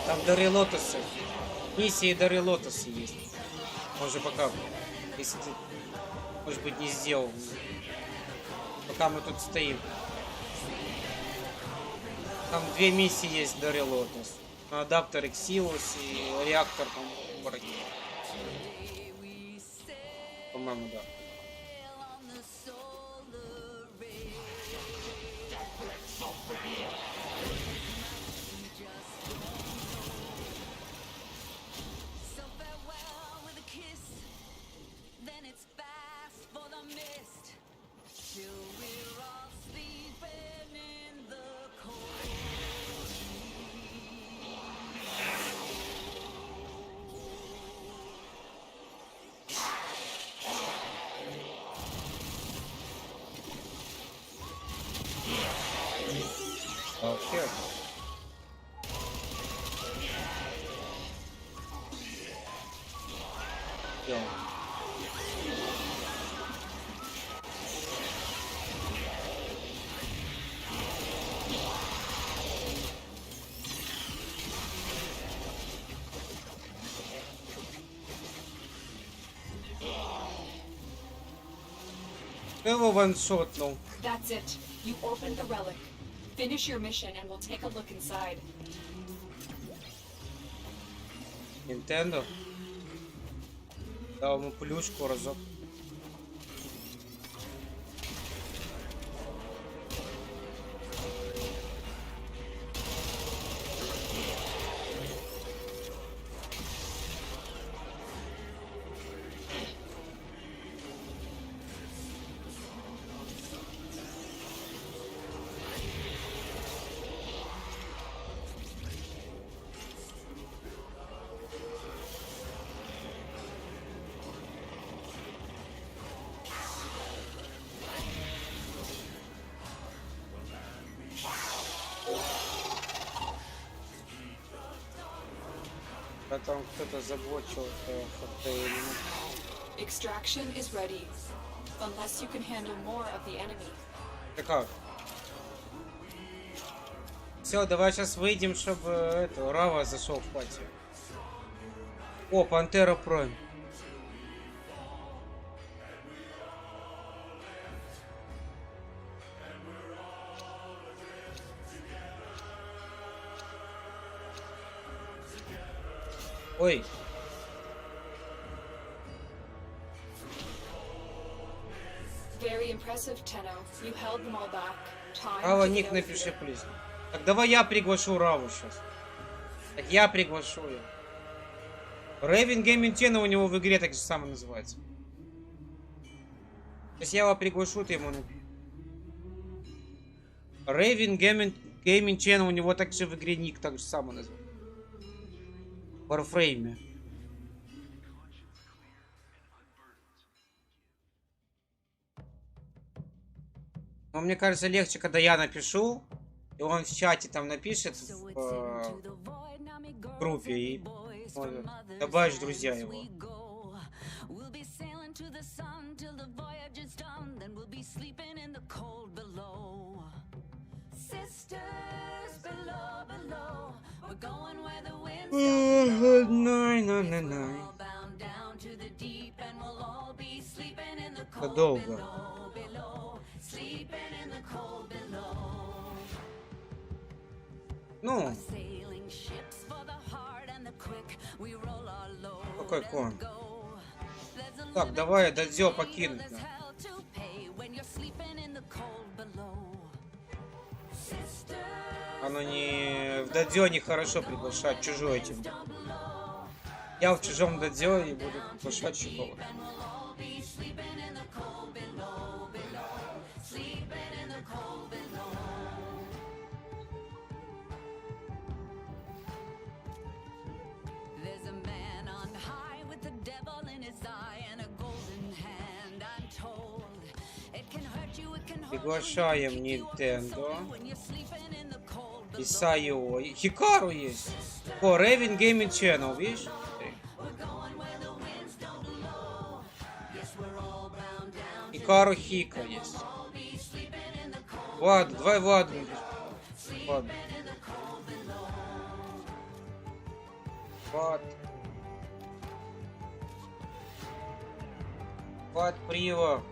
Там дары лотоса. Миссии дары лотоса есть. Может пока, если ты, может быть, не сделал. Пока мы тут стоим. Там 2 миссии есть дары лотос. Адаптер Exilus и реактор там враги. По-моему, да. Valkyr. Yo. Его ваншотнул. That's it. You opened the relic. Finish your mission and we'll take a look inside. Nintendo. Дал ему плюшку разок. Там кто-то заблочил Extraction is ready, unless you can handle more of the enemy. Да как? Все, давай сейчас выйдем, чтобы это, Рава зашел в пати. О, Пантера Пройм. Ой. Рава, ник напиши, плиз. Так давай я приглашу Раву сейчас. Так я приглашу ее. Raven Gaming Channel у него в игре так же самое называется. Сейчас я его приглашу, ты ему напиши. Raven Gaming Channel у него также в игре ник так же самое называется. В Warframe. Но мне кажется, легче, когда я напишу, и он в чате там напишет в группе, и добавишь друзья его. Это долго. Ну, какой кон? Так, давай Дадзё покинуть. Да. Оно не... В Дадзё нехорошо приглашать чужой этим. Я в чужом Дадзё и буду приглашать чужого. Приглашаем Nintendo. Исайо. Хикару есть. О, Raven Gaming Channel, видишь? Хикару Хика есть. Влад, давай Влад. Влад. Влад. Влад Прива.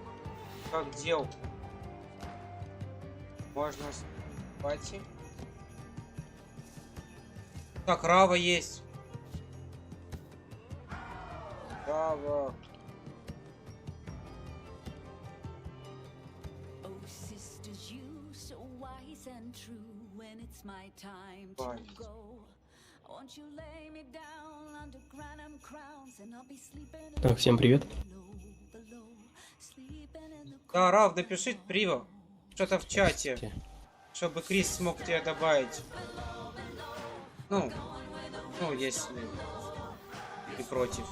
Как дел? Можно пати. Так, Рава есть. Рава. Так, всем привет. Да, Рав, напиши Прива. Что-то в чате. Чтобы Крис смог тебя добавить. Ну, если ты против.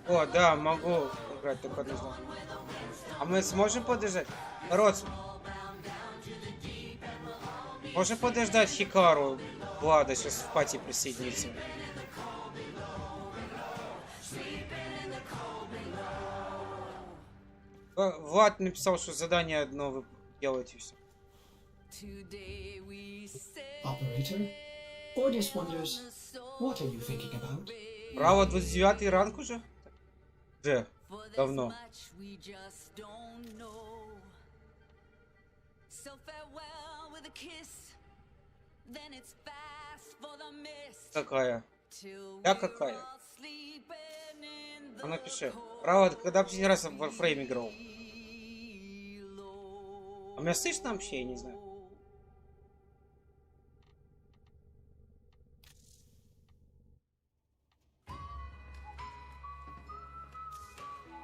О, да, могу играть, только не знаю. А мы сможем подождать? Народ, можем подождать Хикару? Влада сейчас в пати присоединится. Влад написал, что задание одно вы делаете все. Право 29 ранг уже? Уже давно. Какая? Я какая? А напиши. Право, когда последний раз в Warframe играл? А меня слышно вообще? Я не знаю.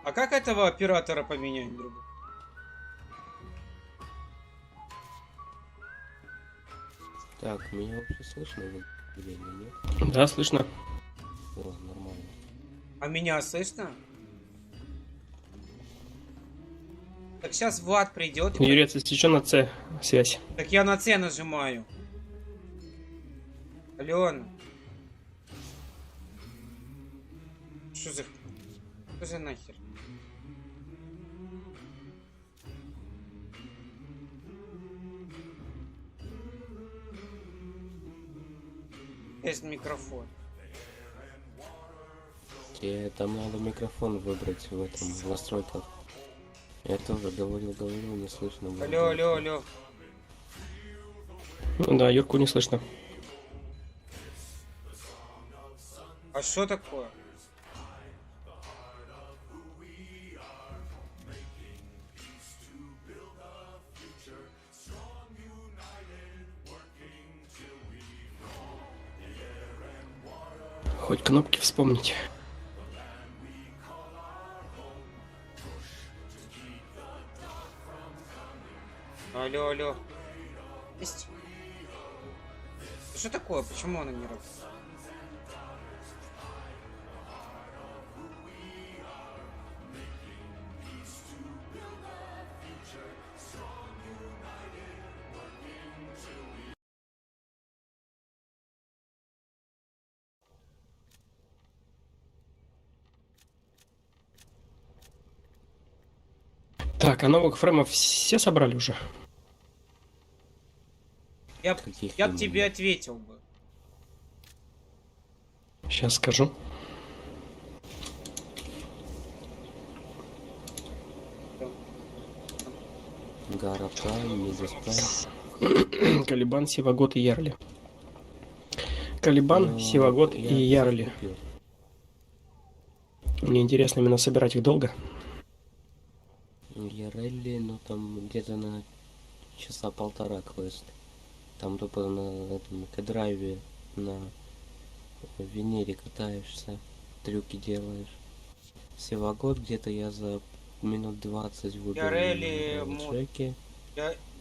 А как этого оператора поменять, друг? Так, меня вообще слышно или нет? Да, слышно. О, нормально. А меня слышно? Так сейчас Влад придет. Юрец, если что, на С связь. Так я на С нажимаю. Алена. Что за нахер? есть микрофон. Тебе там надо микрофон выбрать в этом, в настройках. Я тоже говорил, не слышно было. Алло. Да, Юрку не слышно. А что такое? Хоть кнопки вспомнить. Алло. Есть. Что такое? Почему она не работает? Так, а новых фреймов все собрали уже? Я б тебе ответил бы. Сейчас скажу. Калибан, Сивагот и Ярли. Калибан, Сивагот и Ярли. Мне интересно именно собирать их долго. Ярли, ну там где-то на часа полтора квест. Там тупо на этом кадрайве, на Венере катаешься, трюки делаешь. Севагод где-то я за минут 20 выбил на треке.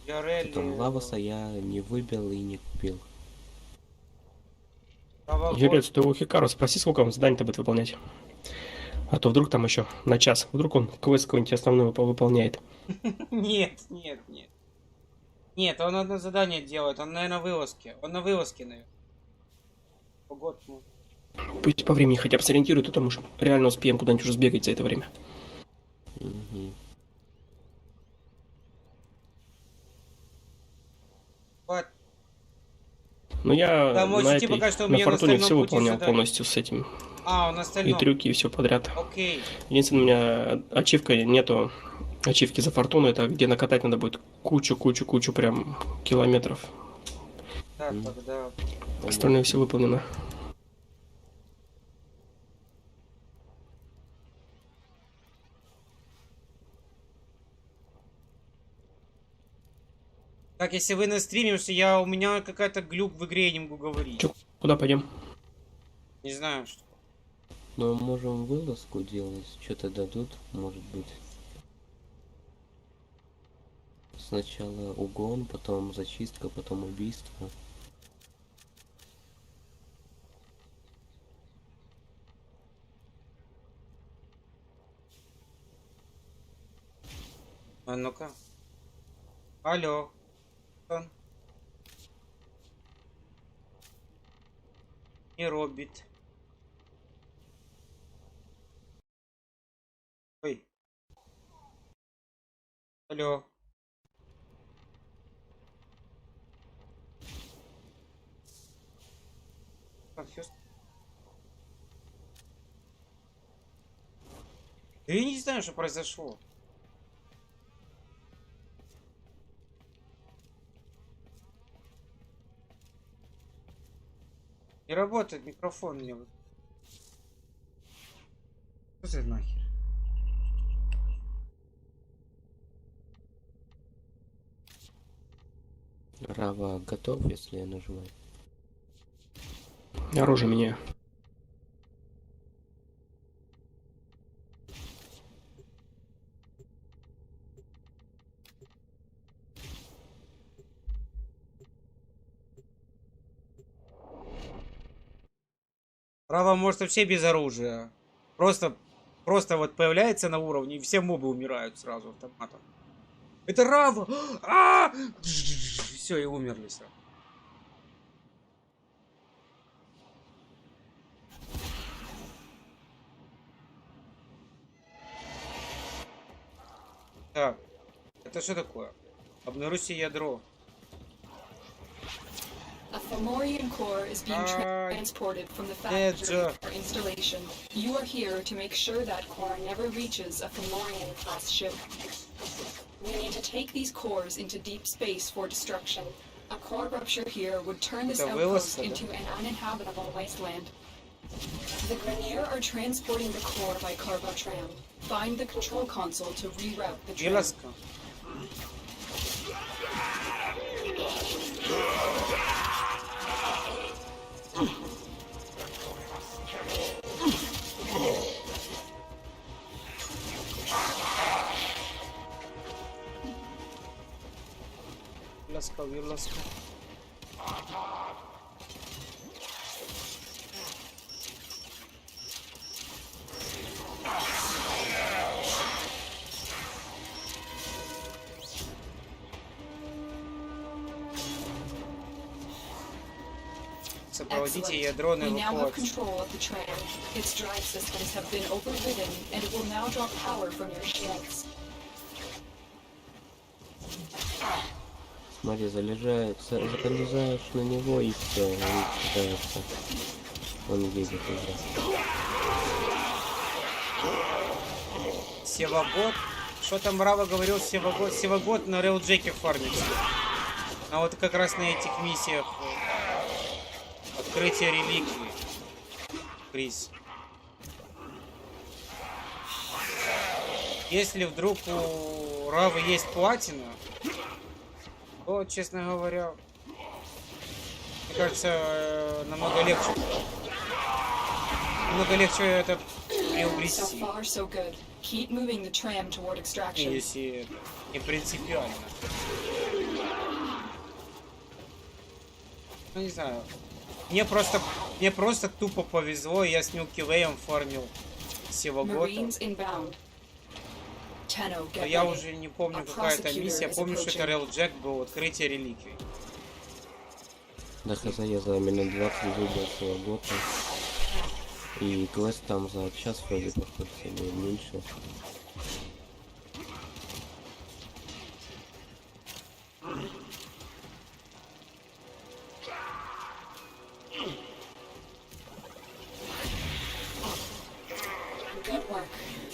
Потом Лавоса я не выбил и не купил. Юрец, ты у Хикару спроси, сколько он задание-то будет выполнять. А то вдруг там еще на час. Вдруг он квест какой-нибудь основной выполняет. Нет. Нет, он одно задание делает. Он, наверное, вылазки. Он на вылазке, наверное. Год. Пусть по времени хотя бы сориентирует, а то мы реально успеем куда-нибудь уже сбегать за это время. Вот. Ну я да, на Фортуне все выполнял полностью с этим. Он остальном. И трюки, и все подряд. Окей. Единственное, у меня ачивка нету. Ачивки за Фортуну, это где накатать надо будет кучу прям километров. Да, тогда... Остальное все выполнено. Так, если вы на стриме, у меня какая-то глюк в игре, я не могу говорить. Чё, куда пойдем? Не знаю, что. Ну, можем вылазку делать, что-то дадут, может быть. Сначала угон, потом зачистка, потом убийство. А ну-ка. Алло. Не робит. Ой. Алло. Конфьюз. Я не знаю, что произошло. Не работает микрофон мне. Что за нахер? Рава готов, если я нажимаю? Оружие меняю. Рава может вообще без оружия. Просто вот появляется на уровне, и все мобы умирают сразу автоматом. Это Рава! Все, и умерли сразу. Так, это что такое? Обнаружьте ядро. Fomorian core is being transported from the factory for installation. You are here to make sure that core never reaches a Fomorian class ship. We need to take these cores into deep space for destruction. A core rupture here would turn this outpost into an uninhabitable wasteland. The Grenier are transporting the core by cargo tram. Find the control console to reroute the tram. Let's go. Сопроводите ядро на эвакуацию. Its drive systems have been overridden, and it will now draw power from your shields. Смотри, залезаешь на него и все, он считается. Он едет уже. Севагод? Что там Браво говорил? Севагод на рейлджеке фармится. А вот как раз на этих миссиях открытие реликвии. Крис. Если вдруг у Равы есть платина, то, честно говоря, мне кажется, намного легче это приобрести. Если не принципиально. Ну, не знаю. Мне просто тупо повезло, я с Милкивеем фармил Севагота. Но я уже не помню, какая-то миссия. Я помню, что это Рейлджек был, открытие реликвий. Да, хз, я за минут 20 выбил Севагота. И квест там за час вроде проходит, или меньше. Good work.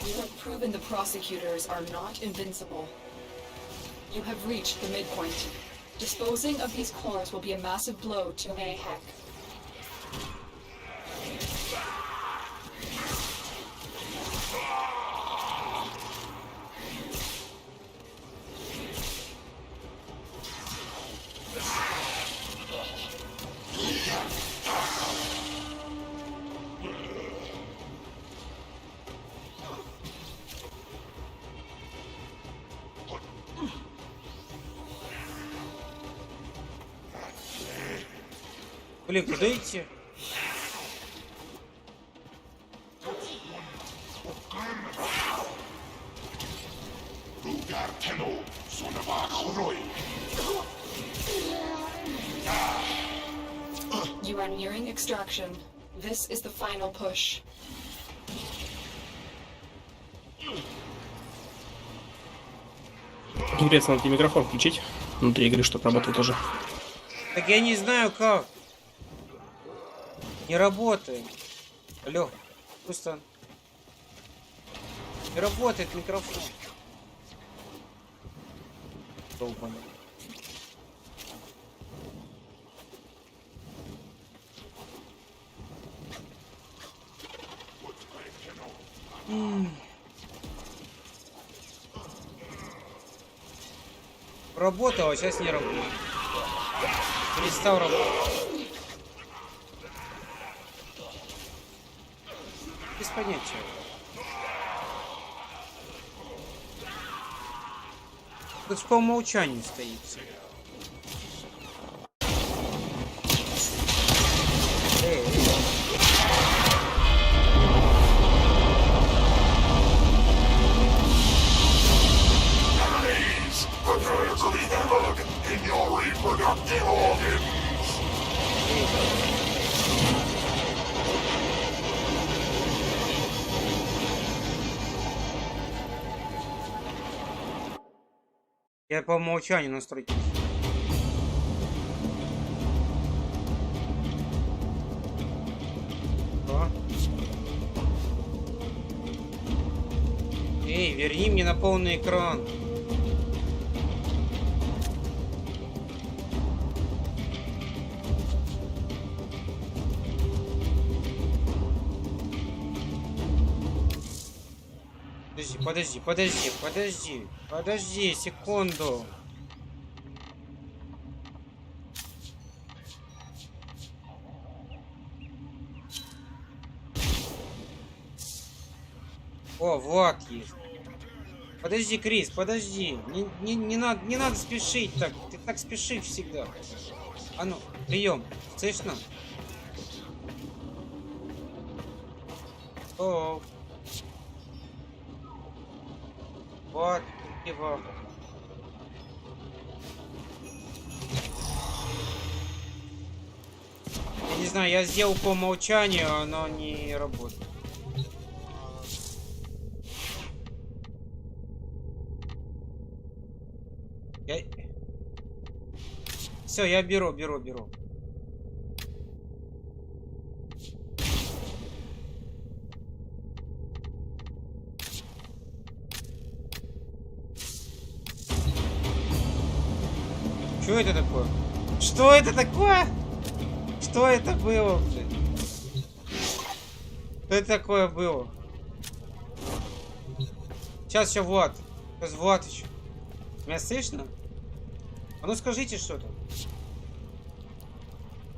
You have proven the prosecutors are not invincible. You have reached the midpoint. Disposing of these cores will be a massive blow to AHEC. Блин, куда идти? You are nearing extraction. This is the final push. Интересно, надо микрофон включить внутри игры, чтобы работал тоже. Так я не знаю как. Не работает. Алло, пусто. Не работает микрофон. Долбаный. Работало, сейчас не работает. Перестал работать. Без понятия. Тут по умолчанию стоит. Я по умолчанию настройки. Верни мне на полный экран. Подожди, секунду. О, вот есть. Подожди, Крис, подожди. Не надо спешить так. Ты так спешишь всегда. А ну, прием. Слышно? О. Вот, его. Я не знаю, я сделал по умолчанию, оно не работает. Все, я беру. Что это такое? Что это такое? Что это было, блин? Что это такое было? Сейчас Влад. Сейчас Влад еще. Меня слышно? А ну скажите что-то.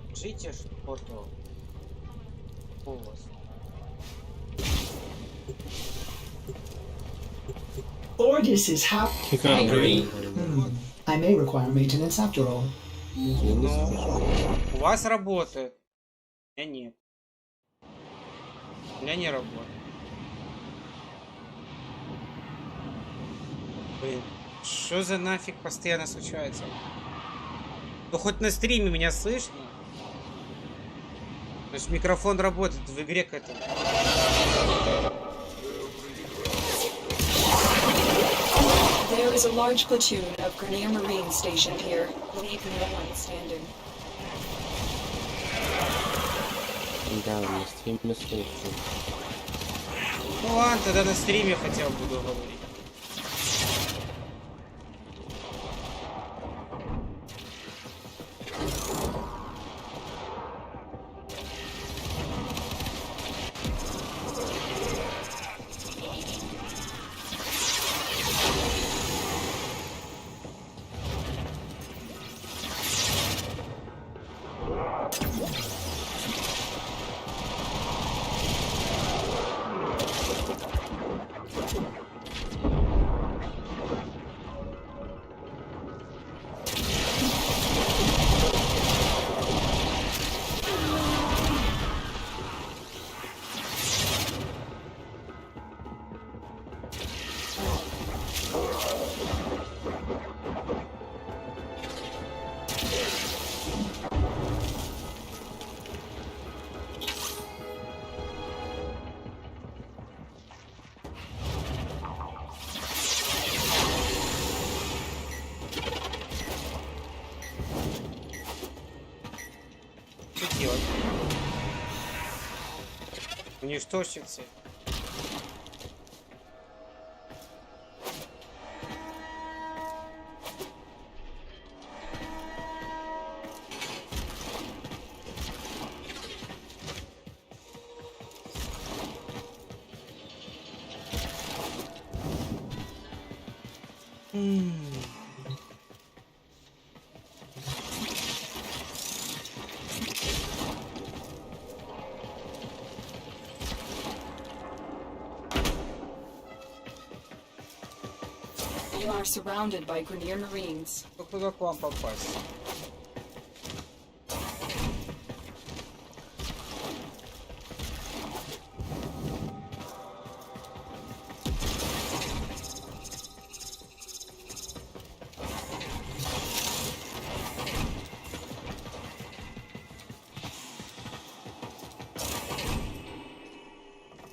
Скажите что-то. У вас. Ordis is happy. I may require maintenance after all. У вас работает. У меня нет. У меня не работает. Блин, что за нафиг постоянно случается? Ну хоть на стриме меня слышно. То есть микрофон работает в игре к этому. There is a large platoon of Grenier Marines stationed here. Leave no one standing. Да, на стриме слышно. Ну ладно, тогда на стриме хотя бы буду говорить. Уничтожьте. You are surrounded by Grenier Marines. Куда к вам попасть?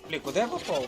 Блин, куда я попал?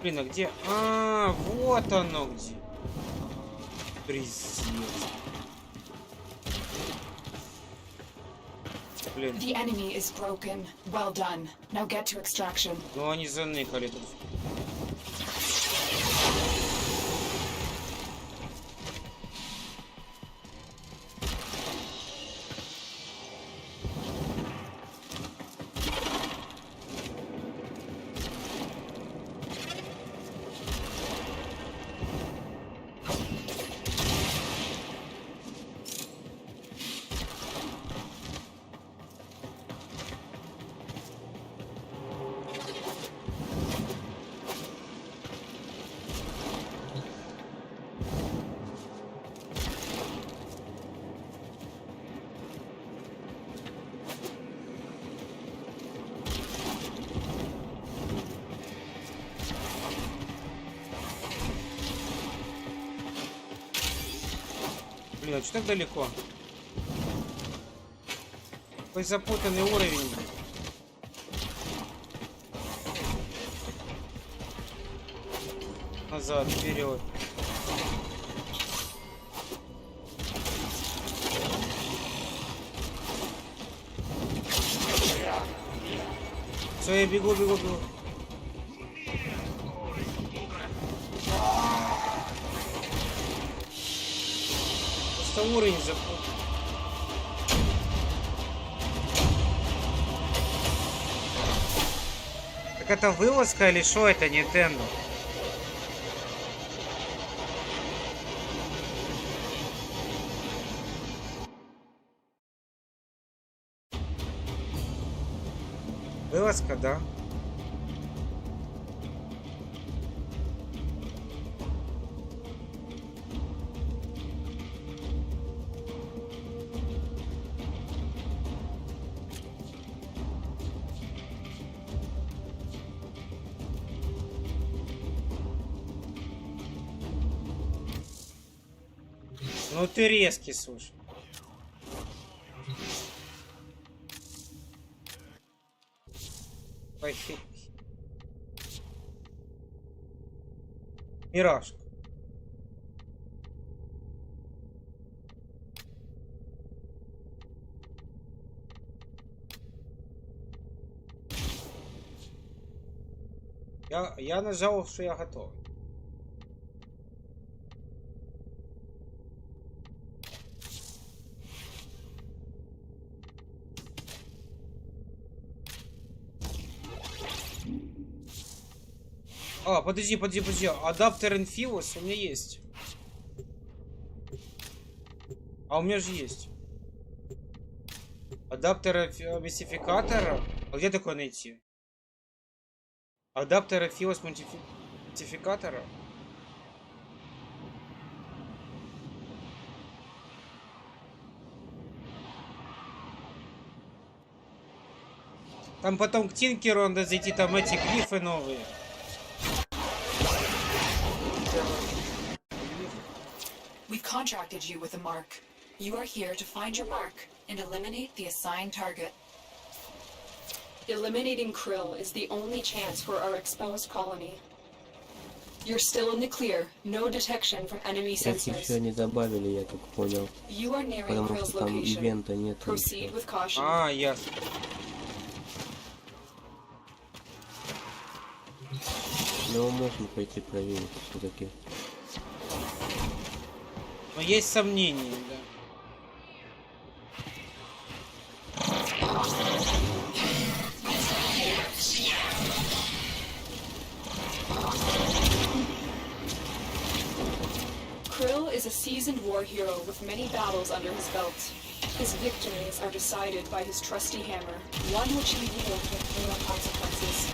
Блин, а где? А, вот оно где. Пиздец. Блин. The enemy is broken. Well done. Now get to extraction. Ну они заныкали тут. Блин, а что так далеко? Какой запутанный уровень. Назад, вперед. Все, я бегу. Просто уровень запутан. Так это вылазка или что это, Nintendo? Вылазка, да? Ну ты резкий, слушай. Мираж. Я нажал, что я готов. А, подожди. Адаптер Infuse у меня есть. А у меня же есть. Адаптер мистификатора. А где такое найти? Адаптер Infuse мистификатора. Там потом к Тинкеру надо зайти, там эти глифы новые. We've contracted you with a mark. You are here to find your mark and eliminate the assigned target. Eliminating Krill is the only chance for our exposed colony. You're still in the clear. No detection from enemy sensors. Еще не добавили, я так понял. You are nearing Потому Krill's что там location. ивента нет. Proceed with caution. А, ясно. Но можно пойти проверить все-таки. Но есть сомнения, да. Krill is a seasoned war hero with many battles under his belt. His victories are decided by his trusty hammer, one which he wields with fatal consequences.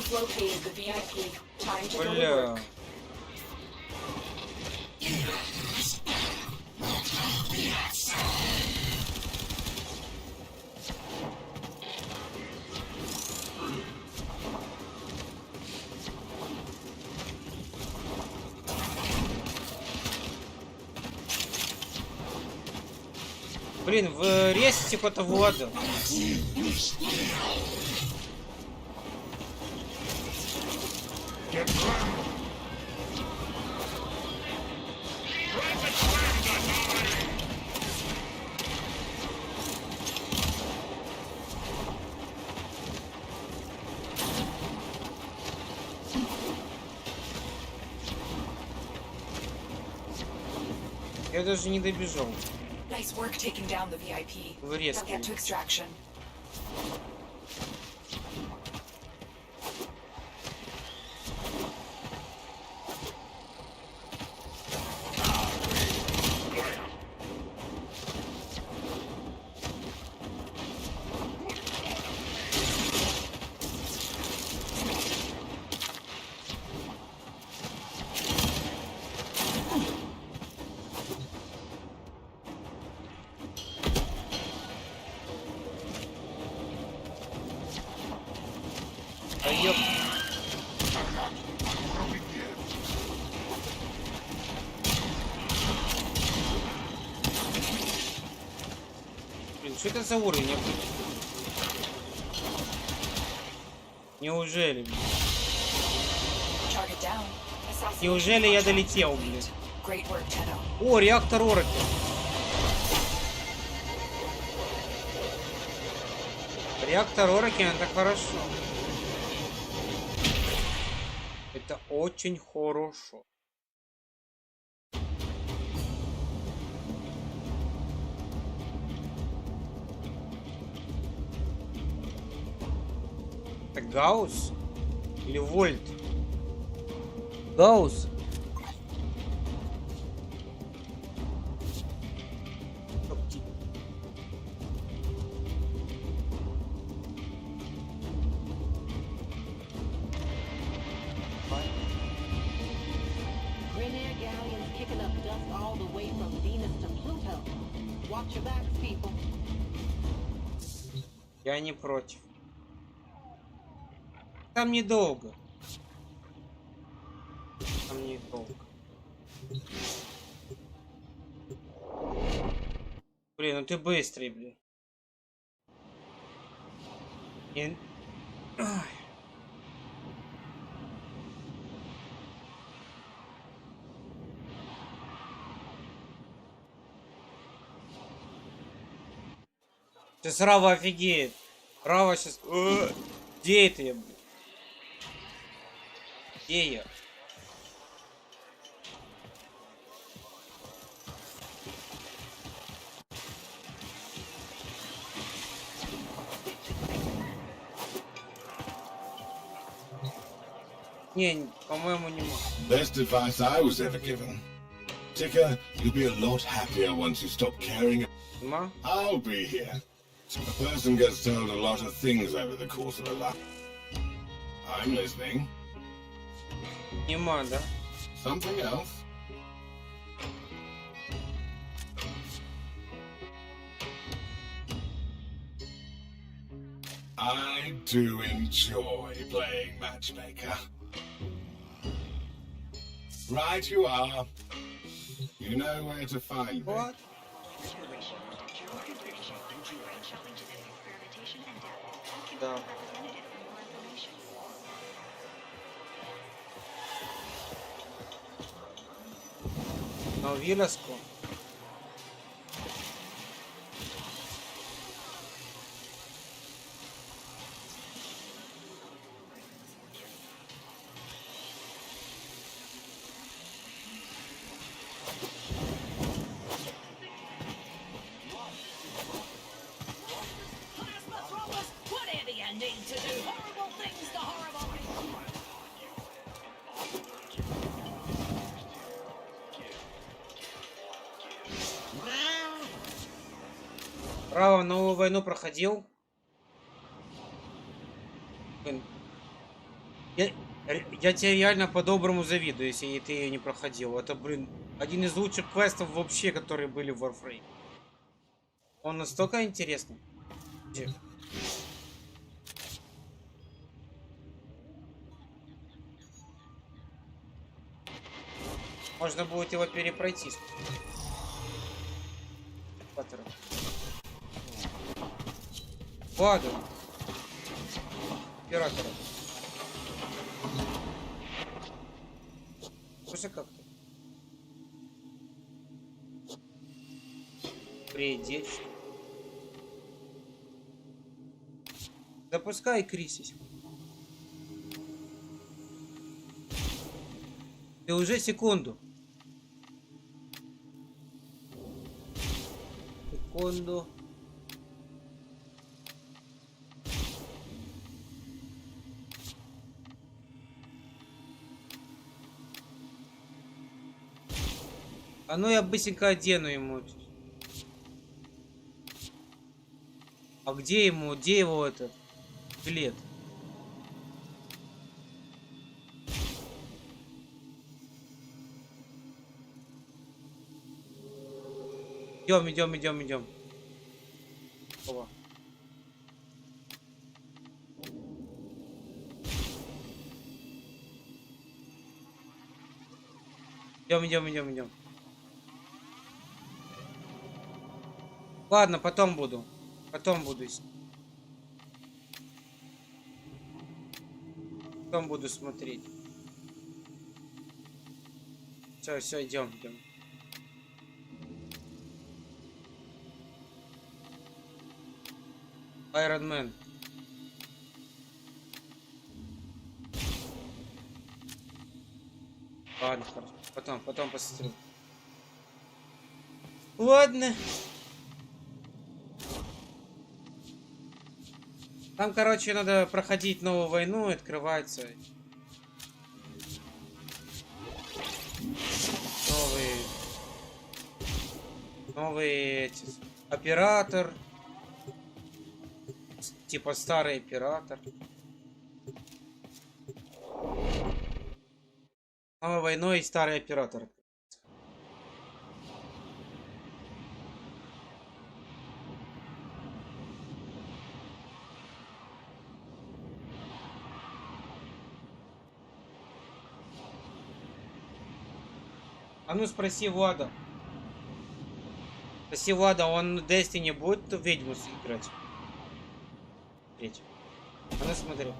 Located the VIP. Time to go to work. Блин, в рейсе типа того ада. Я даже не добежал. Nice work taking down the VIP. Врезки. Get to extraction. Что это за уровень? Неужели? Неужели я долетел, блин? О, реактор Oracle. Реактор Oracle, это хорошо. Это очень хорошо. Это Гаусс или Вольт? Гаусс. Я не против. Там недолго. Там недолго. Блин, ну ты быстрый, блин. Сейчас Рава офигеет. Рава сейчас... Где это я, блин? Где я? Не, по-моему, не могу. Best advice I was ever given. Ticker, you'll be a lot happier once you stop caring. I'll be here. A person gets told a lot of things over the course of a life. I'm listening. Нема, да? Something else? I do enjoy playing matchmaker. Right you are. You know where to find me. What? Да. На Вилеску. Право, новую войну проходил. Я тебе реально по-доброму завидую, если ты ее не проходил. Это, блин, один из лучших квестов вообще, которые были в Warframe. Он настолько интересный. Где? Можно будет его перепройти. Ладно. Оператора. Слушай, как-то. Предеть. Запускай кризис. Ты уже секунду. Секунду. А ну я быстренько одену ему. А где ему? Где его этот билет? Идем. Опа. Идем. Ладно, потом буду. Потом буду смотреть. Все, идем. Iron Man. Ладно, хорошо. Потом посмотрю. Ладно. Там, короче, надо проходить новую войну, открывается. Новый эти, оператор. Типа старый оператор. Новой войной и старый оператор. А ну спроси Влада. Он в Destiny будет ведьму играть? А ну смотри.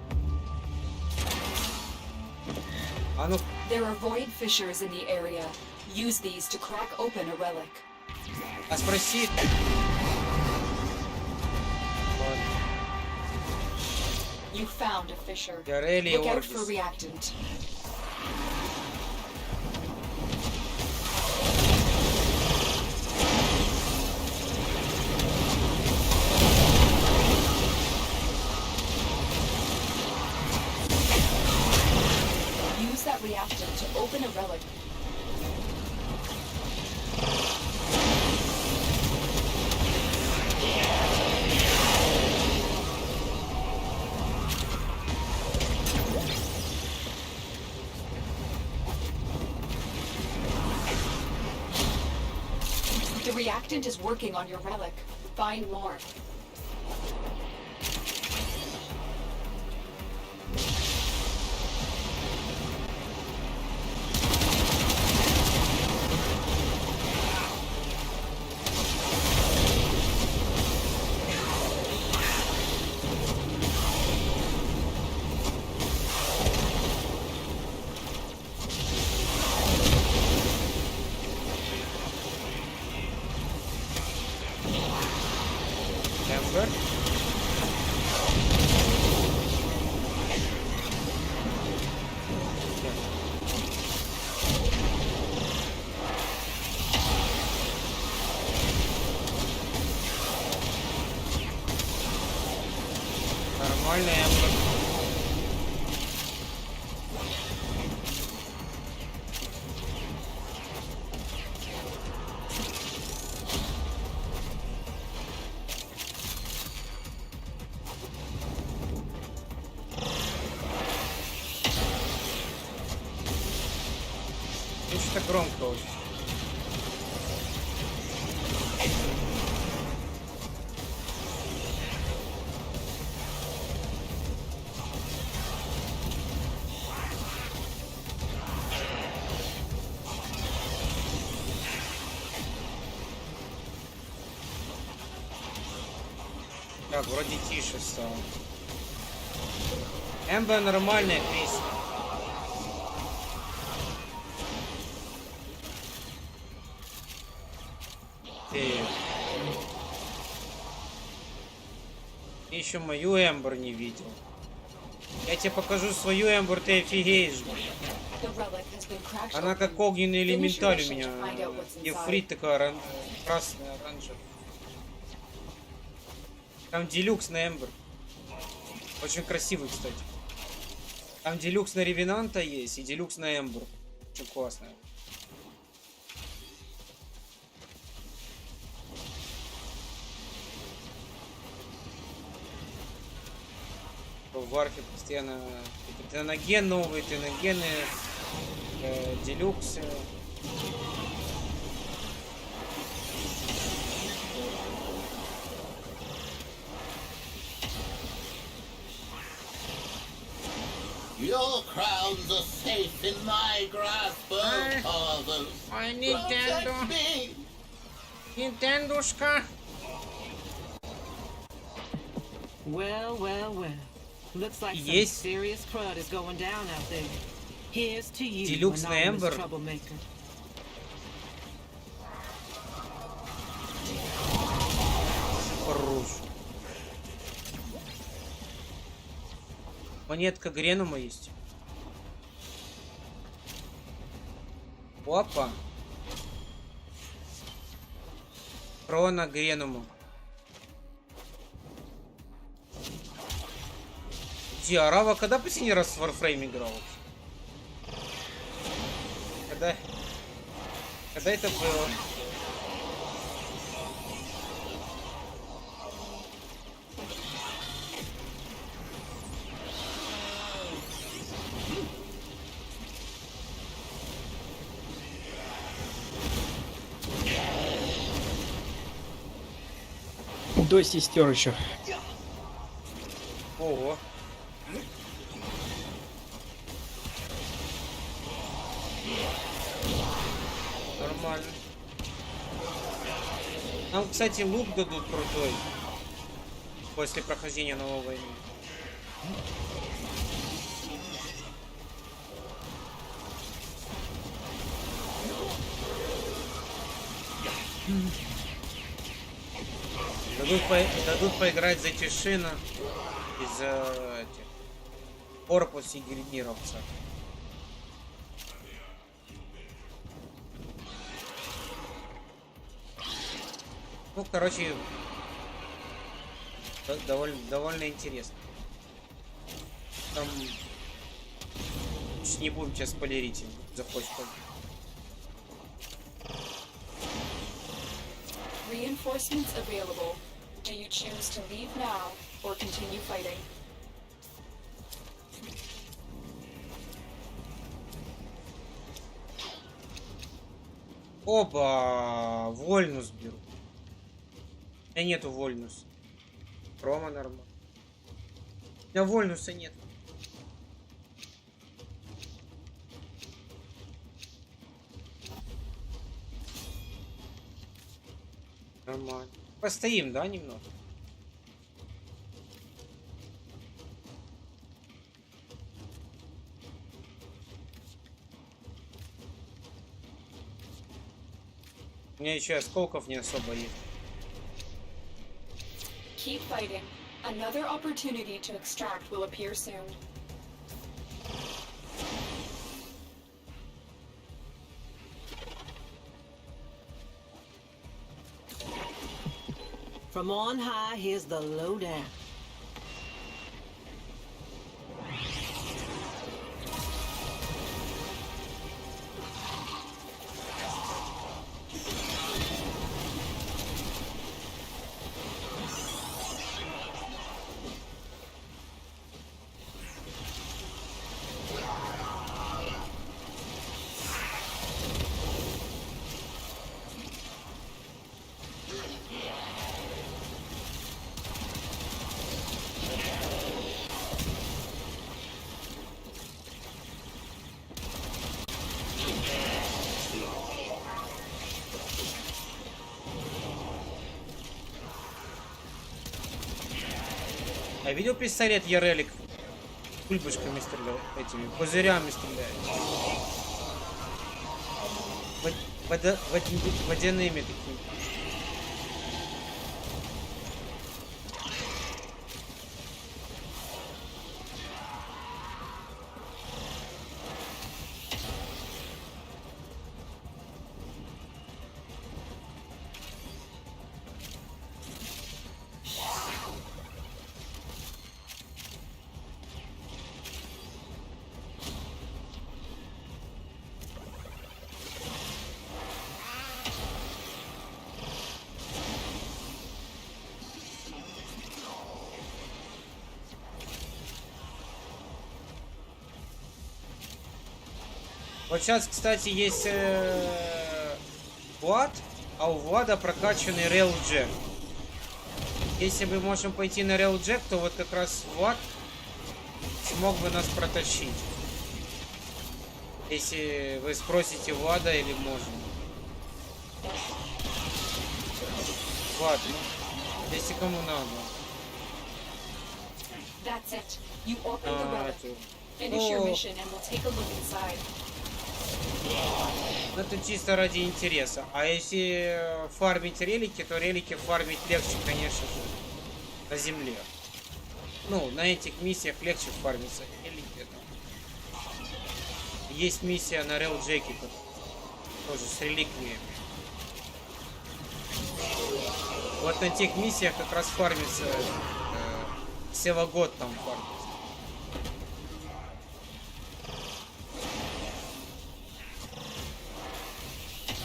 А ну. There are void fissures in the area. Use these to crack open a relic. А спроси. You found a fissure. Really Look out for reactant. Use that reactant to open a relic. The reactant is working on your relic. Find more. Что-то громко очень. Так, вроде тише стало. Эмбер нормальная песня. Ты еще мою Эмбер не видел. Я тебе покажу свою Эмбер, ты офигеешь. Она как огненный элементаль у меня. Нефрит такая красная, оранжевая. Там делюкс на Эмбер. Очень красивый, кстати. Там делюкс на Ревенанта есть и делюкс на Эмбер. Очень классная. В Варфе постоянно теноген новые, теногены, делюксы. Your crowns are safe in my grasp, oh fathers. Ой, Nintendo. Nintendушка. Well, well, well. Looks like some serious crud is going down out there. Here's to you, Делюкс на Эмбер. Монетка Гренума есть. Опа. Крона Гренума. Арава когда последний раз в Warframe играл? Когда это было? До сестер еще. Ого. Нормально. Нам, кстати, лук дадут крутой после прохождения новой войны. Дадут поиграть за Тишина и за корпус и гильдировца. Ну, короче, довольно интересно. Там не будем сейчас спойлерить, захочешь. Reinforcements available. Do you choose to leave now or continue fighting? Опа, вольнус беру. У меня нету вольнуса. Промо нормально. У меня вольнуса нет. Нормально. Постоим, да, немного? У меня еще осколков не особо есть. Keep fighting. Another opportunity to extract will appear soon. From on high, here's the lowdown. Я видел пистолет Relic? Пульбочками стрелял, этими пузырями стреляет. Водяными такими. Вот сейчас, кстати, есть Влад, а у Влада прокачанный Railjack. Если мы можем пойти на Railjack, то вот как раз Влад смог бы нас протащить. Если вы спросите Влада или можем. Влад, ну, если кому надо. Это чисто ради интереса. А если фармить релики, то релики фармить легче, конечно же, на земле. Ну, на этих миссиях легче фармиться релики. Есть миссия на Railjack, тоже с реликвиями. Вот на тех миссиях как раз фармится Севагод там фармится.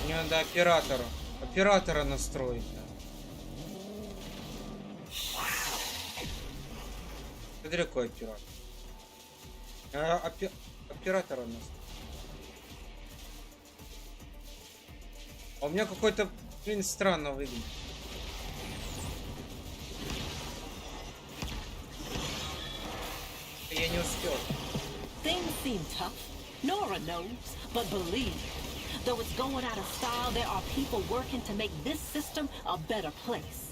Мне надо оператора настроить. Смотри, какой оператор. Оператора настроить. А у меня какой-то, блин, странно выглядит. Я не успел. Though it's going out of style, there are people working to make this system a better place.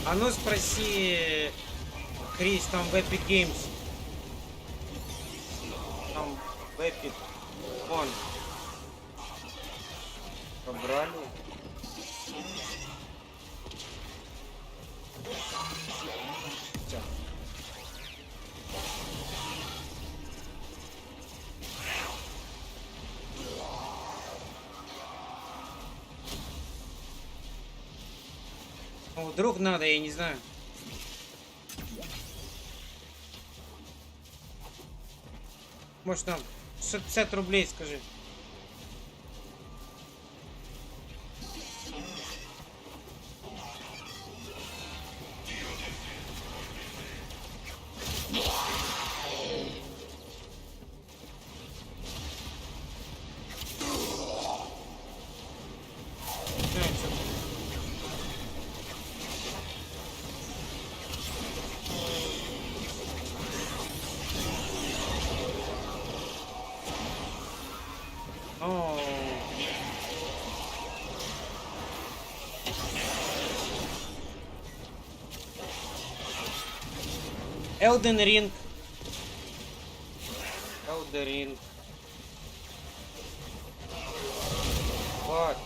А ну спроси, Крис, там в Epic Games. Там в Epic. Вон. Побрали. Ну, вдруг надо, я не знаю. Может нам 650 рублей, скажи. Elden Ring. Elden Ring. Вот.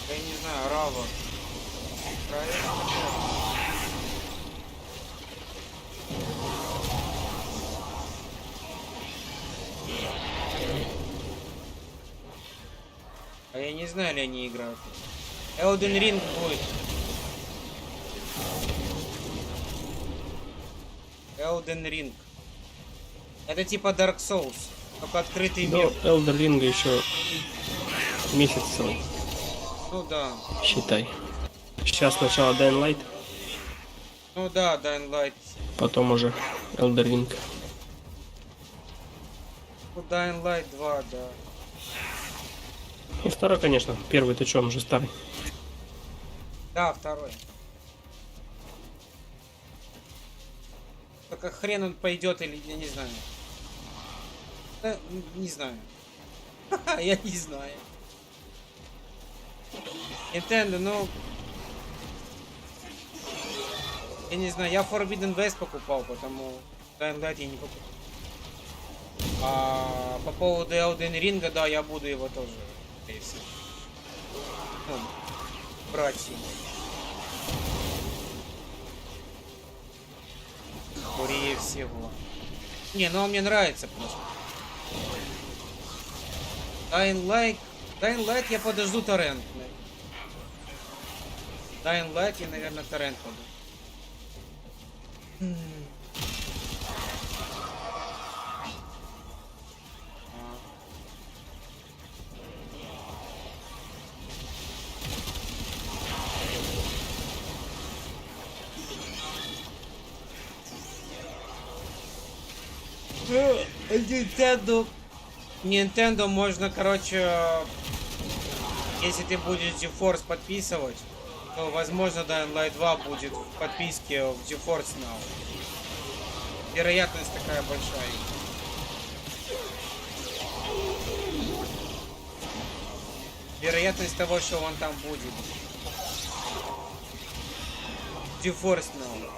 Я не знаю, Рава. А я не знаю, ли они играют. Elden Ring будет. Elden Ring. Это типа Dark Souls, только открытый мир. Ну, Elden Ring еще месяц целый. Ну да. Считай. Сейчас сначала Dying Light. Ну да, Dying Light потом уже Elden Ring. Dying Light 2, да. И второй, конечно. Первый, ты чё, он уже старый. Да, второй. Только хрен он пойдет или я не знаю. Не знаю. Я не знаю. Nintendo, ну... Я не знаю, я Forbidden West покупал, потому Dying Light я не покупал. А по поводу Elden Ring, да, я буду его тоже, если... Ну, брать себе. Скорее всего. Не, ну он мне нравится просто. Dying Light я подожду торрент. Dying Light я, наверное, торрент подожду. Nintendo можно, короче, если ты будешь GeForce подписывать, то, возможно, Dying Light 2 будет в подписке в GeForce Now. Вероятность такая большая. Вероятность того, что он там будет. GeForce Now.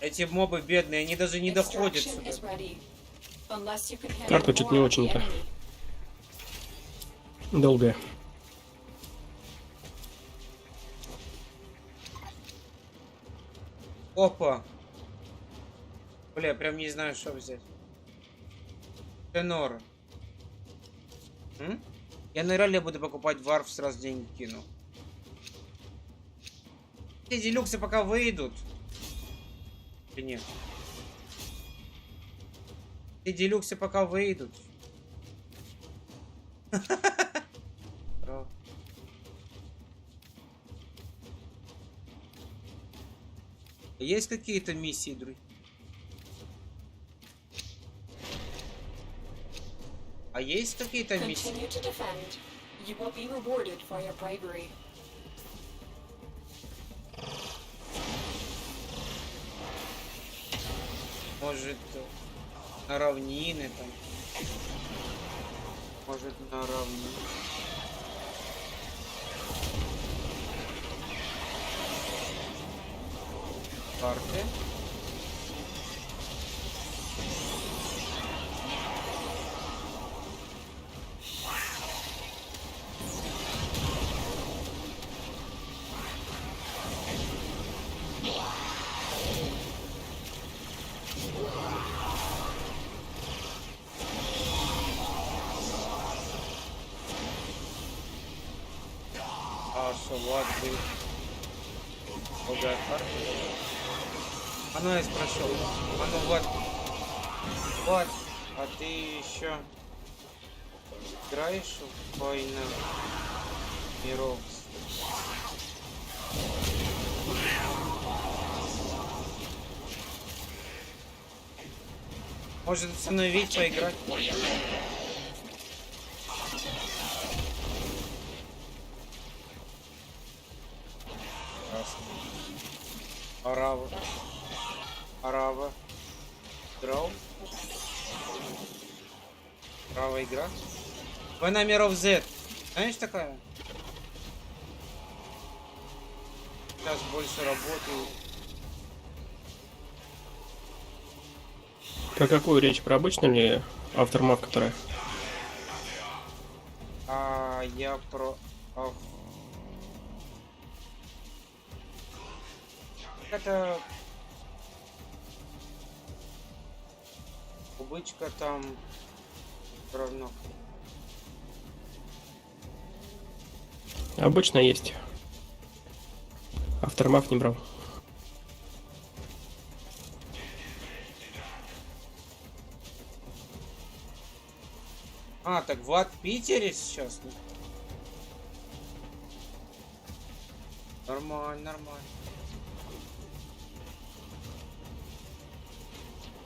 Эти мобы бедные, они даже не доходят сюда. Карта чуть не очень-то долгая. Опа. Бля, прям не знаю, что взять. Тенор. Я на ралли буду покупать варф, сразу деньги кину. Эти делюксы пока выйдут. Или нет? Эти делюксы пока выйдут. Есть какие-то миссии, друзья? А есть какие-то миссии? Может, на равнины там. Может, на равнины. Карты. Вот ты. Оно я прошел. Оно вот. Вот. А ты еще играешь в войну миров? Может остановить, поиграть? Арава. Арава. Играл. Правая игра. Война миров Z. Знаешь такая? Сейчас больше работаю. Про какую речь? Про обычную или автормат, которая? Я про... Это... Кубычка там... Все равно. Обычно есть. Aftermath не брал. А, так Влад в Питере сейчас? Нормально, нормально.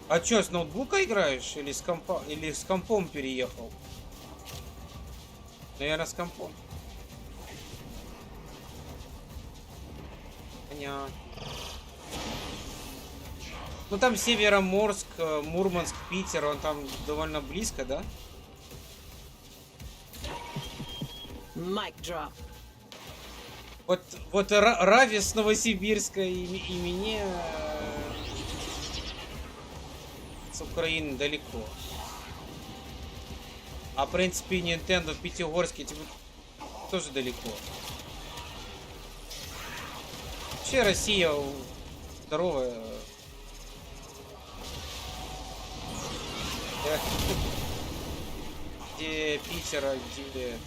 А чё, с ноутбука играешь? Или с компа? Или с компом переехал? Наверное, с компом. Понятно. Ну там Североморск, Мурманск, Питер, он там довольно близко, да? Mic drop. Вот Рави с Новосибирска и мне с Украины далеко. А в принципе Nintendo в Пятигорске типа, тоже далеко. Вообще Россия здоровая. Где Питера, где это.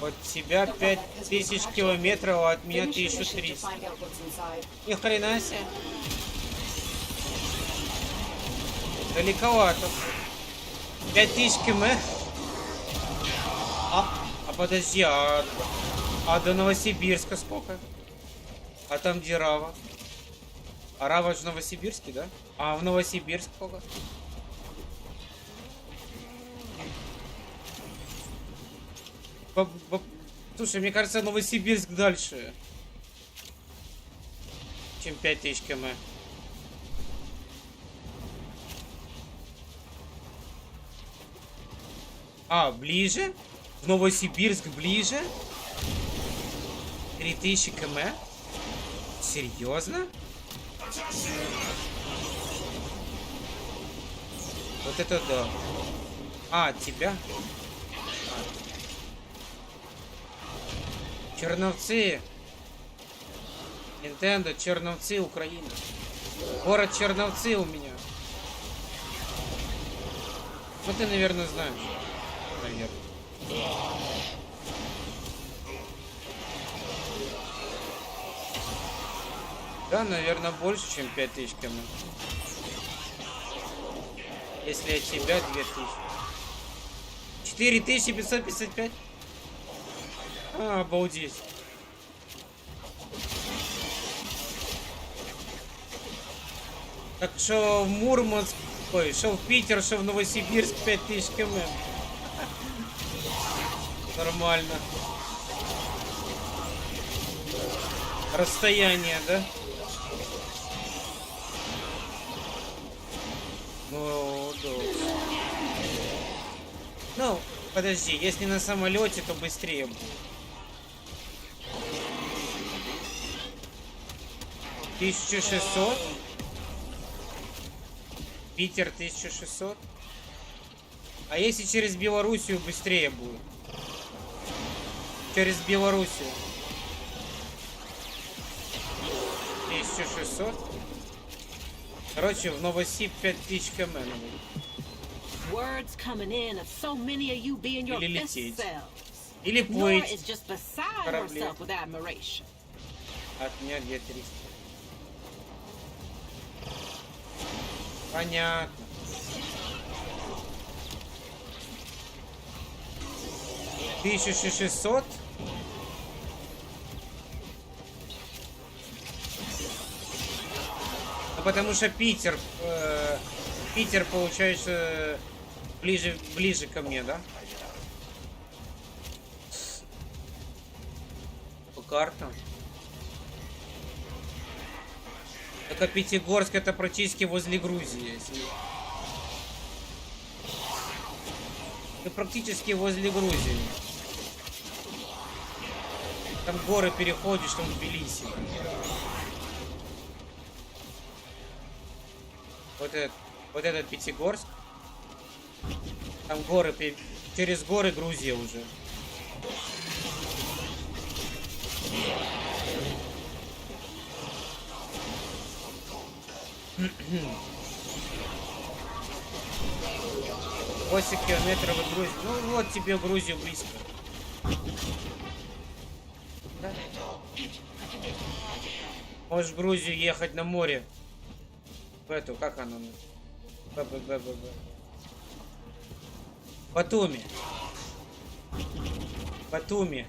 От тебя 5000 километров, а от меня 1300. Ни хрена себе. Далековато. 5000 км. А подожди, а до Новосибирска сколько? А там где Рава? А Рава же в Новосибирске, да? А в Новосибирск сколько? Слушай, мне кажется, Новосибирск дальше, чем 5000 км. А, ближе? В Новосибирск ближе? 3000 км? Серьезно? Вот это да. А, от тебя? Черновцы. Nintendo, Черновцы, Украина. Город Черновцы у меня. Ну ты, наверное, знаешь. Наверное. Да, наверное, больше, чем 5000 км. Если от тебя 2000. 4555? А, обалдеть. Так что в Мурманск, ой, что в Питер, что в Новосибирск 5000 км. Нормально. Расстояние, да? Ну, да. Ну, подожди, если на самолете, то быстрее будет. 1600. Питер 1600. А если через Белоруссию, быстрее будет? Через Белоруссию 1600. Короче, в Новосиб 5000 км. Или лететь. Или плыть. Корабли. От меня 2300. Понятно. — 1600. Ну, потому что Питер, Питер, получается, ближе ко мне, да? По картам. Так, а Пятигорск это практически возле Грузии, если Мы практически возле Грузии. Там горы переходишь, там Тбилиси. Вот этот Пятигорск. Там горы, через горы Грузия уже. Восемь километров от Грузии. Ну вот тебе Грузию близко. Да? Можешь в Грузию ехать на море. В эту, как она? Батуми. Батуми.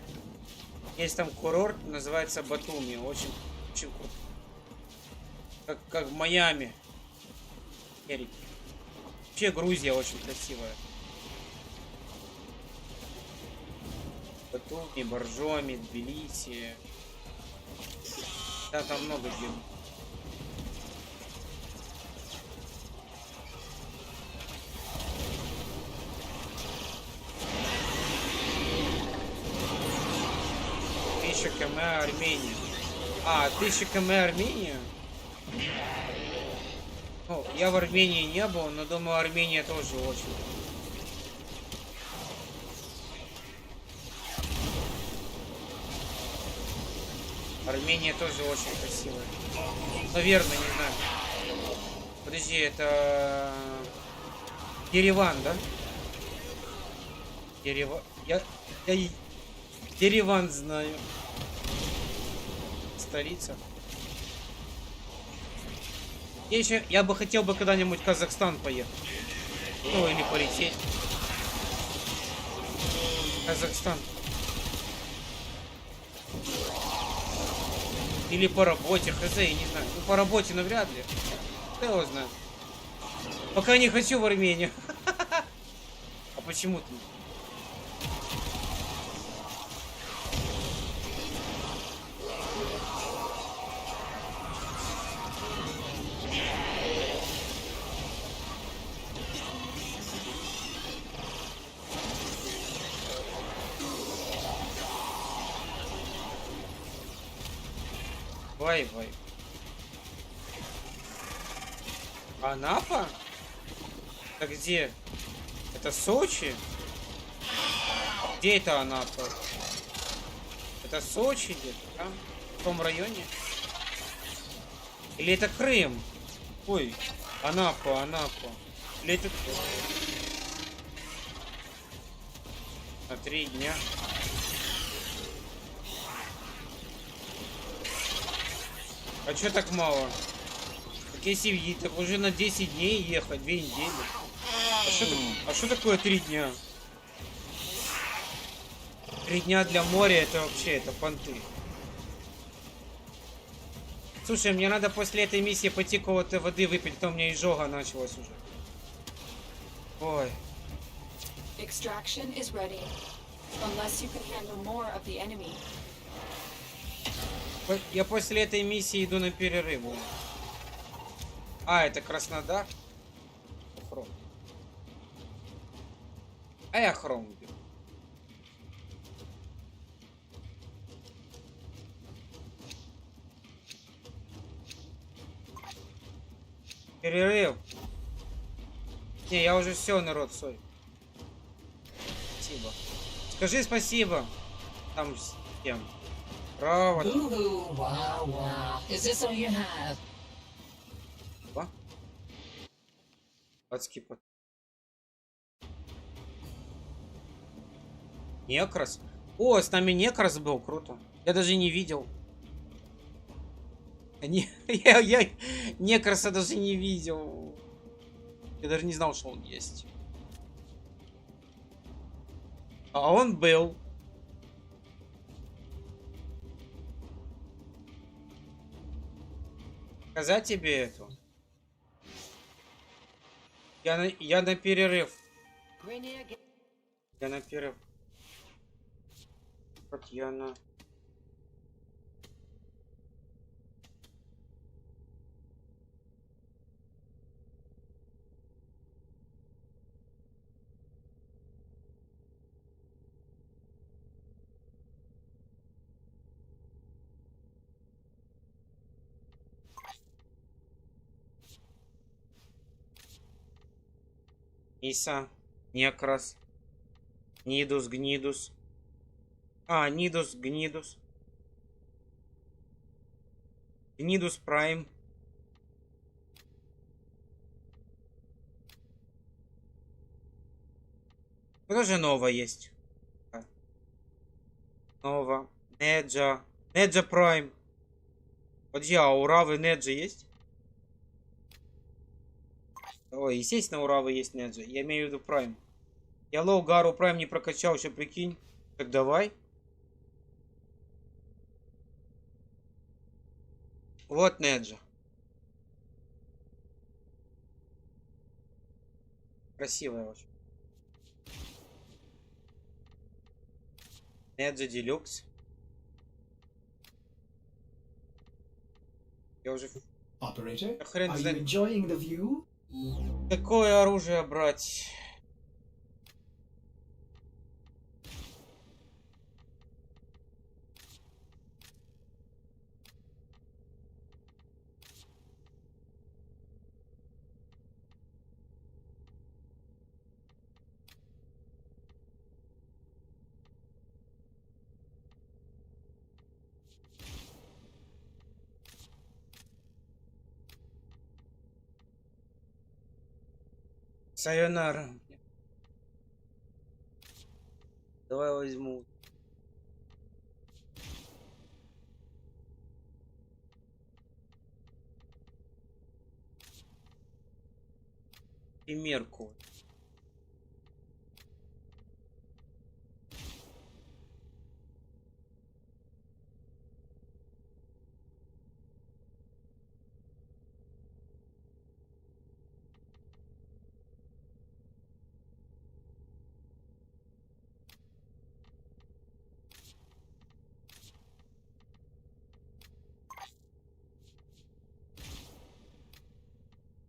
Есть там курорт, называется Батуми. Очень круто. Как в Майами. Вообще Грузия очень красивая. Батуми, Боржоми, Тбилиси. Да, там много где. км Армения. 1000 км Армения? Ну, я в Армении не был, но думаю, Армения тоже очень. Армения тоже очень красивая. Наверное, не знаю. Подожди, это Ереван, да? Ереван. Я Ереван знаю. Столица. Я бы хотел когда-нибудь в Казахстан поехать. Ну, или полететь. Казахстан. Или по работе, хз, я не знаю. Ну, по работе навряд ли. Кто его знает. Пока не хочу в Армению. А почему ты? Вай. Анапа? Это где? Это Сочи? Где это Анапа? Это Сочи где-то, да? В том районе? Или это Крым? Ой, Анапа. Или это... На 3 дня. А чё так мало? Так если так уже на 10 дней ехать, 2 недели. А что такое 3 дня? 3 дня для моря это вообще, это понты. Слушай, мне надо после этой миссии пойти кого-то воды выпить, а то у меня изжога началась уже. Ой. Extraction is ready. Unless you can handle more of the enemy. Я после этой миссии иду на перерыв. Это Краснодар. Хром. Я хром убил. Перерыв. Не, я уже все, народ, сой. Спасибо. Скажи спасибо. Там всем. Право. Адский пот. Некрас. О, с нами Некрас был, круто. Я даже не видел. Я Некраса даже не видел. Я даже не знал, что он есть. А он был. Сказать тебе эту? Я на перерыв. Я на перерыв. Вот я на... Иса, Некрас, Нидус, Гнидус. Нидус, Гнидус. Гнидус Прайм. Тоже Нова есть. Нова. Неджа. Неджа Прайм. Подожди, а у Равы Неджа есть? Ой, естественно, у Равы есть Неджа. Я имею в виду Прайм. Я Лоу Гару Прайм не прокачал, еще прикинь. Так давай. Вот Неджа. Красивая очень. Неджа Deluxe. Я уже... Operator, Хрен are you знает. enjoying the view? Какое оружие брать? Сайонара. Давай возьму. Примерку.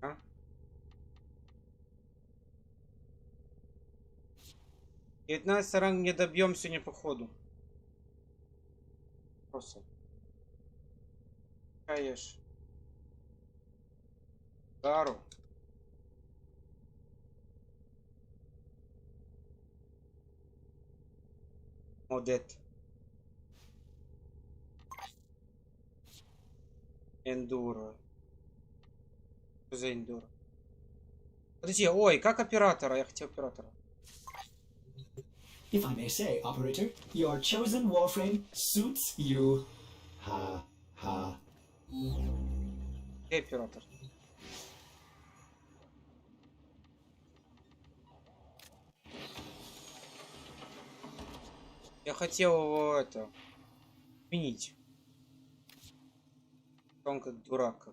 А? И 19 ранг не добьем сегодня по ходу. Просто. Каешь. Гару. Модет. Эндуро. Что за эндуро? Подожди, ой, как оператора? Я хотел оператора. If I may say, operator, your chosen Warframe suits you. Ha, ha. Где оператор? Я хотел его это сменить. Он как дурак.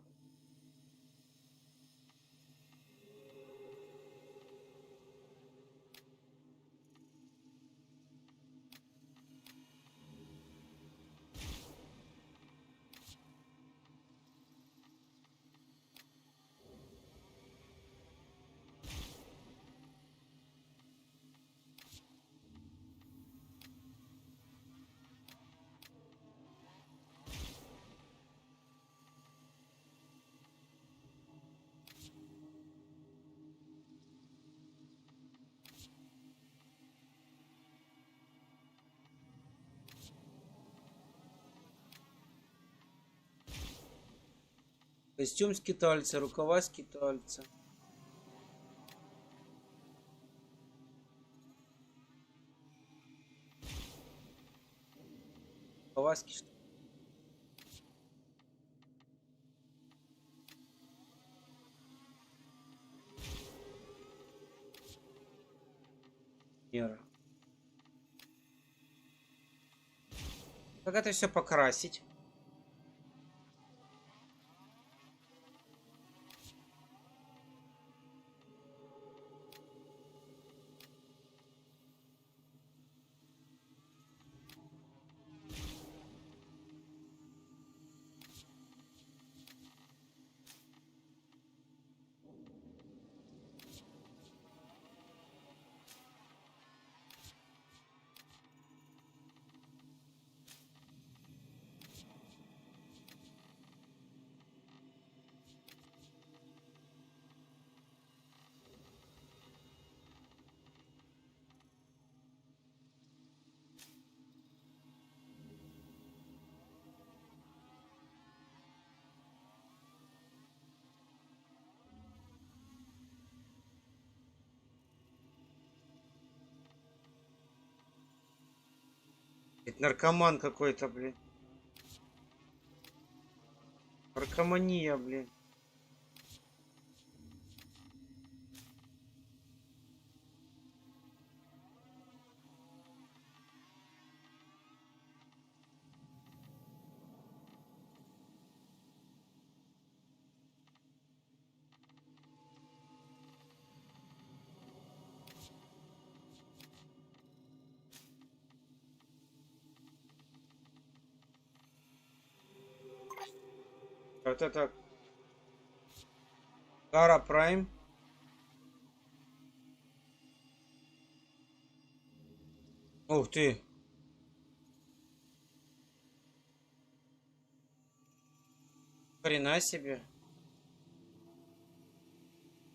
Костюм скитальца, рукава скитальца. Рукава скитальца. Мера. Как это все покрасить? Это наркоман какой-то, блин. Наркомания, блин. Вот это Кара Прайм. Ух ты. Хрена себе.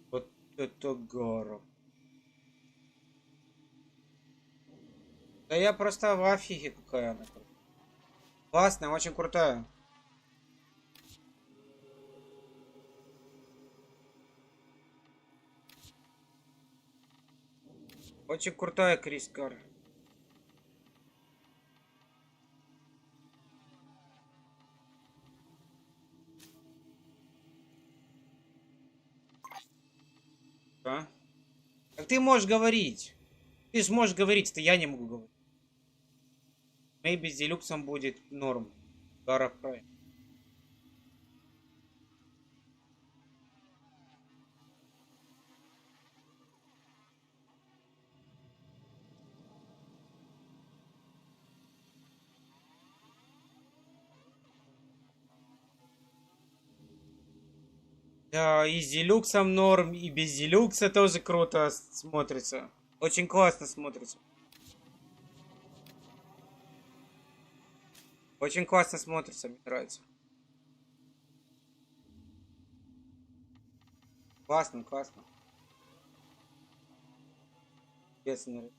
Вот это Гара. Да я просто в афиге, какая она. Классная, очень крутая. Очень крутая Крискар. А? Как ты можешь говорить? Ты же можешь говорить, это я не могу говорить. Maybe с делюксом будет норм. Гара Прайм. Да, и с делюксом норм, и без делюкса тоже круто смотрится. Очень классно смотрится. Очень классно смотрится, мне нравится. Классно, классно. Честно.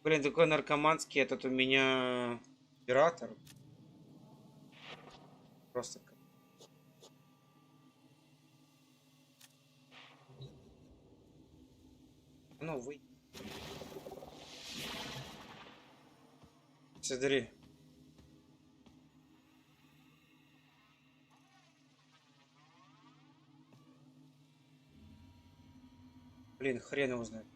Блин, такой наркоманский этот у меня оператор. Просто. Ну, вы. Смотри. Блин, хрен его знает.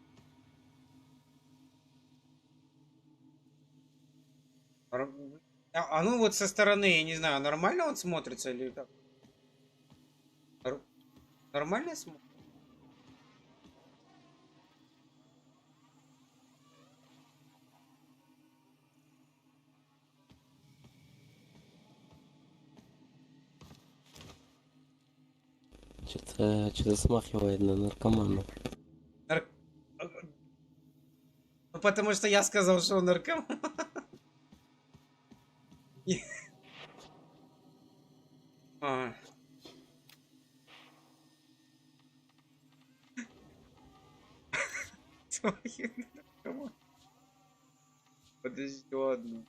А ну вот со стороны, я не знаю, нормально он смотрится или как? Нормально смотрится? Что-то смахивает на наркомана. Ну, потому что я сказал, что он наркоман. Подожди, ладно.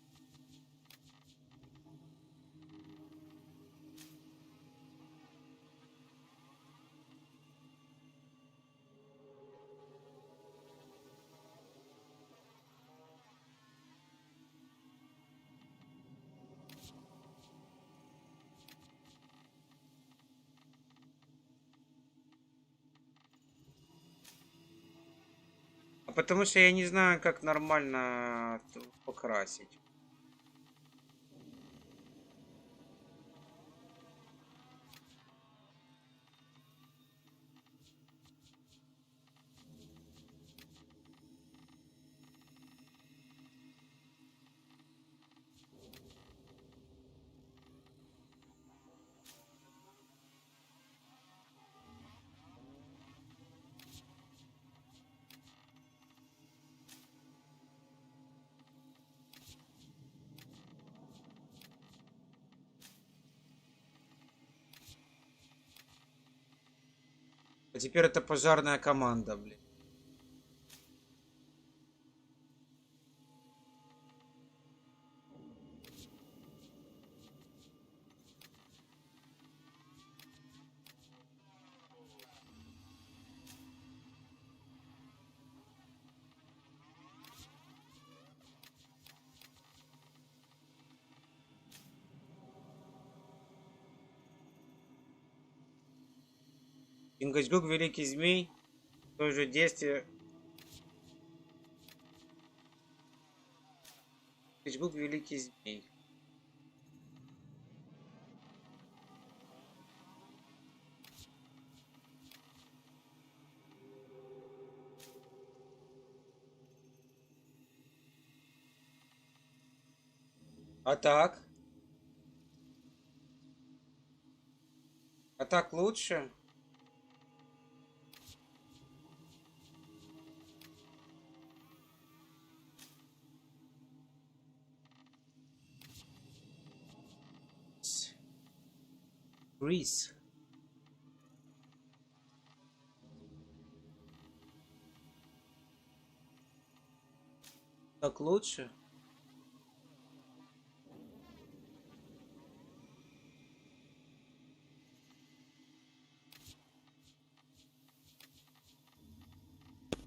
Потому что я не знаю, как нормально покрасить. теперь это пожарная команда, блин. Чингачгук, великий змей, в той же действие. Чингачгук, великий змей. А так? А так лучше? Greece. Так лучше?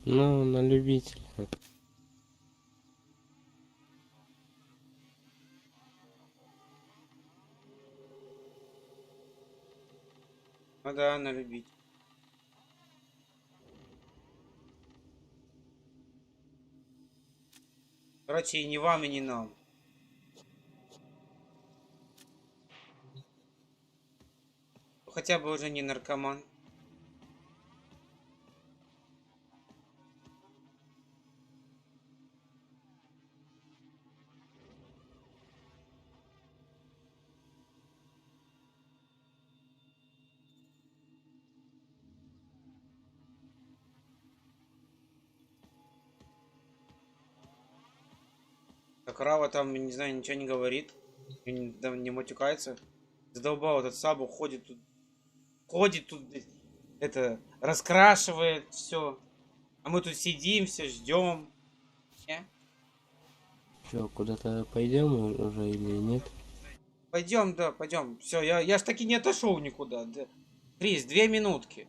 Ну, на любителя. Ну да, на любителя. Короче, и не вам, и не нам. Хотя бы уже не наркоман. Так Рава там, не знаю, ничего не говорит. Не матюкается. Задолбал этот Сабу, ходит тут, это, раскрашивает все. А мы тут сидим, все ждем. Че, куда-то пойдем уже или нет? Пойдем, да, пойдем. Все, я ж таки не отошел никуда. Да. Крис, 2 минутки.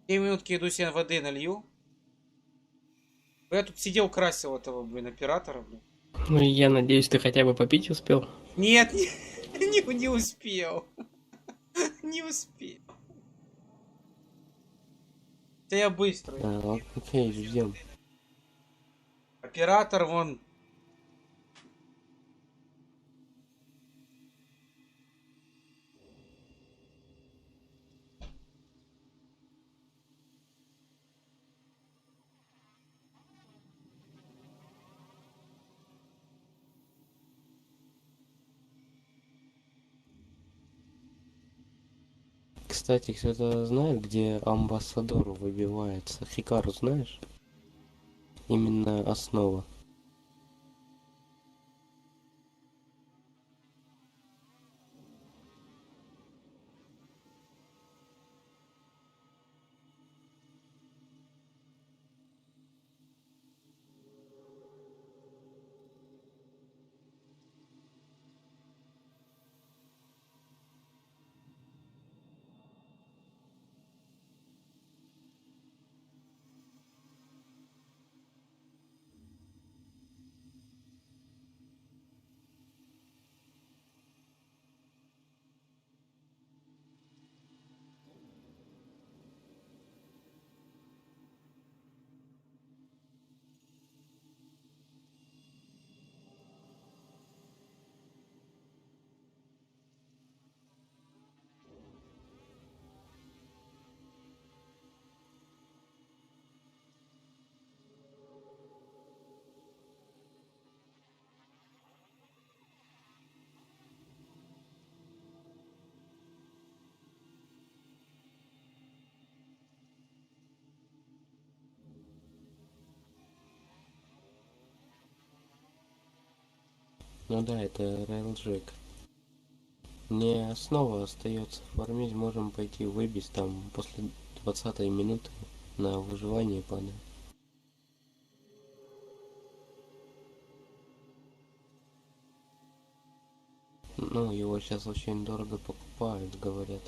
2 минутки иду себе воды налью. Я тут сидел, красил этого, блин, оператора, блин. Ну, я надеюсь, ты хотя бы попить успел? Нет, не успел. Не успел. Да я быстро. Окей, ждем. Оператор вон. Кстати, кто-то знает, где амбассадор выбивается? Хикару знаешь? Именно основа. Ну да, это Railjack. Мне основа остается фармить, можем пойти выбить там после 20-й минуты на выживание падает. Ну, его сейчас очень дорого покупают, говорят.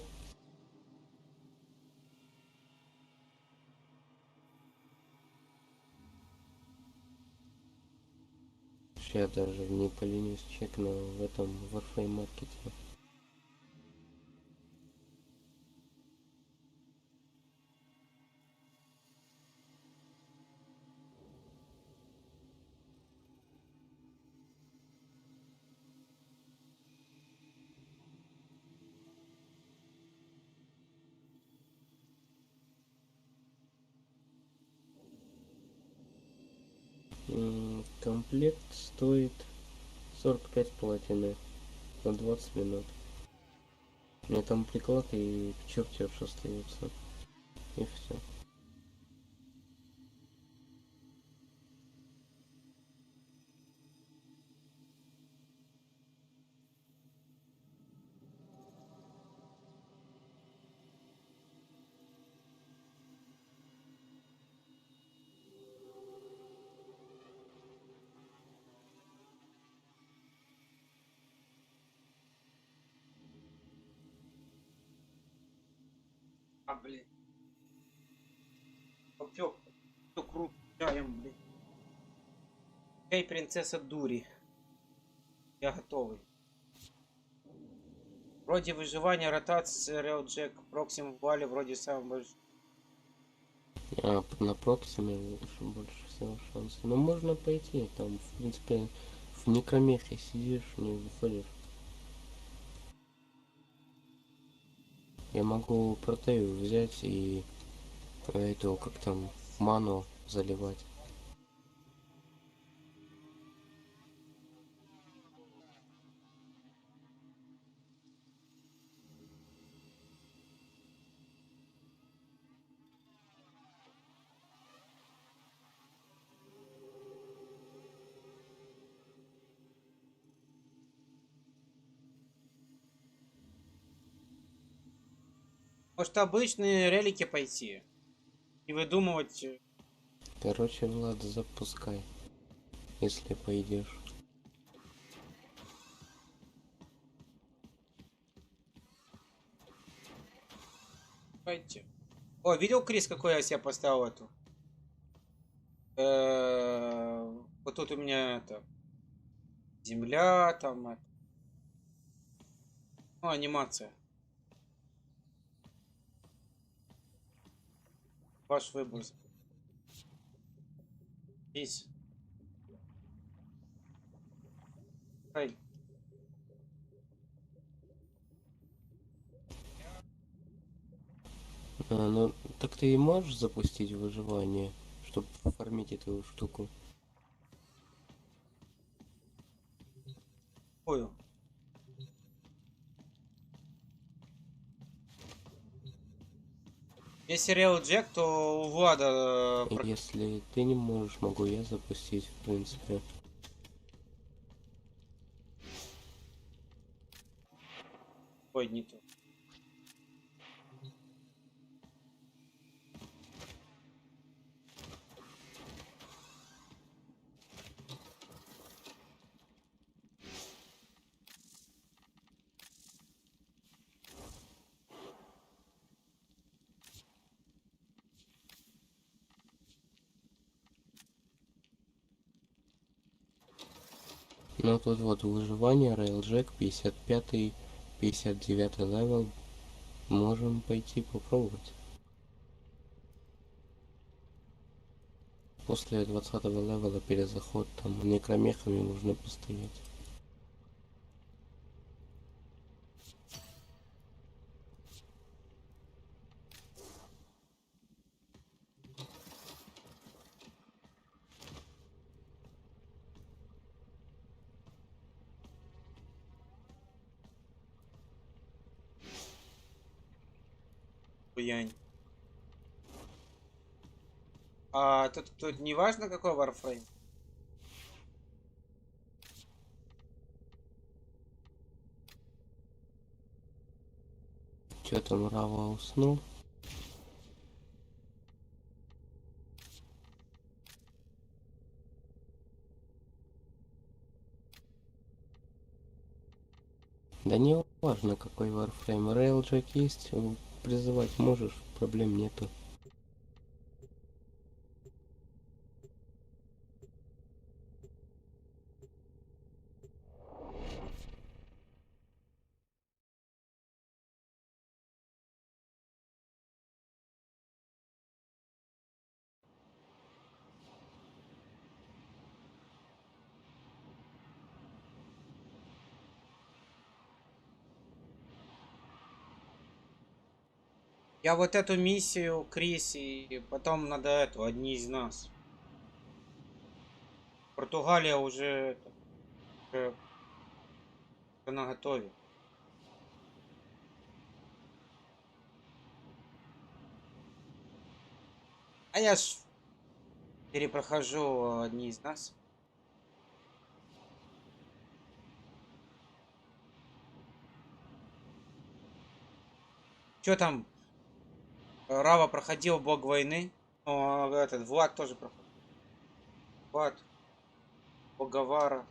Я даже не поленюсь чекну в этом Warframe маркете. Комплект стоит 45 платины на 20 минут. У меня там приклад и чертеж остается. И все. Блин. Все круто чаем, блин. Чай принцесса Дури. Я готовый. Вроде выживания, ротация, Реалджек, Проксим в Вале вроде самый большой. На Проксиме больше всего шансов. Но можно пойти, там, в принципе, в микромехе сидишь, не выходишь. Я могу протею взять и эту, как там, ману заливать. Может, обычные релики пойти и выдумывать. Короче, Влад, запускай, если пойдешь. Пойти. О, видел, Крис, какой я себе поставил эту? Вот тут у меня это земля, там это. Ну, анимация. Ваш выбор. Здесь. Ай. Ну, так ты и можешь запустить выживание, чтобы оформить эту штуку? Ой. Если Реалджек, то у Влада... Если ты не можешь, могу я запустить, в принципе. Ой, не то. Ну тут вот выживание, Рейлджек, 55-й, 59-й левел. Можем пойти попробовать. После 20-го левела перезаход, там некромехами нужно постоять. Янь. А тут не важно, какой Warframe? Чё там, Рава уснул? Да не важно какой Warframe. Railjack есть, призывать можешь, проблем нету. Я вот эту миссию, Крис, и потом надо эту, одни из нас. Португалия уже на готове. А я ж перепрохожу одни из нас. Чё там? Рава проходил бог войны. О, этот Влад тоже проходил. Влад. Боговара.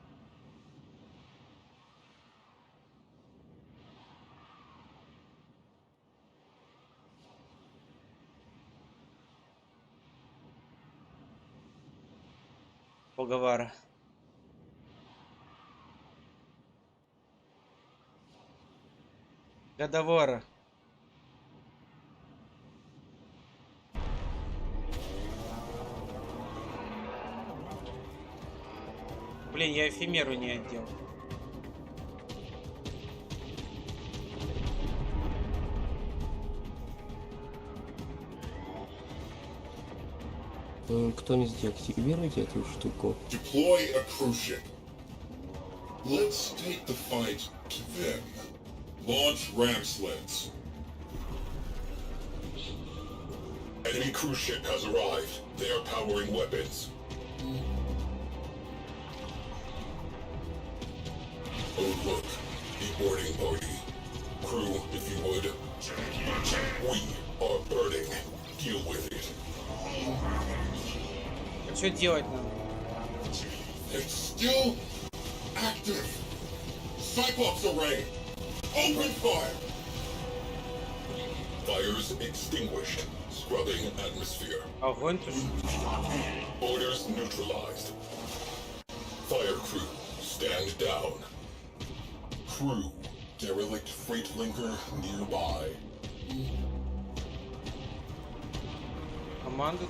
Боговара. Годовара. Блин, я эфемеру не одел. Кто-нибудь деактивируйте эту штуку. Deploy a cruise ship. Let's take the fight to them. Launch ram sleds. Enemy cruise ship has arrived. They are powering weapons. Oh look, the boarding party. Crew, if you would. We are burning. Deal with it. Что делать надо? It's still active. Cyclops array. Open fire. Fires extinguished. Scrubbing atmosphere. Огонь тут. Orders neutralized. Fire crew, stand down. Crew, derelict freight linker nearby. Команду.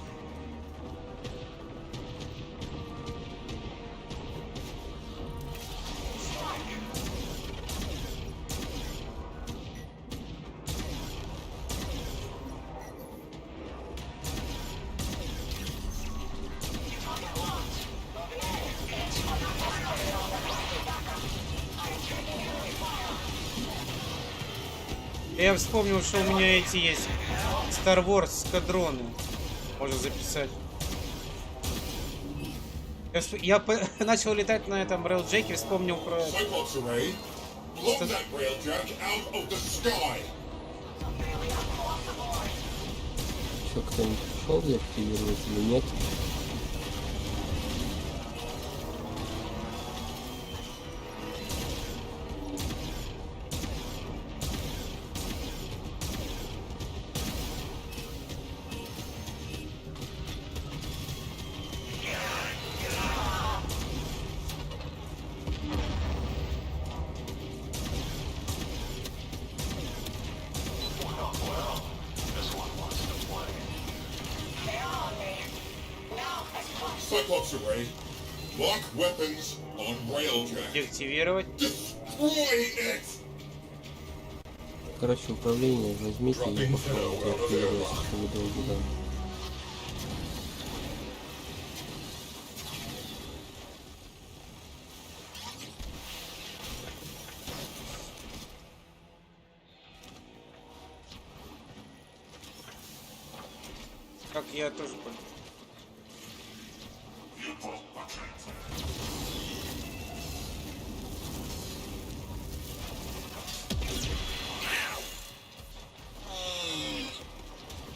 Я вспомнил, что у меня эти есть Star Wars скадроны. Можно записать. Я начал летать на этом рейлджеке, вспомнил про это. Что, кто-нибудь пришел деактивировать или нет? Cyclops array. Lock weapons on railjack. Деактивировать. Destroy it. Короче, управление возьмите и деактивируйте, что вы долго дам. Как я тоже понял.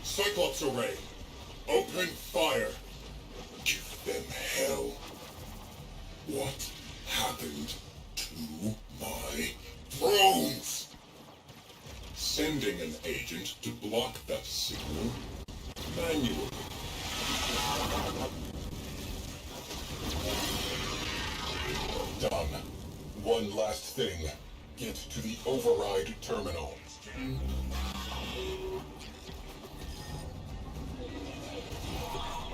Cyclops array. Open fire. Give them hell. What happened to my Drones! Sending an agent to block that signal manually. Done. One last thing. Get to the override terminal.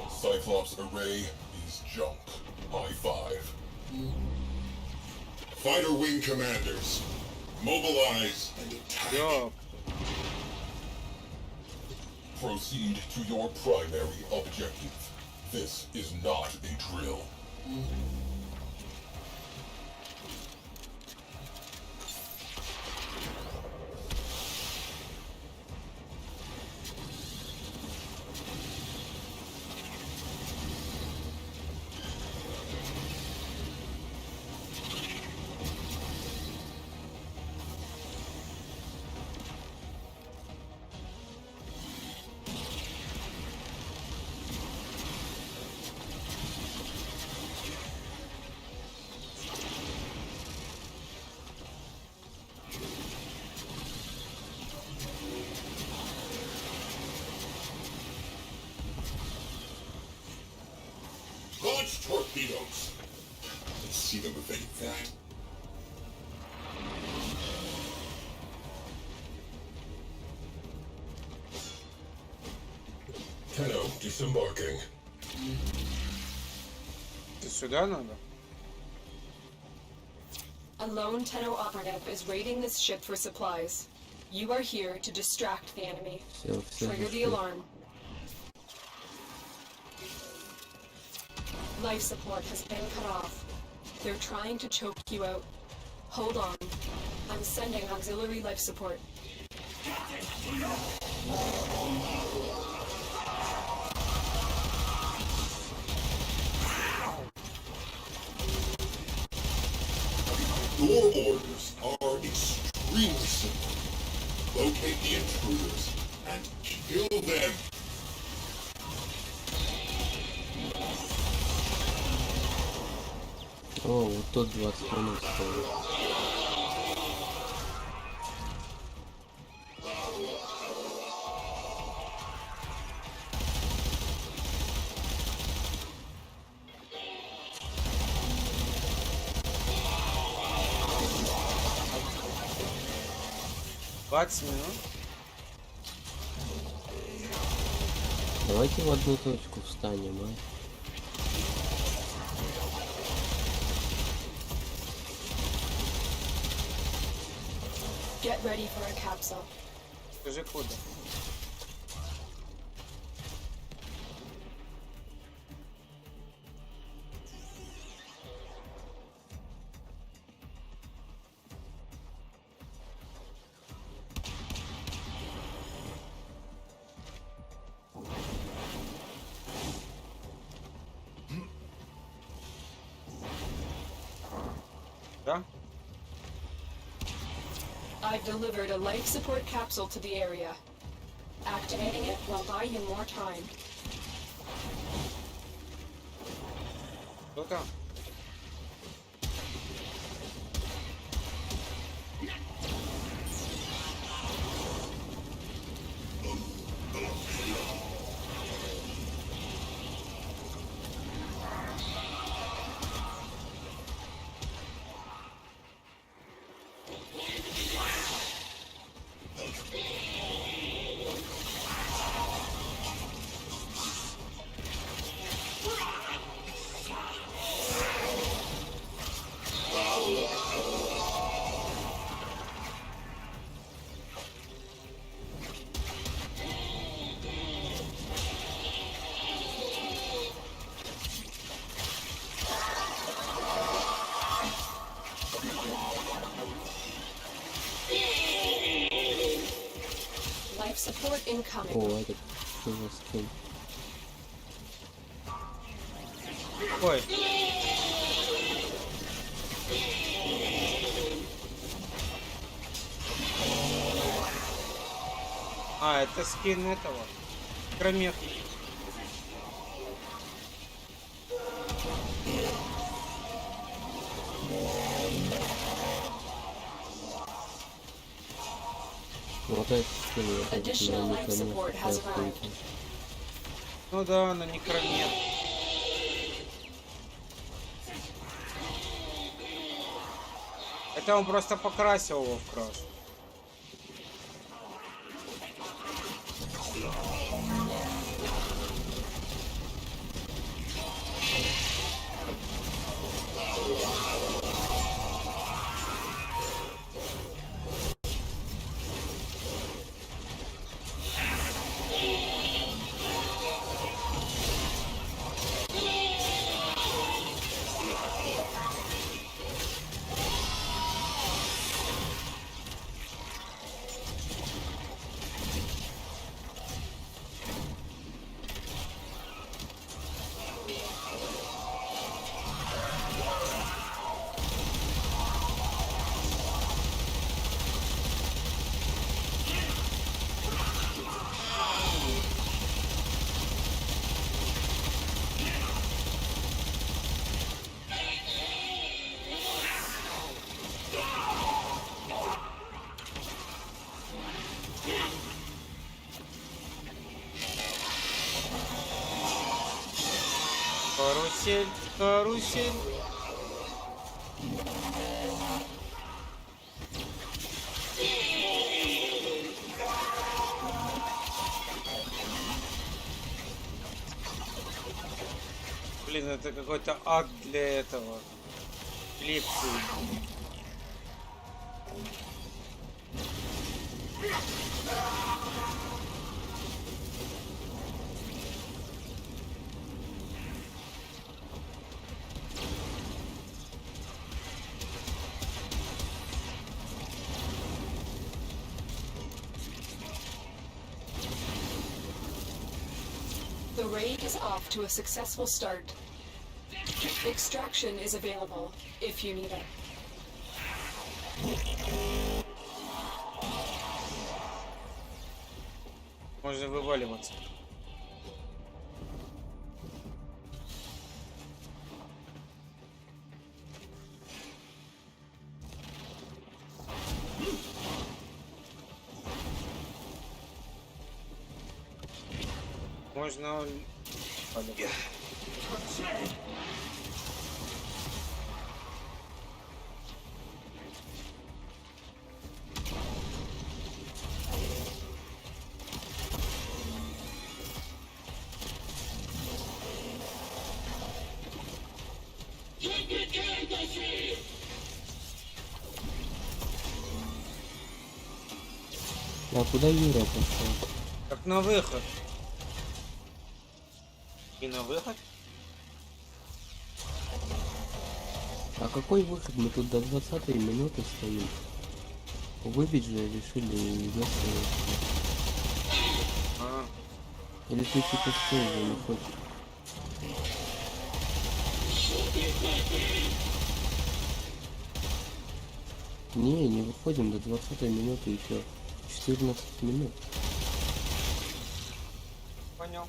Cyclops array is junk. High five. Fighter wing commanders, mobilize and attack. Yo. Proceed to your primary objective. This is not a drill. Launch torpedoes. Let's see them evade that. Tenno disembarking. Ты сюда надо? A lone Tenno operative is raiding this ship for supplies. You are here to distract the enemy. Trigger the alarm. Life support has been cut off. They're trying to choke you out. Hold on. I'm sending auxiliary life support. Your orders are extremely simple. Locate the intruders and kill them. О, вот тут 20 минут стоит. Давайте в одну точку встанем, а? Get ready for a capsule. Скажи куда. Да? I've delivered a life support capsule to the area. Activating it will buy you more time. Кто там? Support incoming. О, это что за скин? Ой. А, это скин этого. Кромех. Вот это скилл, Ну да, на некромет. Это он просто покрасил его в краску. Карусель, карусель. Блин, это какой-то ад для этого. Лекции. The raid is off to a successful start. Extraction is available if you need it. Можно вываливаться. Можно... А куда Юра пошел? Как на выход. И на выход? А какой выход? Мы тут до 20-й минуты стоим. Выбить же решили вместо. Или ты типа что уже не хочешь? Не выходим до 20-й минуты еще. 14 минут. Понял.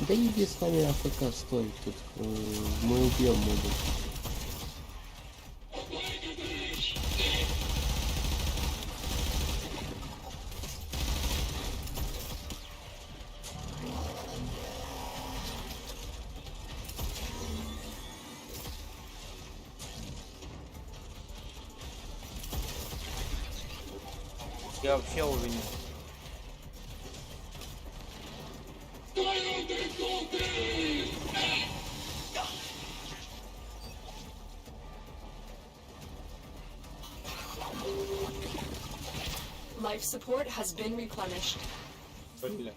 Да иди с нами АФК стой тут. Мы убьем могут. Я вообще уже не... Life support has been replenished. Бля.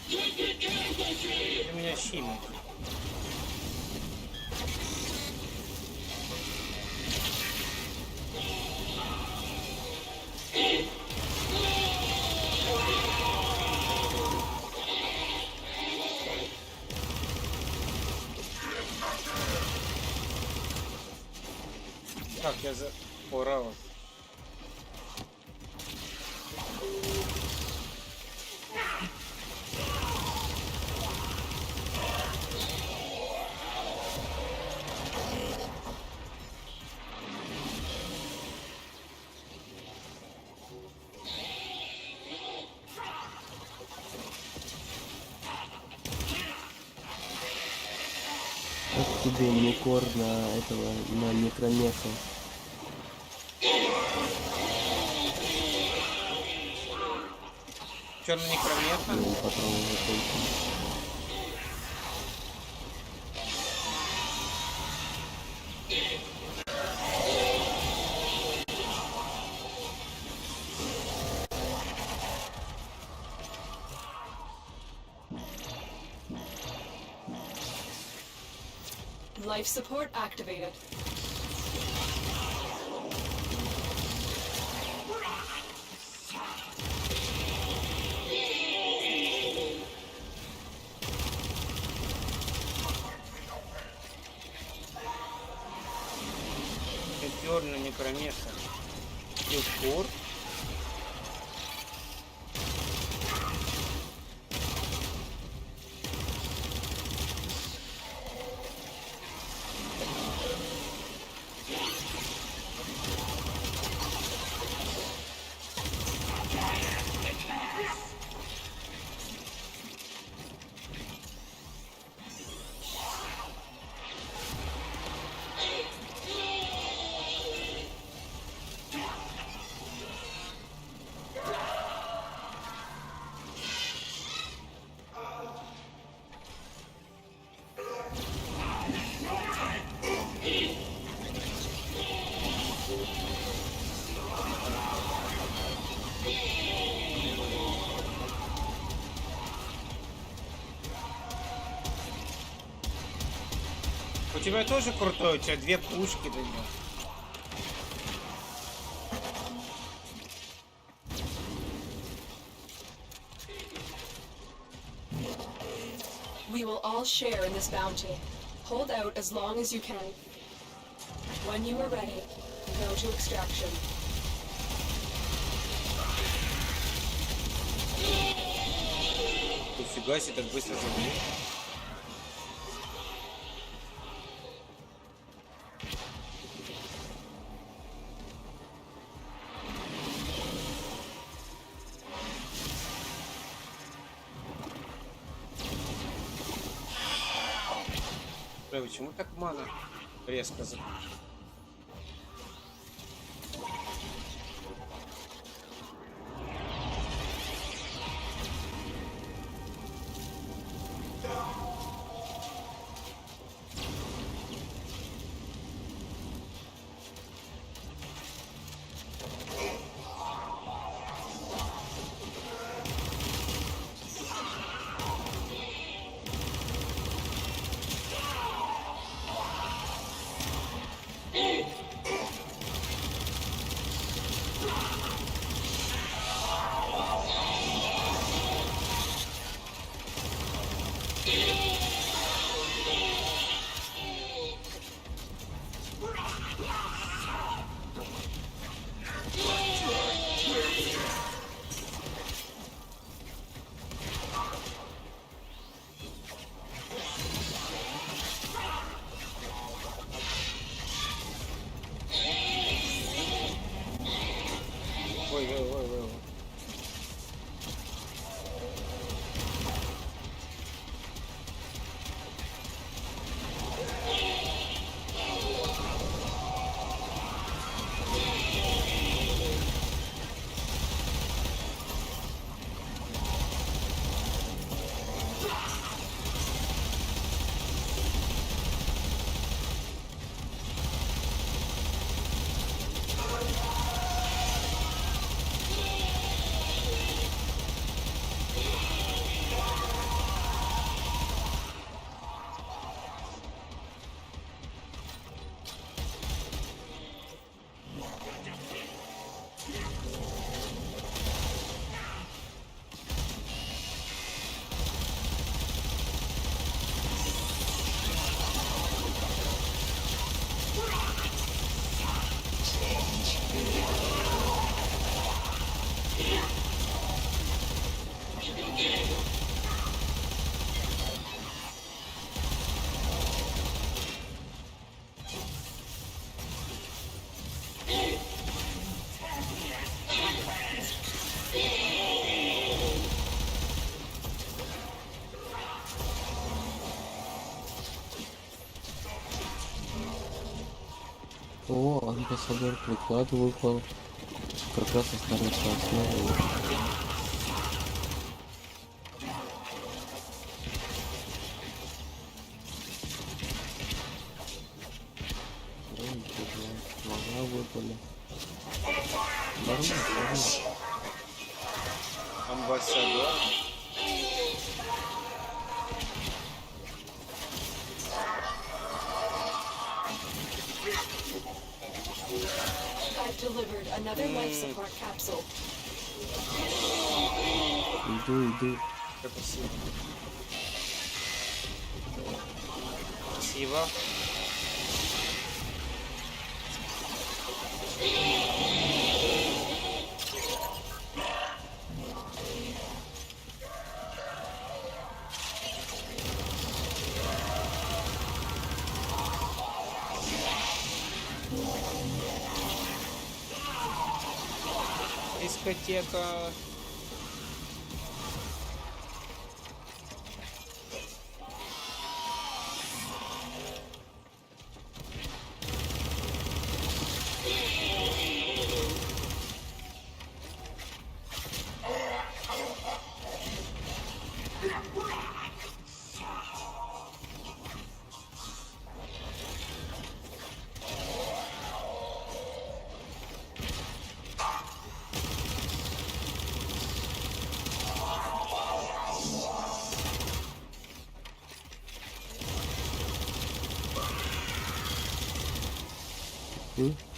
У меня щимит. Так, я за... Ура. тебе микор на этого, на микромеха. Черный микромеха? Ну, патрон закончился. Life support activated. Черный микромеха. Упор. У тебя тоже крутой, у тебя 2 пушки до него. We will all share in this bounty. Hold out as long as you can. When you are ready, go to extraction. Нифига себе, так быстро забили. Почему так мана резко закончилась? О, амбассадор приклад выпал. Как раз останется основой. Мага выпали. Нормально. Амбассадор. I've delivered another life support capsule. Иду. Спасибо. Спасибо. Дискотека.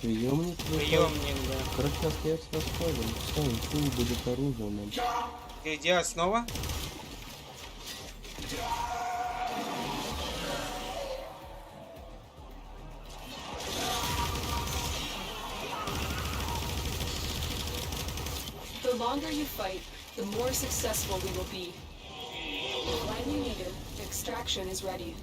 Приемник? Приемник, да. Короче, остается расходом. Все, инфу будет оружием. Ты делать снова? The longer you fight, the more successful we will be. When you need it, extraction is ready.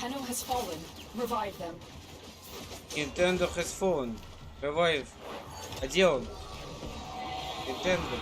Nintendo has fallen. Revive them. Nintendo has fallen. Revive. А где он? Nintendo.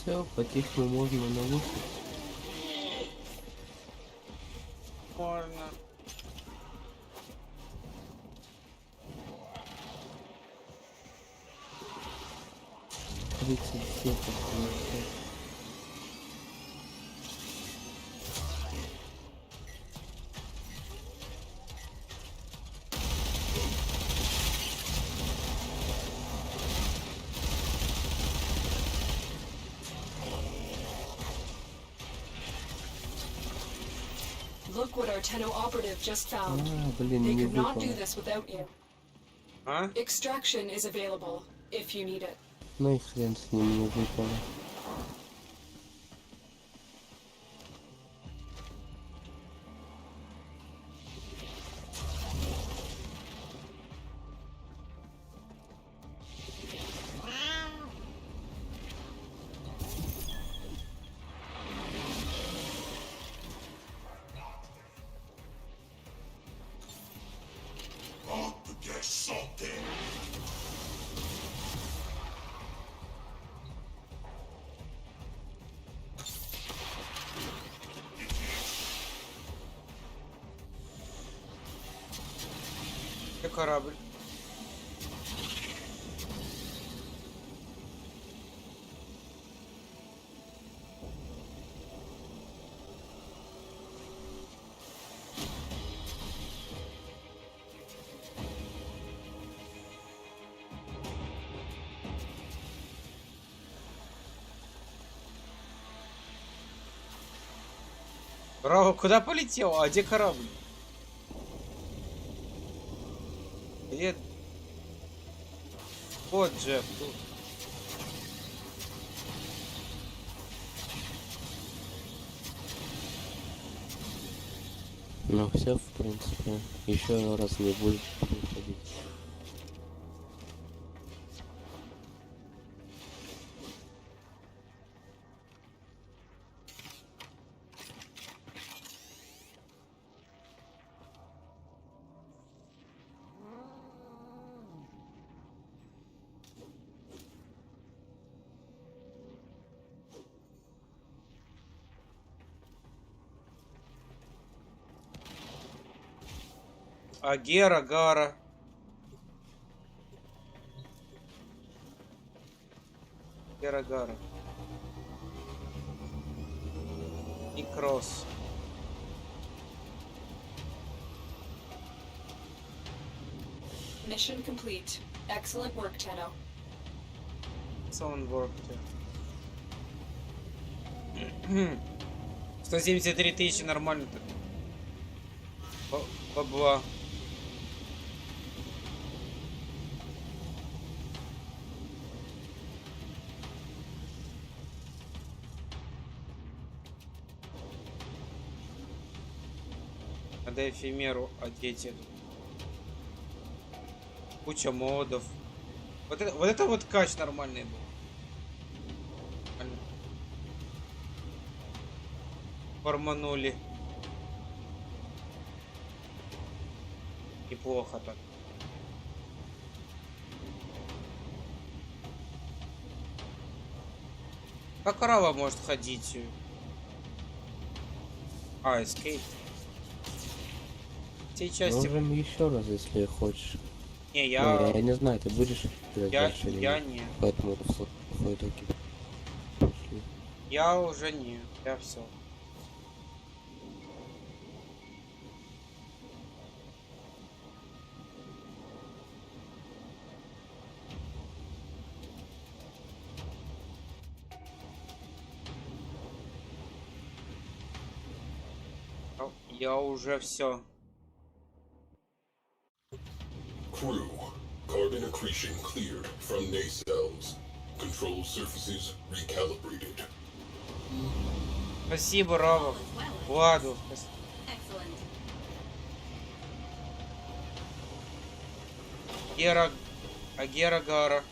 Все, по-тихому можно на выход. Можно. Look what our Tenno operative just found. Блин, They не could not do выпало. this without you. Extraction is available if you need it. Ну и хрен с ним, не выпало. Корабль. Браво, куда полетел? А где корабль? Где? Вот Джефф тут. Ну все, в принципе, еще раз не будет приходить. Агера, Гара. Гера, Гара. И Кросс. Mission complete. Excellent work, Tenno. Excellent work. 173 тысячи нормально. Бабла. Надо эфемеру одеть эту. Куча модов. Вот это вот кач нормальный был. Нормально. Форманули. Неплохо так. Как Рава может ходить? А, эскейп. Все части... Можем еще раз, если хочешь. Не, я... Ну, я не знаю, ты будешь играть дальше или я нет? не. Поэтому в итоге пошли. Я уже не. Я все. Я уже все. Crew, carbon accretion cleared from nacelles. Control surfaces recalibrated. Спасибо, Равов. Владу. Гера Гара.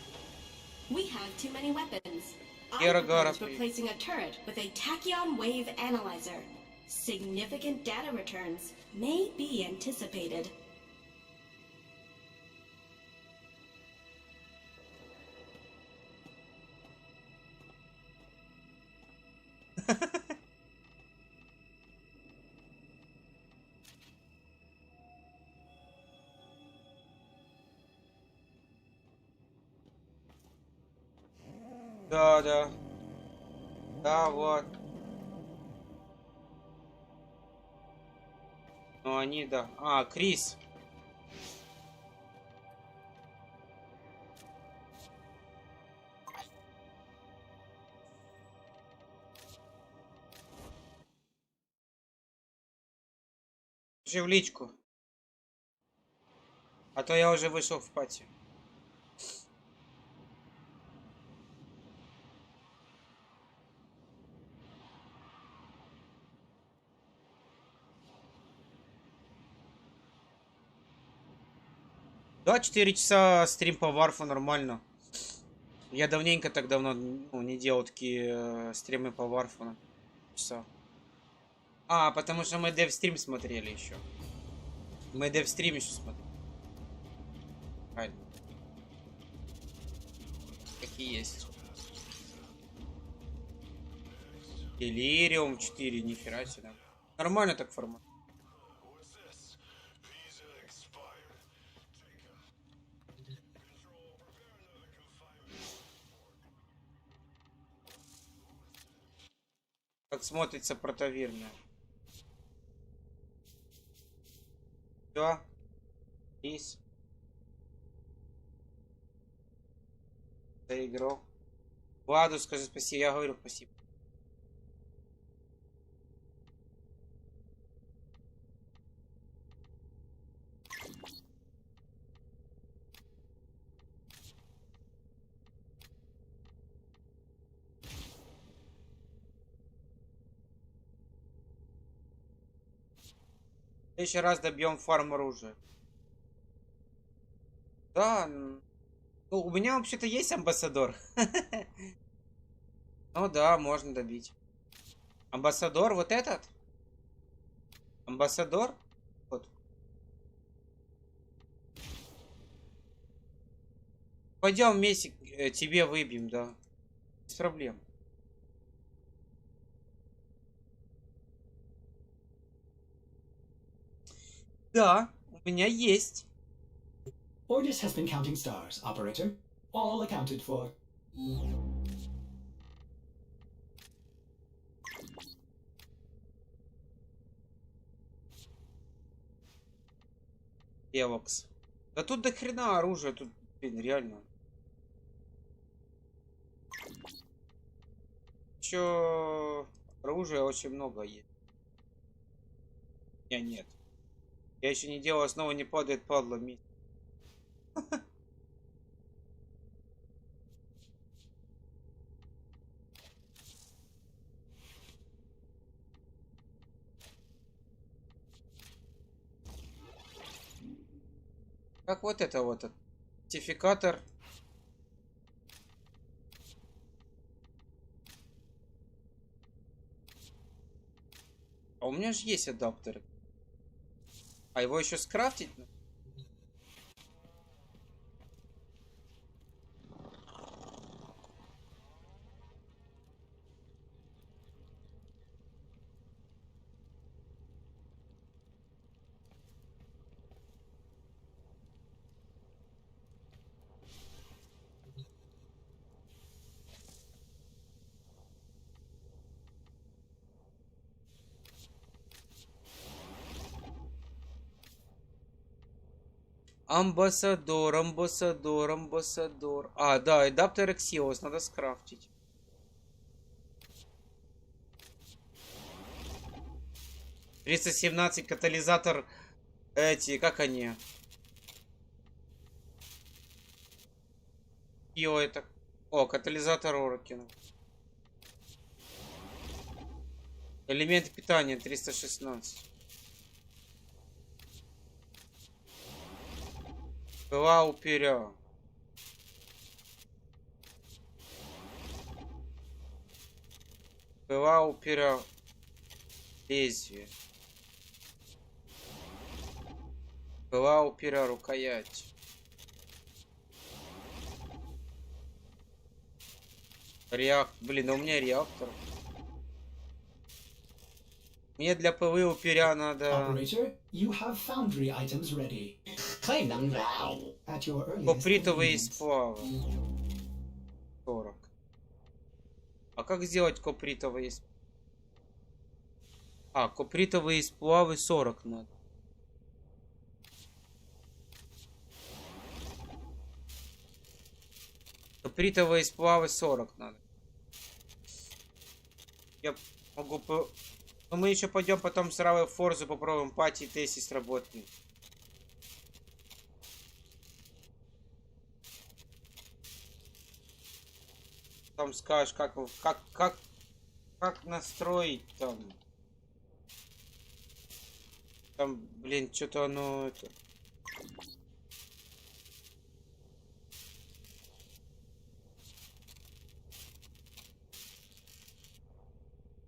We have too many weapons. Гера I Гара. propose replacing a turret with a tachyon wave analyzer. Significant data returns may be anticipated. Да, да. Да, вот. Ну, они, да. А, Крис. Пиши в личку. А то я уже вышел в пати. Да, 4 часа стрим по Варфу нормально. Я давненько так давно не делал такие стримы по Варфу. Часа. А, потому что мы Devstream смотрели еще. Мы Devstream еще смотрели. Правильно. Какие есть. Делириум 4, нихера себе. Нормально так формат. Как смотрится протовирно. Все. Рис. За игрок. Владу скажи спасибо. Я говорю спасибо. Еще раз добьем фарм оружия. Да. Ну, у меня вообще-то есть амбассадор. Ну да, можно добить. Амбассадор вот этот? Амбассадор? Вот. Пойдем вместе тебе выбьем, да. Без проблем. Да, у меня есть. Ordis has been counting stars, operator. All accounted for. Эвокс. Да тут до хрена оружия, тут, блин, реально. Еще оружия очень много есть. Нет. Я еще не делал, снова не падает, падла. Как вот это вот, сертификатор. А у меня же есть адаптер. А его еще скрафтить? Амбассадор. А, да, адаптер Exylos надо скрафтить. $317 катализатор. Эти, как они? Йо, это... О, катализатор Оракина. Элементы питания 316. Была уперя. Была уперя. Лезвие. Была уперя рукоять. Блин, да у меня реактор. Мне для ПВ упыря надо... Operator, you have foundry items ready. Claim them now. At your earliest Копритовые convenience. сплавы. 40. А как сделать копритовые сплавы? А, копритовые сплавы 40 надо. Копритовые сплавы 40 надо. Я могу... Но мы еще пойдем потом сразу в Форзу попробуем пати тестить сработает. Там скажешь, как настроить там. Там, блин, что-то оно это.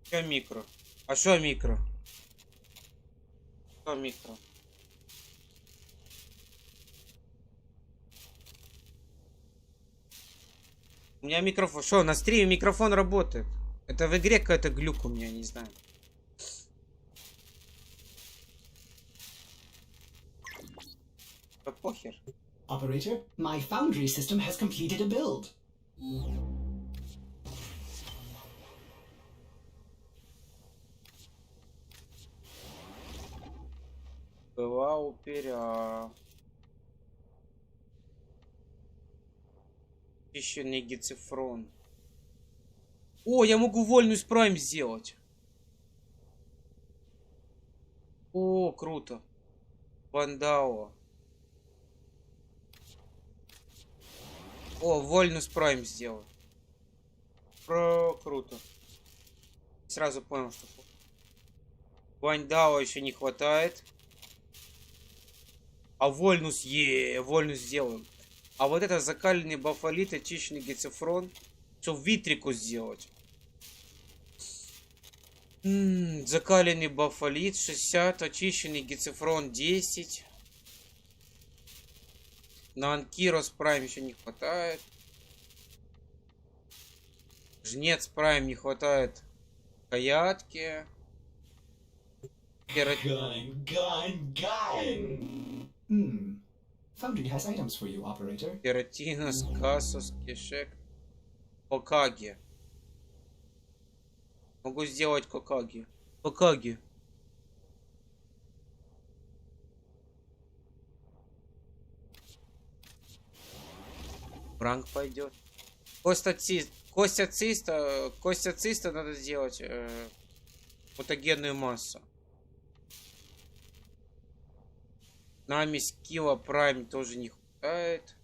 Что микро? А что микро? Что микро? У меня микрофон. Что, на стриме микрофон работает? Это в игре какой-то глюк у меня, не знаю. Да похер. Operator, my foundry system has completed a build. Была уперя. Очищенный гицефрон. О, я могу вольную спрайм сделать. О, круто. Вандао. О, вольную спрайм сделал. Круто. Сразу понял, что Вандао еще не хватает. А вольнус, вольнус сделаем. А вот это закаленный бафолит, очищенный гицефрон. Что витрику сделать? Закаленный бафолит 60, очищенный гицефрон 10. На Анкирос Прайм еще не хватает. Жнец Прайм не хватает. Каятки. Foundry has items for you, operator. Кератинос, Кассос, Кешек. Кокаги. Могу сделать Кокаги. Кокаги. Бранк пойдет. Костя циста надо сделать мутагенную массу. Нами скилла Прайм тоже не хватает.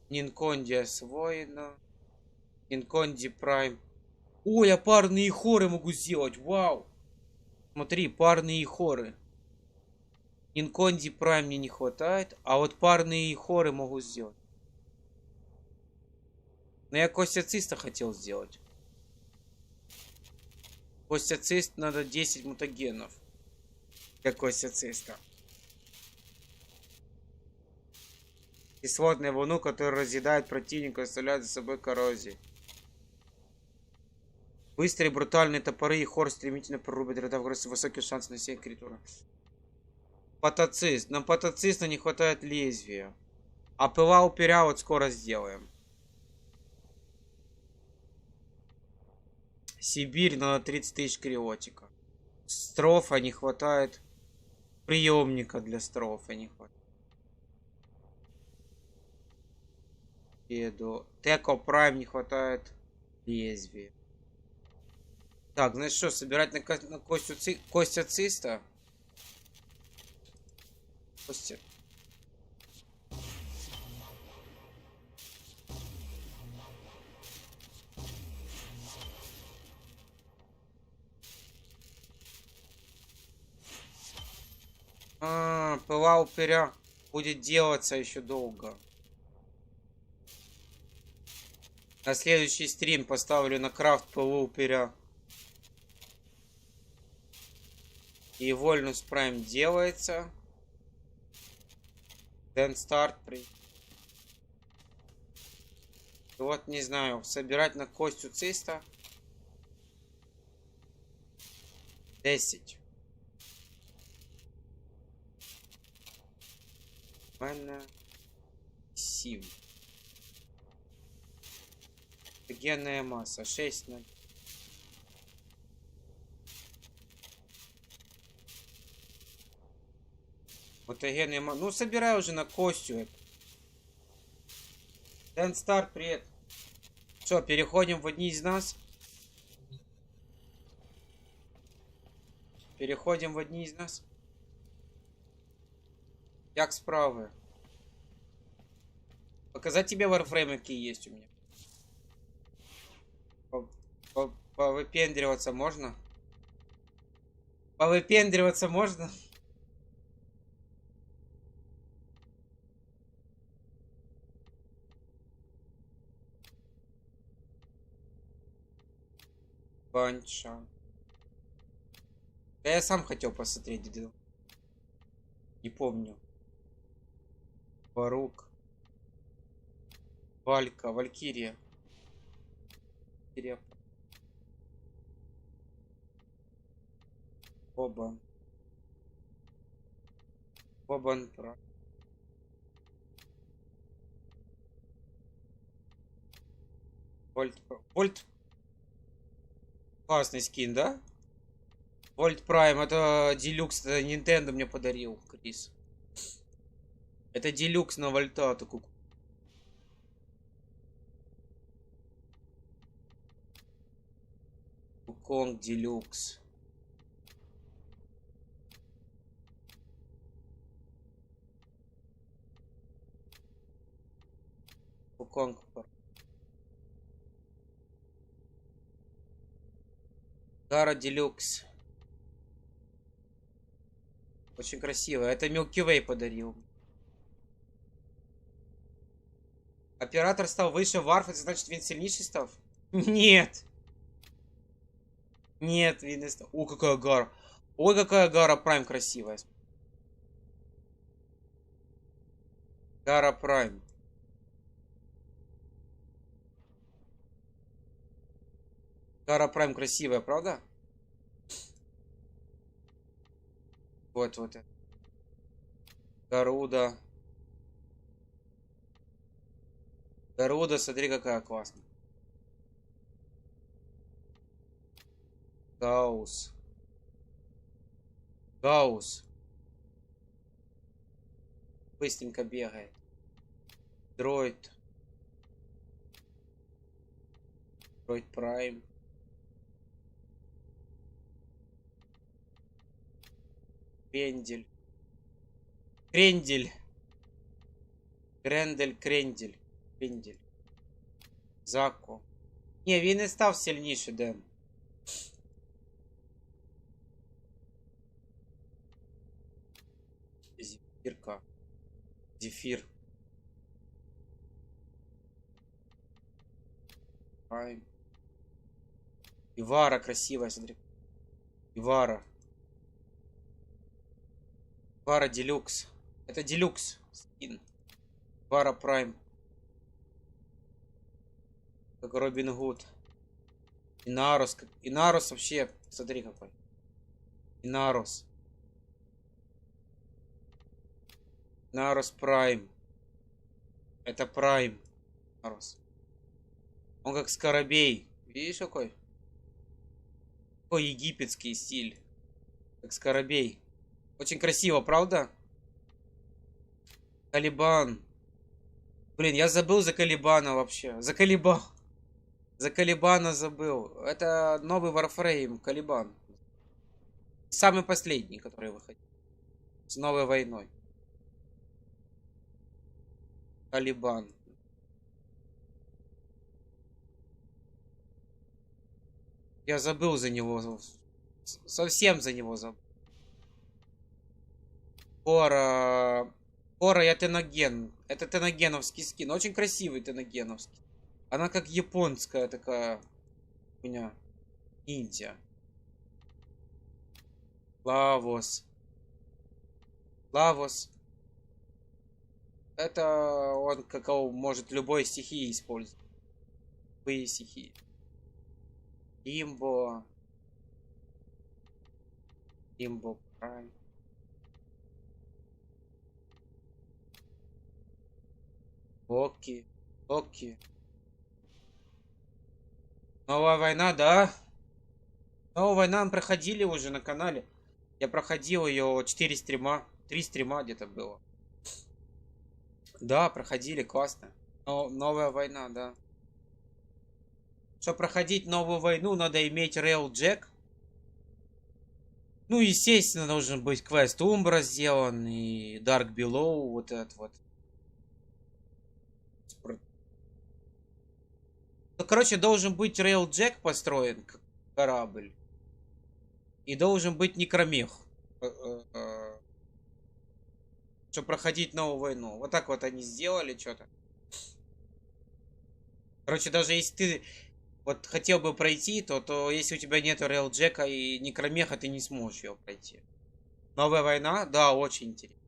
Нинконди освоено. Нинконди Прайм. О, я парные хоры могу сделать. Вау. Смотри, парные хоры. Нинконди Прайм мне не хватает. А вот парные хоры могу сделать. Но я Костя циста хотел сделать. Костя цист надо 10 мутагенов. Для Костя циста. Кислотная волну, которая разъедает противника и оставляет за собой коррозию. Быстрые брутальные топоры и хор стремительно прорубят ряда в высокий шанс на 7 критура. Патоцист. Нам патоциста не хватает лезвия. А пыла упыря вот скоро сделаем. Сибирь надо 30 тысяч криотика. Строфа не хватает. Приемника для строфа не хватает. Теко Прайм не хватает лезвия. Так, значит что, собирать на Костя циста? Костя. Пыла упыря будет делаться еще долго. На следующий стрим поставлю на крафт пылу упыря. И вольнус прайм делается. Then start при. Вот не знаю, собирать на Костю циста. 10. У мене 7. Генная масса 6 на... Вот генная масса. Ну, собирай уже на Костю. Дэн Стар, привет. Что, переходим в одни из нас? Переходим в одни из нас? Як справа? Показать тебе Warframe, какие есть у меня? Повыпендриваться можно? Повыпендриваться можно? Банча. Да я сам хотел посмотреть. Не помню. Барук. Валька. Валькирия. Оба. Обан. Вольт. Классный скин, да? Вольт Прайм, это Делюкс, это Nintendo мне подарил, Крис. Это Делюкс на Вольта, такой. Конг Делюкс. Конг. Гара Делюкс. Очень красиво. Это Milky Way подарил. Оператор стал выше Варф, это значит Вин сильнейший став? Нет. Нет, Вин не стал. О, какая Гара. Ой, какая Гара Прайм красивая. Гара Прайм. Гара Прайм красивая, правда? Вот это. Гаруда. Гаруда, смотри, какая классная. Гаус. Гаус. Быстренько бегает. Дроид. Дроид Прайм. Крендель. Крендель. Грендель, Крендель. Крендель. Зако. Не, він не став сильніше, Дэн. Зефирка. Зефир. Прайм. Ивара красивая, смотри. Ивара. Ивара Делюкс. Это Делюкс скин. Ивара Прайм. Как Робин Гуд. Инарос. Инарос вообще, смотри какой. Инарос. Инарос Прайм. Это Прайм. Инарос. Он как скоробей. Видишь какой? Какой египетский стиль. Как скоробей. Очень красиво, правда? Калибан. Блин, я забыл за Калибана вообще. За Калибана забыл. Это новый Warframe, Калибан. Самый последний, который выходил. С новой войной. Калибан. Я забыл за него. Совсем за него забыл. Кора я теноген. Это теногеновский скин. Очень красивый теногеновский. Она как японская такая. У меня. Ниндзя. Лавос. Лавос. Это он как может любой стихии использовать. Любые стихии. Имбо. Имбо Прайм. Окей. Окей. Новая война, да? Новая война мы проходили уже на канале. Я проходил ее 4 стрима. 3 стрима где-то было. Да, проходили, классно. Но новая война, да. Чтобы проходить новую войну, надо иметь Railjack. Ну, естественно, должен быть квест Умбра сделан и Dark Below, вот этот вот. Ну, короче, должен быть Railjack построен, как корабль. И должен быть некромех. Чтобы проходить новую войну. Вот так вот они сделали что-то. Короче, даже если ты вот хотел бы пройти, то если у тебя нету Railjack'а и некромеха, ты не сможешь ее пройти. Новая война? Да, очень интересно.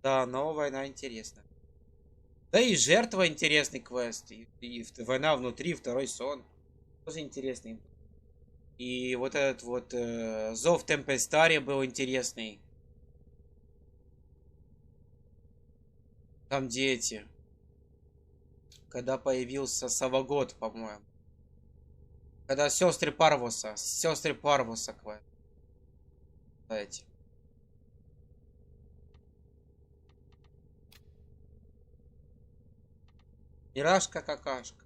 Да, новая война интересна. Да и жертва интересный квест. И война внутри, второй сон. Тоже интересный. И вот этот вот зов Темпестари был интересный. Там дети. Когда появился Савагод, по-моему. Когда сестры Парвуса квест. Эти. Мирашка какашка.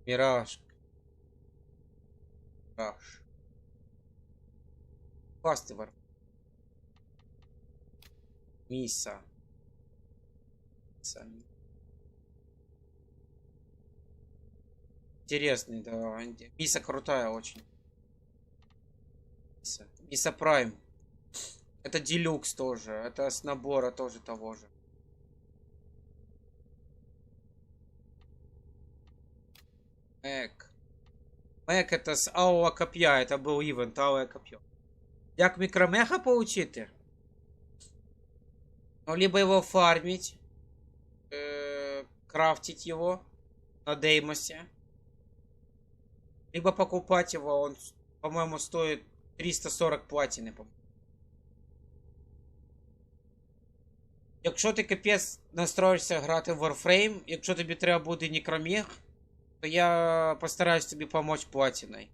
Мираж. Мираж. Классный вар. Миса. Интересный, да. Миса крутая очень. Миса Прайм. Это Делюкс тоже. Это с набора тоже того же. Мек это с Ауа Копья. Это был ивент Ауа Копье. Як микромеха получити? Ну, либо его фармить. Крафтить его на Деймосе. Либо покупать его. Он, по-моему, стоит 340 платины. Якщо ти капець настроїшся грати в Warframe, якщо тобі треба буде некромех, то я постараюсь тобі помочь платиной.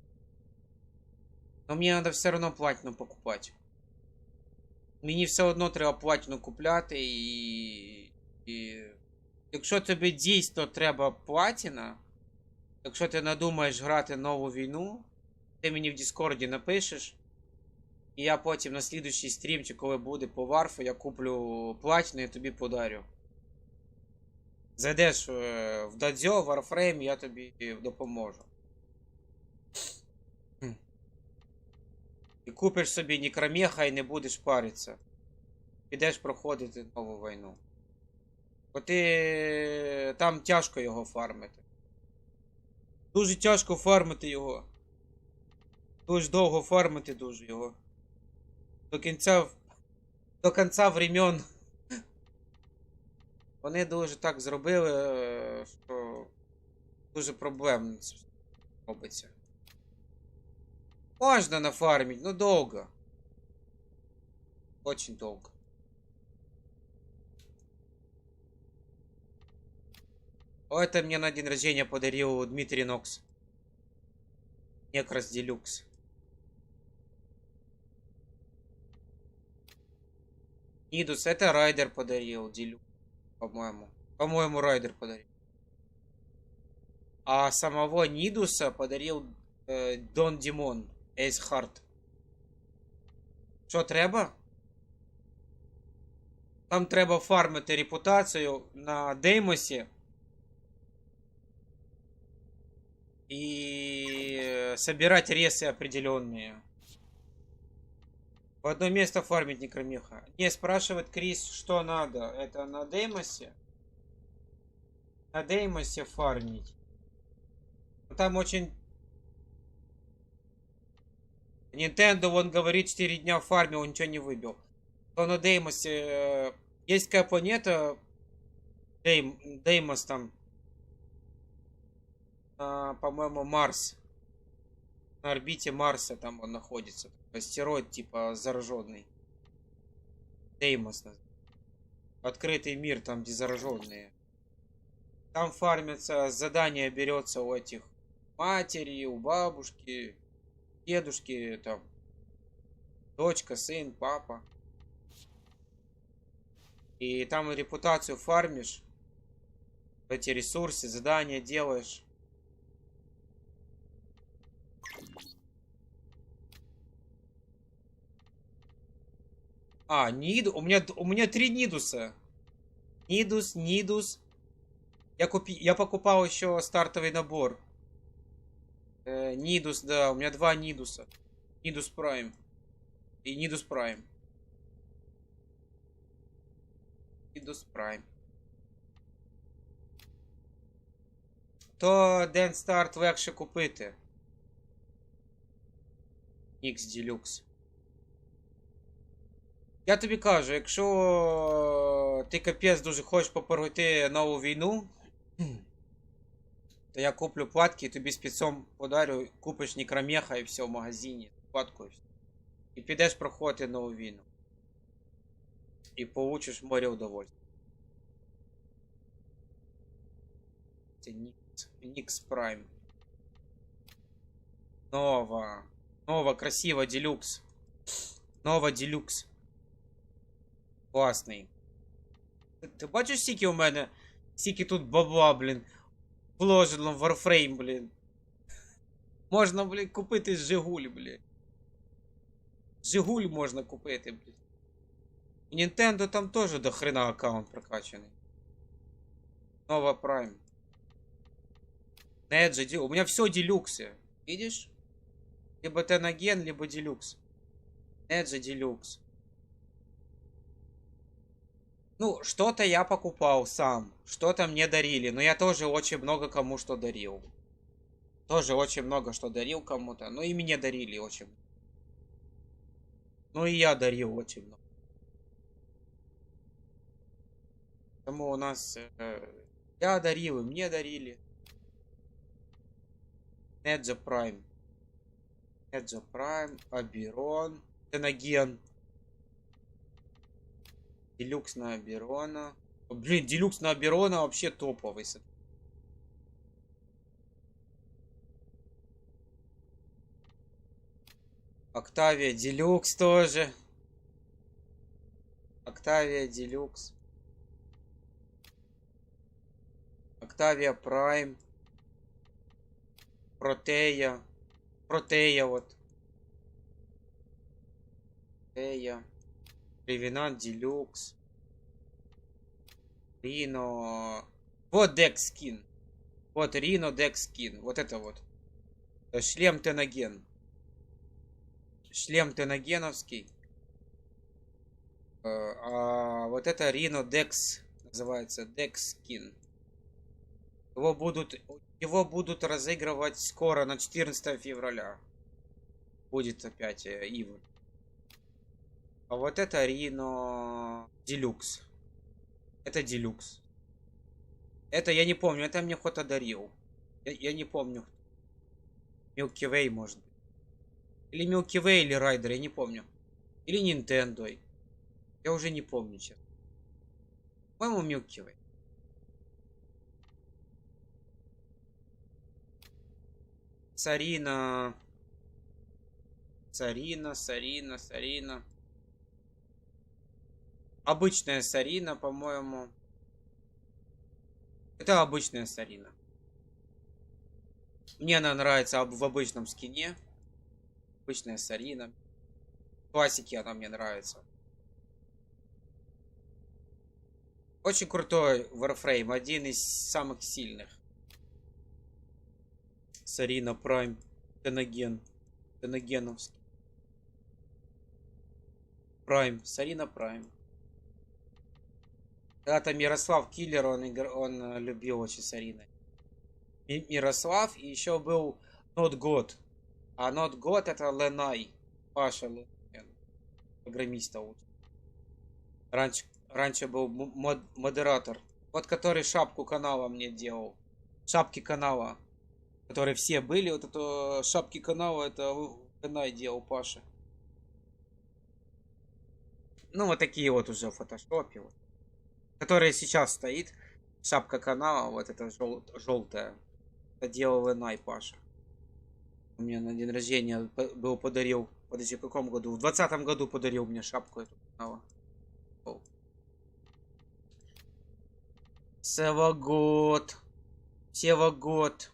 Но мне надо все равно платину покупать. Мені все одно треба платину купляти і... Якщо тобі дійсно треба платина, якщо ти надумаєш грати нову війну, ти мені в Діскорді напишеш, і я потім на слідуючий стрім, чи коли буде по Варфу, я куплю платину і тобі подарю. Зайдеш в Дадзьо, в Warframe, я тобі допоможу. І купиш собі некромеха і не будеш паритися. Підеш проходити нову війну. Бо ти... Там тяжко його фармити. Дуже тяжко фармити його. Дуже довго фармити дуже його. До кінця времен. Вони дуже так зробили, що дуже проблемно це робиться. Можно нафармить, но долго. Очень долго. Это мне на день рождения подарил Дмитрий Нокс. Некрас Делюкс. Нидус, это Райдер подарил, Делюкс, по-моему. По-моему, Райдер подарил. А самого Нидуса подарил Дон Димон. Ейс Харт. Що треба? Там треба фармити репутацію на Деймосі. И собирать ресы определенные. В одно место фармить некромеха. Не, спрашивает Крис, что надо. Это на Деймосе? На Деймосе фармить. Там очень... Nintendo, он говорит, 4 дня фармил, он ничего не выбил. То на Деймосе есть какая планета, Деймос там, по-моему, Марс. На орбите Марса там он находится. Астероид типа зараженный. Деймос. Открытый мир, там где зараженные. Там фармятся, задание берется у этих матери, у бабушки, дедушки, там дочка, сын, папа. И там репутацию фармишь, эти ресурсы, задания делаешь. У меня 3 Нидуса. Нидус. Я покупал еще стартовый набор. Нидус, да, у меня 2 Нидуса. Нидус Прайм. И Нидус Прайм. Нидус Прайм. То Ден Старт легше купити. X Deluxe. Я тобі кажу, якщо ти капець дуже хочеш пройти нову війну, то я куплю платки і тобі спецом подарю, купиш Некромеха і все в магазині, платку і все. І підеш проходити нову війну. І получиш море удовольствия. Це Никс Прайм. Нова, красиво, Делюкс. Нова Делюкс. Класний. Ти бачиш, скільки у мене? Скільки тут бабла, блін. Вложено в Warframe, блін. Можна, блін, купити Жигуль, блін. Жигуль можна купити, блін. У Nintendo там теж до хрена аккаунт прокачаний. Нова Prime. Неджи, у меня все делюксы. Видишь? Либо Тенаген, либо Делюкс. Неджи Делюкс. Ну, что-то я покупал сам. Что-то мне дарили. Но я тоже очень много кому что дарил. Тоже очень много что дарил кому-то. Ну и мне дарили очень много. Ну и я дарил очень много. Поэтому у нас... я дарил, и мне дарили. Неджа Прайм. Неджа Прайм. Аберон. Тенаген. Делюкс на Аберона. Блин, Делюкс на Аберона вообще топовый. Октавия Делюкс тоже. Октавия Делюкс. Октавия Прайм. Протея. Протея вот. Протея. Ревенант Делюкс. Рино. Вот Декс скин. Вот Рино Декс скин. Вот это вот. Шлем Тенаген. Шлем Тенагеновский. А вот это Рино Декс. Называется Декс скин. Его будут разыгрывать скоро, на 14 февраля. Будет опять ивент. А вот это Рино Делюкс. Это Делюкс. Это я не помню, это мне кто-то дарил. Я не помню. Milky Way, может быть. Или Milky Way, или Райдер, я не помню. Или Nintendo. Я уже не помню, честно. По-моему, Milky Way. Сарина. Обычная Сарина, по-моему. Это обычная Сарина. Мне она нравится в обычном скине. Обычная Сарина. В классике она мне нравится. Очень крутой Warframe. Один из самых сильных. Сарина Прайм. Тенаген. Тенагеновский. Прайм. Сарина Прайм. Когда-то Мирослав Киллер, он любил очень Сарина. Мирослав, и еще был Not God. А Not God это Ленай. Паша Ленай. Программиста. Раньше был модератор Вот который шапку канала мне делал. Шапки канала. Которые все были. Вот это шапки канала, это Канай делал Паша. Ну, вот такие вот уже в фотошопе. Вот. Которая сейчас стоит. Шапка канала, вот эта желтая. Это делал Инай Паша. У меня на день рождения был подарил. Подожди, в каком году? В 2020 году подарил мне шапку эту канала. Севагод. Севагод.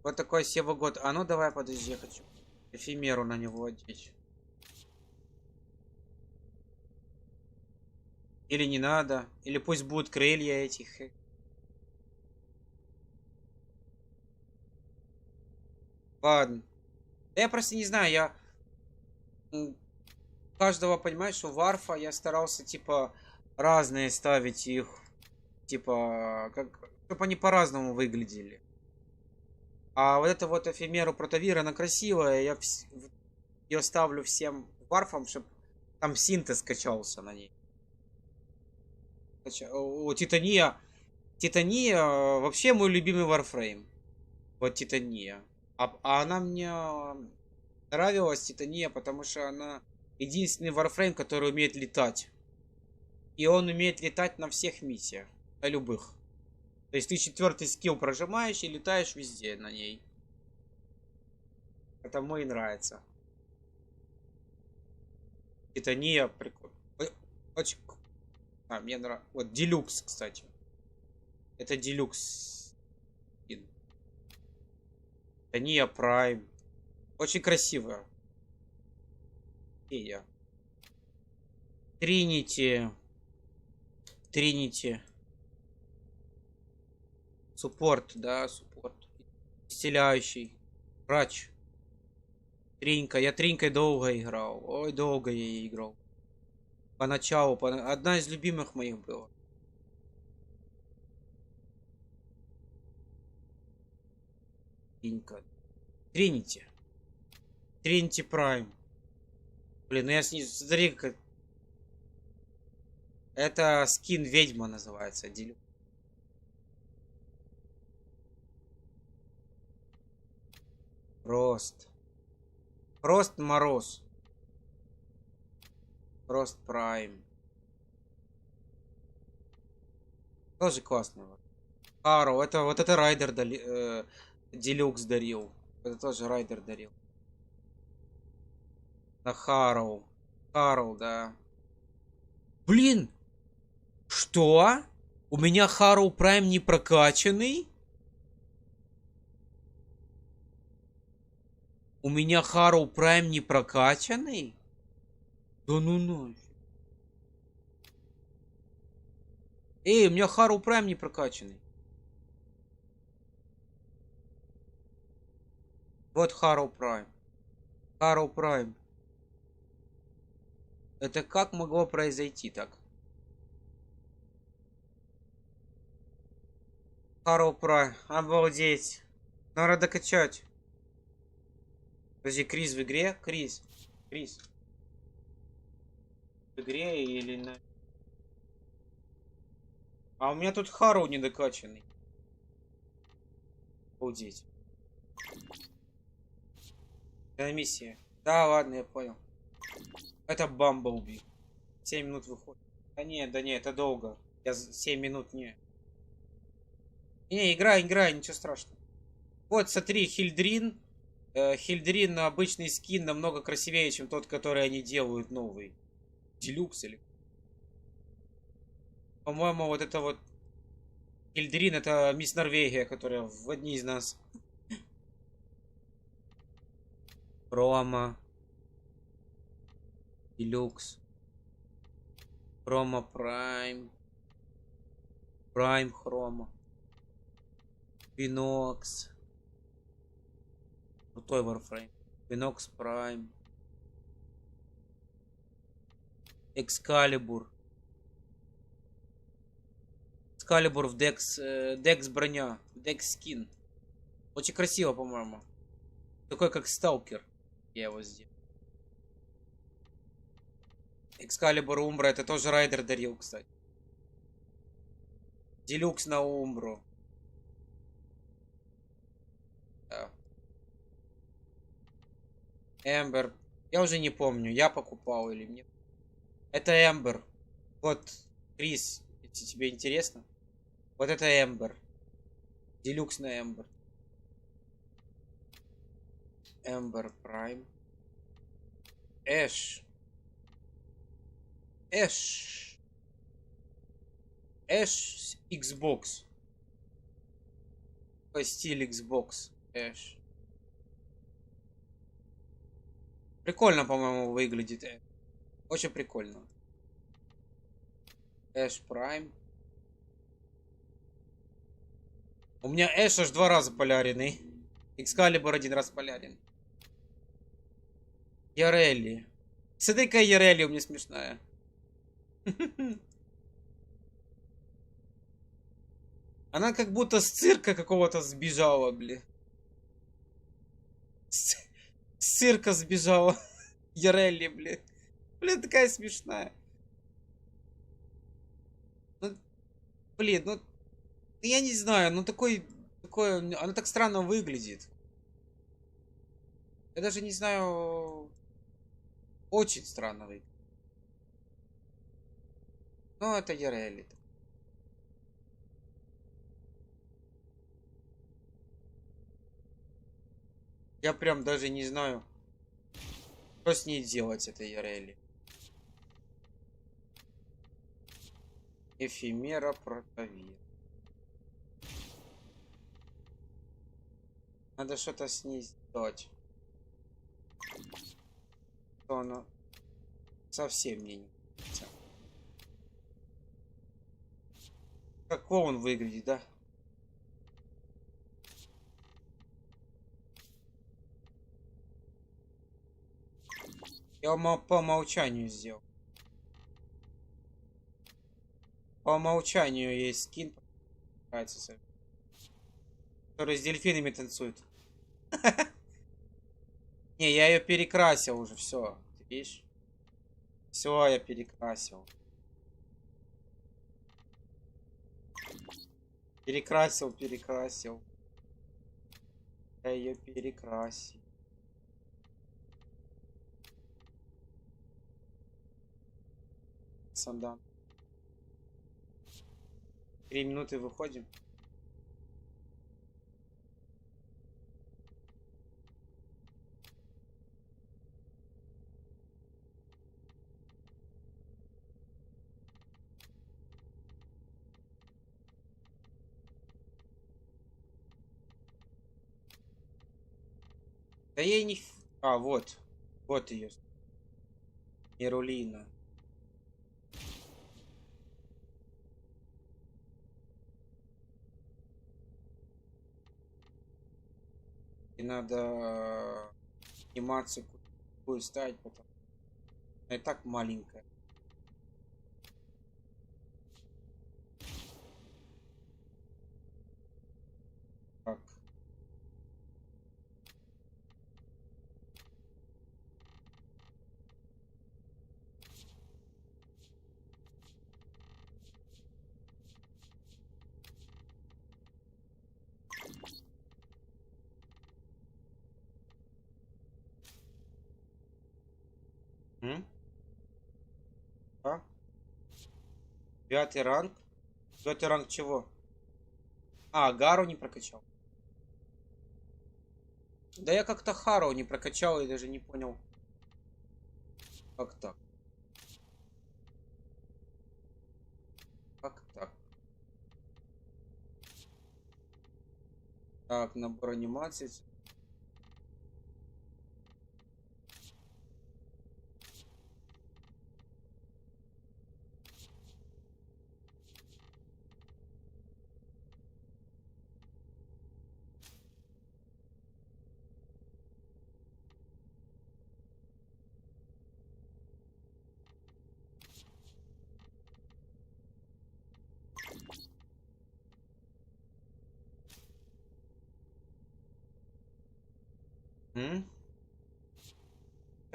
Вот такой Севагод. А ну давай, подожди, я хочу эфемеру на него одеть. Или не надо. Или пусть будут крылья этих. Ладно. Да я просто не знаю, я... Каждого, понимаешь, у Варфа я старался, типа, разные ставить их. Типа, чтобы они по-разному выглядели. А вот эта вот эфемеру Протавир, она красивая. Я ее ставлю всем Варфам, чтобы там синтез качался на ней. О, Титания. Титания вообще мой любимый Warframe. Вот Титания. А она мне нравилась, Титания, потому что она единственный Warframe, который умеет летать. И он умеет летать на всех миссиях. На любых. То есть ты 4-й скилл прожимаешь и летаешь везде на ней. Это мне и нравится. Титания прикольно. Очень... А, мне нравится. Вот Deluxe, кстати. Это Deluxe. Титания Prime. Очень красивая. И Тринити. Тринити. Суппорт, да, суппорт. Исцеляющий. Врач. Тринька. Я Тринькой долго играл. Ой, долго я ей играл. Поначалу. Одна из любимых моих была. Тринька. Тринити. Тринити Прайм. Блин, ну я снизу. Смотри, как... Это скин ведьма называется. Делю. Фрост. Фрост Мороз. Фрост Прайм. Тоже классно. Харо. Это вот это Райдер Делюкс дарил. Это тоже Райдер дарил. На Хароу. Хароу, да. Блин! Что? У меня Хароу Прайм не прокачанный? У меня Хароу Прайм не прокачанный? Да ну нафиг. Эй, у меня Хароу Прайм не прокачанный. Вот Хароу Прайм. Хароу Прайм. Это как могло произойти так? Хароу Прайм. Обалдеть. Надо докачать. Подожди, Крис в игре? Крис. Крис. В игре или на... А у меня тут Хароу недокачанный. Обалдеть. Да, миссия. Да, ладно, я понял. Это Бамблби. 7 минут выходит. Да не, это долго. Я 7 минут не. Не, играй, ничего страшного. Вот, смотри, Хильдрин. Хильдрин обычный скин намного красивее, чем тот, который они делают новый. Делюкс или... По-моему, вот это вот... Хильдрин это мисс Норвегия, которая в одни из нас. Промо. Делюкс. Промо Прайм. Прайм Хрома. Бинокс. Крутой Warframe. Бинокс Прайм. Экскалибур. Экскалибур в Декс броня. Декс скин. Очень красиво, по-моему. Такой как Сталкер. Я его сделал. Экскалибур Умбра. Это тоже Райдер дарил, кстати. Делюкс на Умбру. Да. Эмбер. Я уже не помню, я покупал или нет. Это Эмбер. Вот, Крис, если тебе интересно. Вот это Эмбер. Делюкс на Эмбер. Эмбер Прайм. Эш. Эш. Эш Xbox. По стиль Xbox. Эш. Прикольно, по-моему, выглядит. Очень прикольно. Эш Прайм. У меня Эш аж 2 раза поляренный. Экскалибур 1 раз полярен. Ярелли. Смотри, какая Ярелли у меня смешная. Она как будто с цирка какого-то сбежала, блин. С цирка сбежала. Ярелли, блин. Блин, такая смешная. Ну, блин, ну... Я не знаю, ну такой... Она так странно выглядит. Я даже не знаю... Очень странно выглядит. Ну, это Ярелли. Я прям даже не знаю, что с ней делать, этой Ярелли. Эфемера протовир. Надо что-то с ней сделать. То она совсем мне не нравится. Как он выглядит, да? Я по умолчанию сделал. По умолчанию есть скин, который с дельфинами танцует. Не, я ее перекрасил уже, все. Ты видишь? Все, я перекрасил. Перекрасил. Я ее перекрасил. Сандан. 3 минуты выходим. Да ей не... А, вот. Вот ее. Нерулина. И надо анимацию какую ставить, потому что она и так маленькая. Так. А? 5-й ранг? 5-й ранг чего? А, Гару не прокачал. Да я как-то Хару не прокачал и даже не понял. Как так? Как так? Так, набор анимаций. Сейчас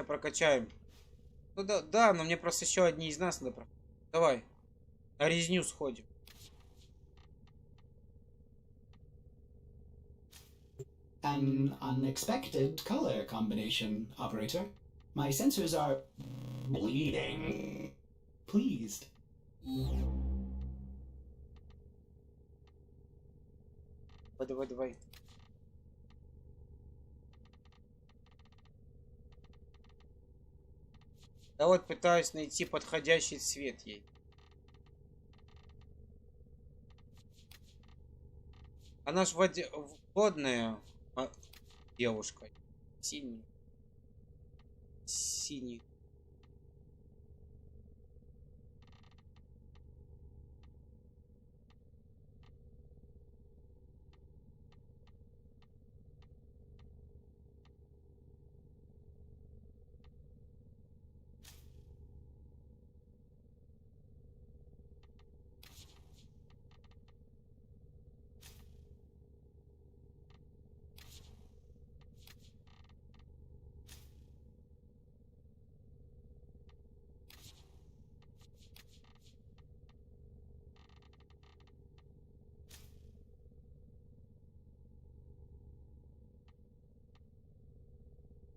прокачаем. Ну да, но мне просто еще одни из нас надо. Давай. На резню сходим. An unexpected color combination, operator. My sensors are bleeding. Pleased. Давай. Да вот пытаюсь найти подходящий цвет ей. Она ж водная девушка. Синий.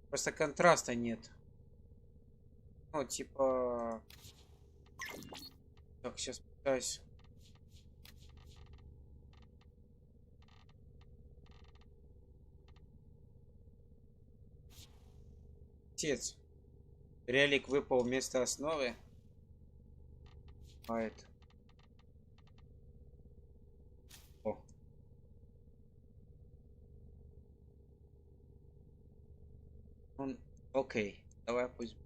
Просто контраста нет. Ну, типа... Так, сейчас пытаюсь... Отец. Релик выпал вместо основы. А это... О. Окей, давай пусть.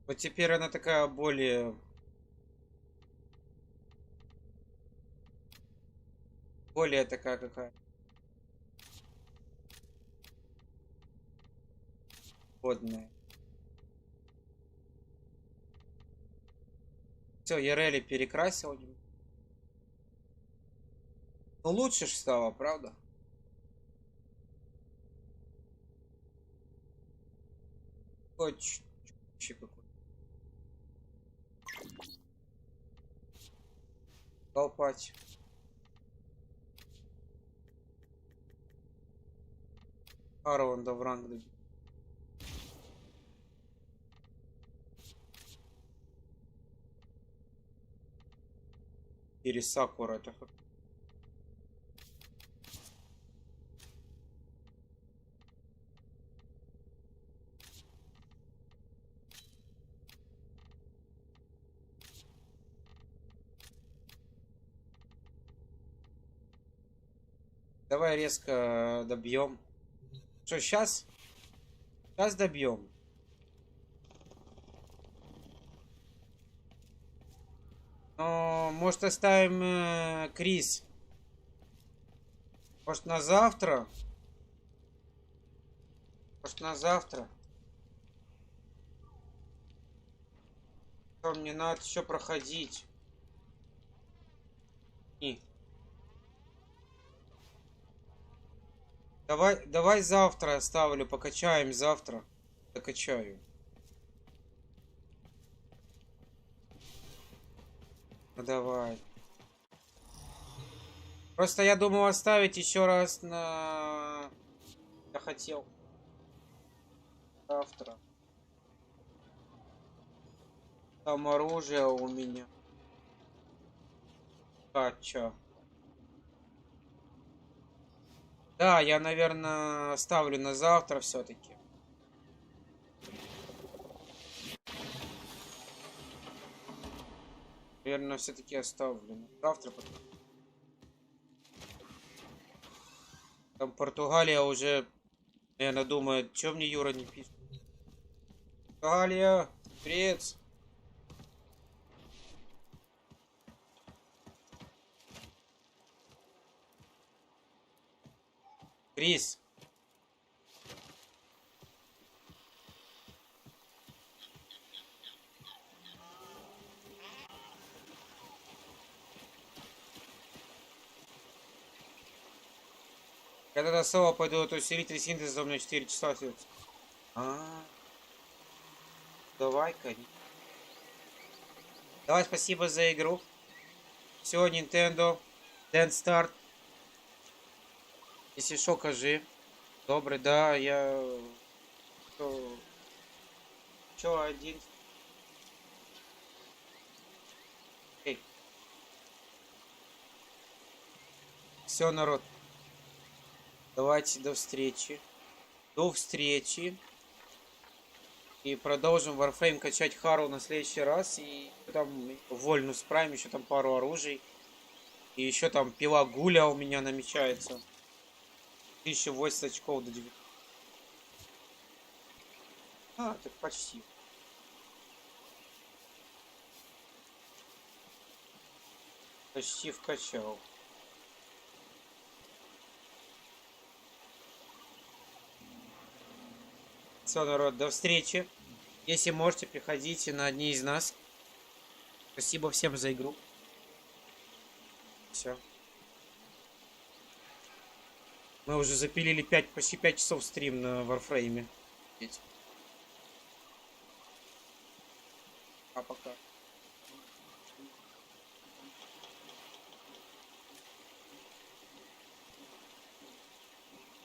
Вот теперь она такая более такая какая водная. Все, я Релли перекрасил. Ну лучше ж стало, правда? Хоть какой. Колпать. Арон до вранг. Или Сакура это. Давай резко добьем. Что, сейчас? Сейчас добьем. Но, может, оставим Крис. Может, на завтра? Может, на завтра? Что, мне надо еще проходить. И. Давай завтра оставлю, покачаем завтра. Докачаю. Ну давай. Просто я думал оставить еще раз на... Я хотел. Завтра. Там оружие у меня. Кача. Да, я, наверное, ставлю на завтра все-таки. Наверное, все-таки оставлю. Завтра потом. Там Португалия уже, наверное, думает, что мне Юра не пишет. Португалия, привет. Крис. Когда до слова пойду, то усилитель синтеза за мной 4 часа остается. Давай-ка. Давай, спасибо за игру. Все, Nintendo. Dance Start. Если шо, кажи. Добрый, да, я... Чё, один? Окей. Все, народ. Давайте до встречи. До встречи. И продолжим Warframe качать Хару на следующий раз. И там вольну справим, еще там пару оружий. И еще там пила Гуля у меня намечается. 1080 очков до 9. Так почти. Почти вкачал. Все, народ, до встречи. Если можете, приходите на одни из нас. Спасибо всем за игру. Все. Мы уже запилили почти 5 часов стрим на Warframe. А пока.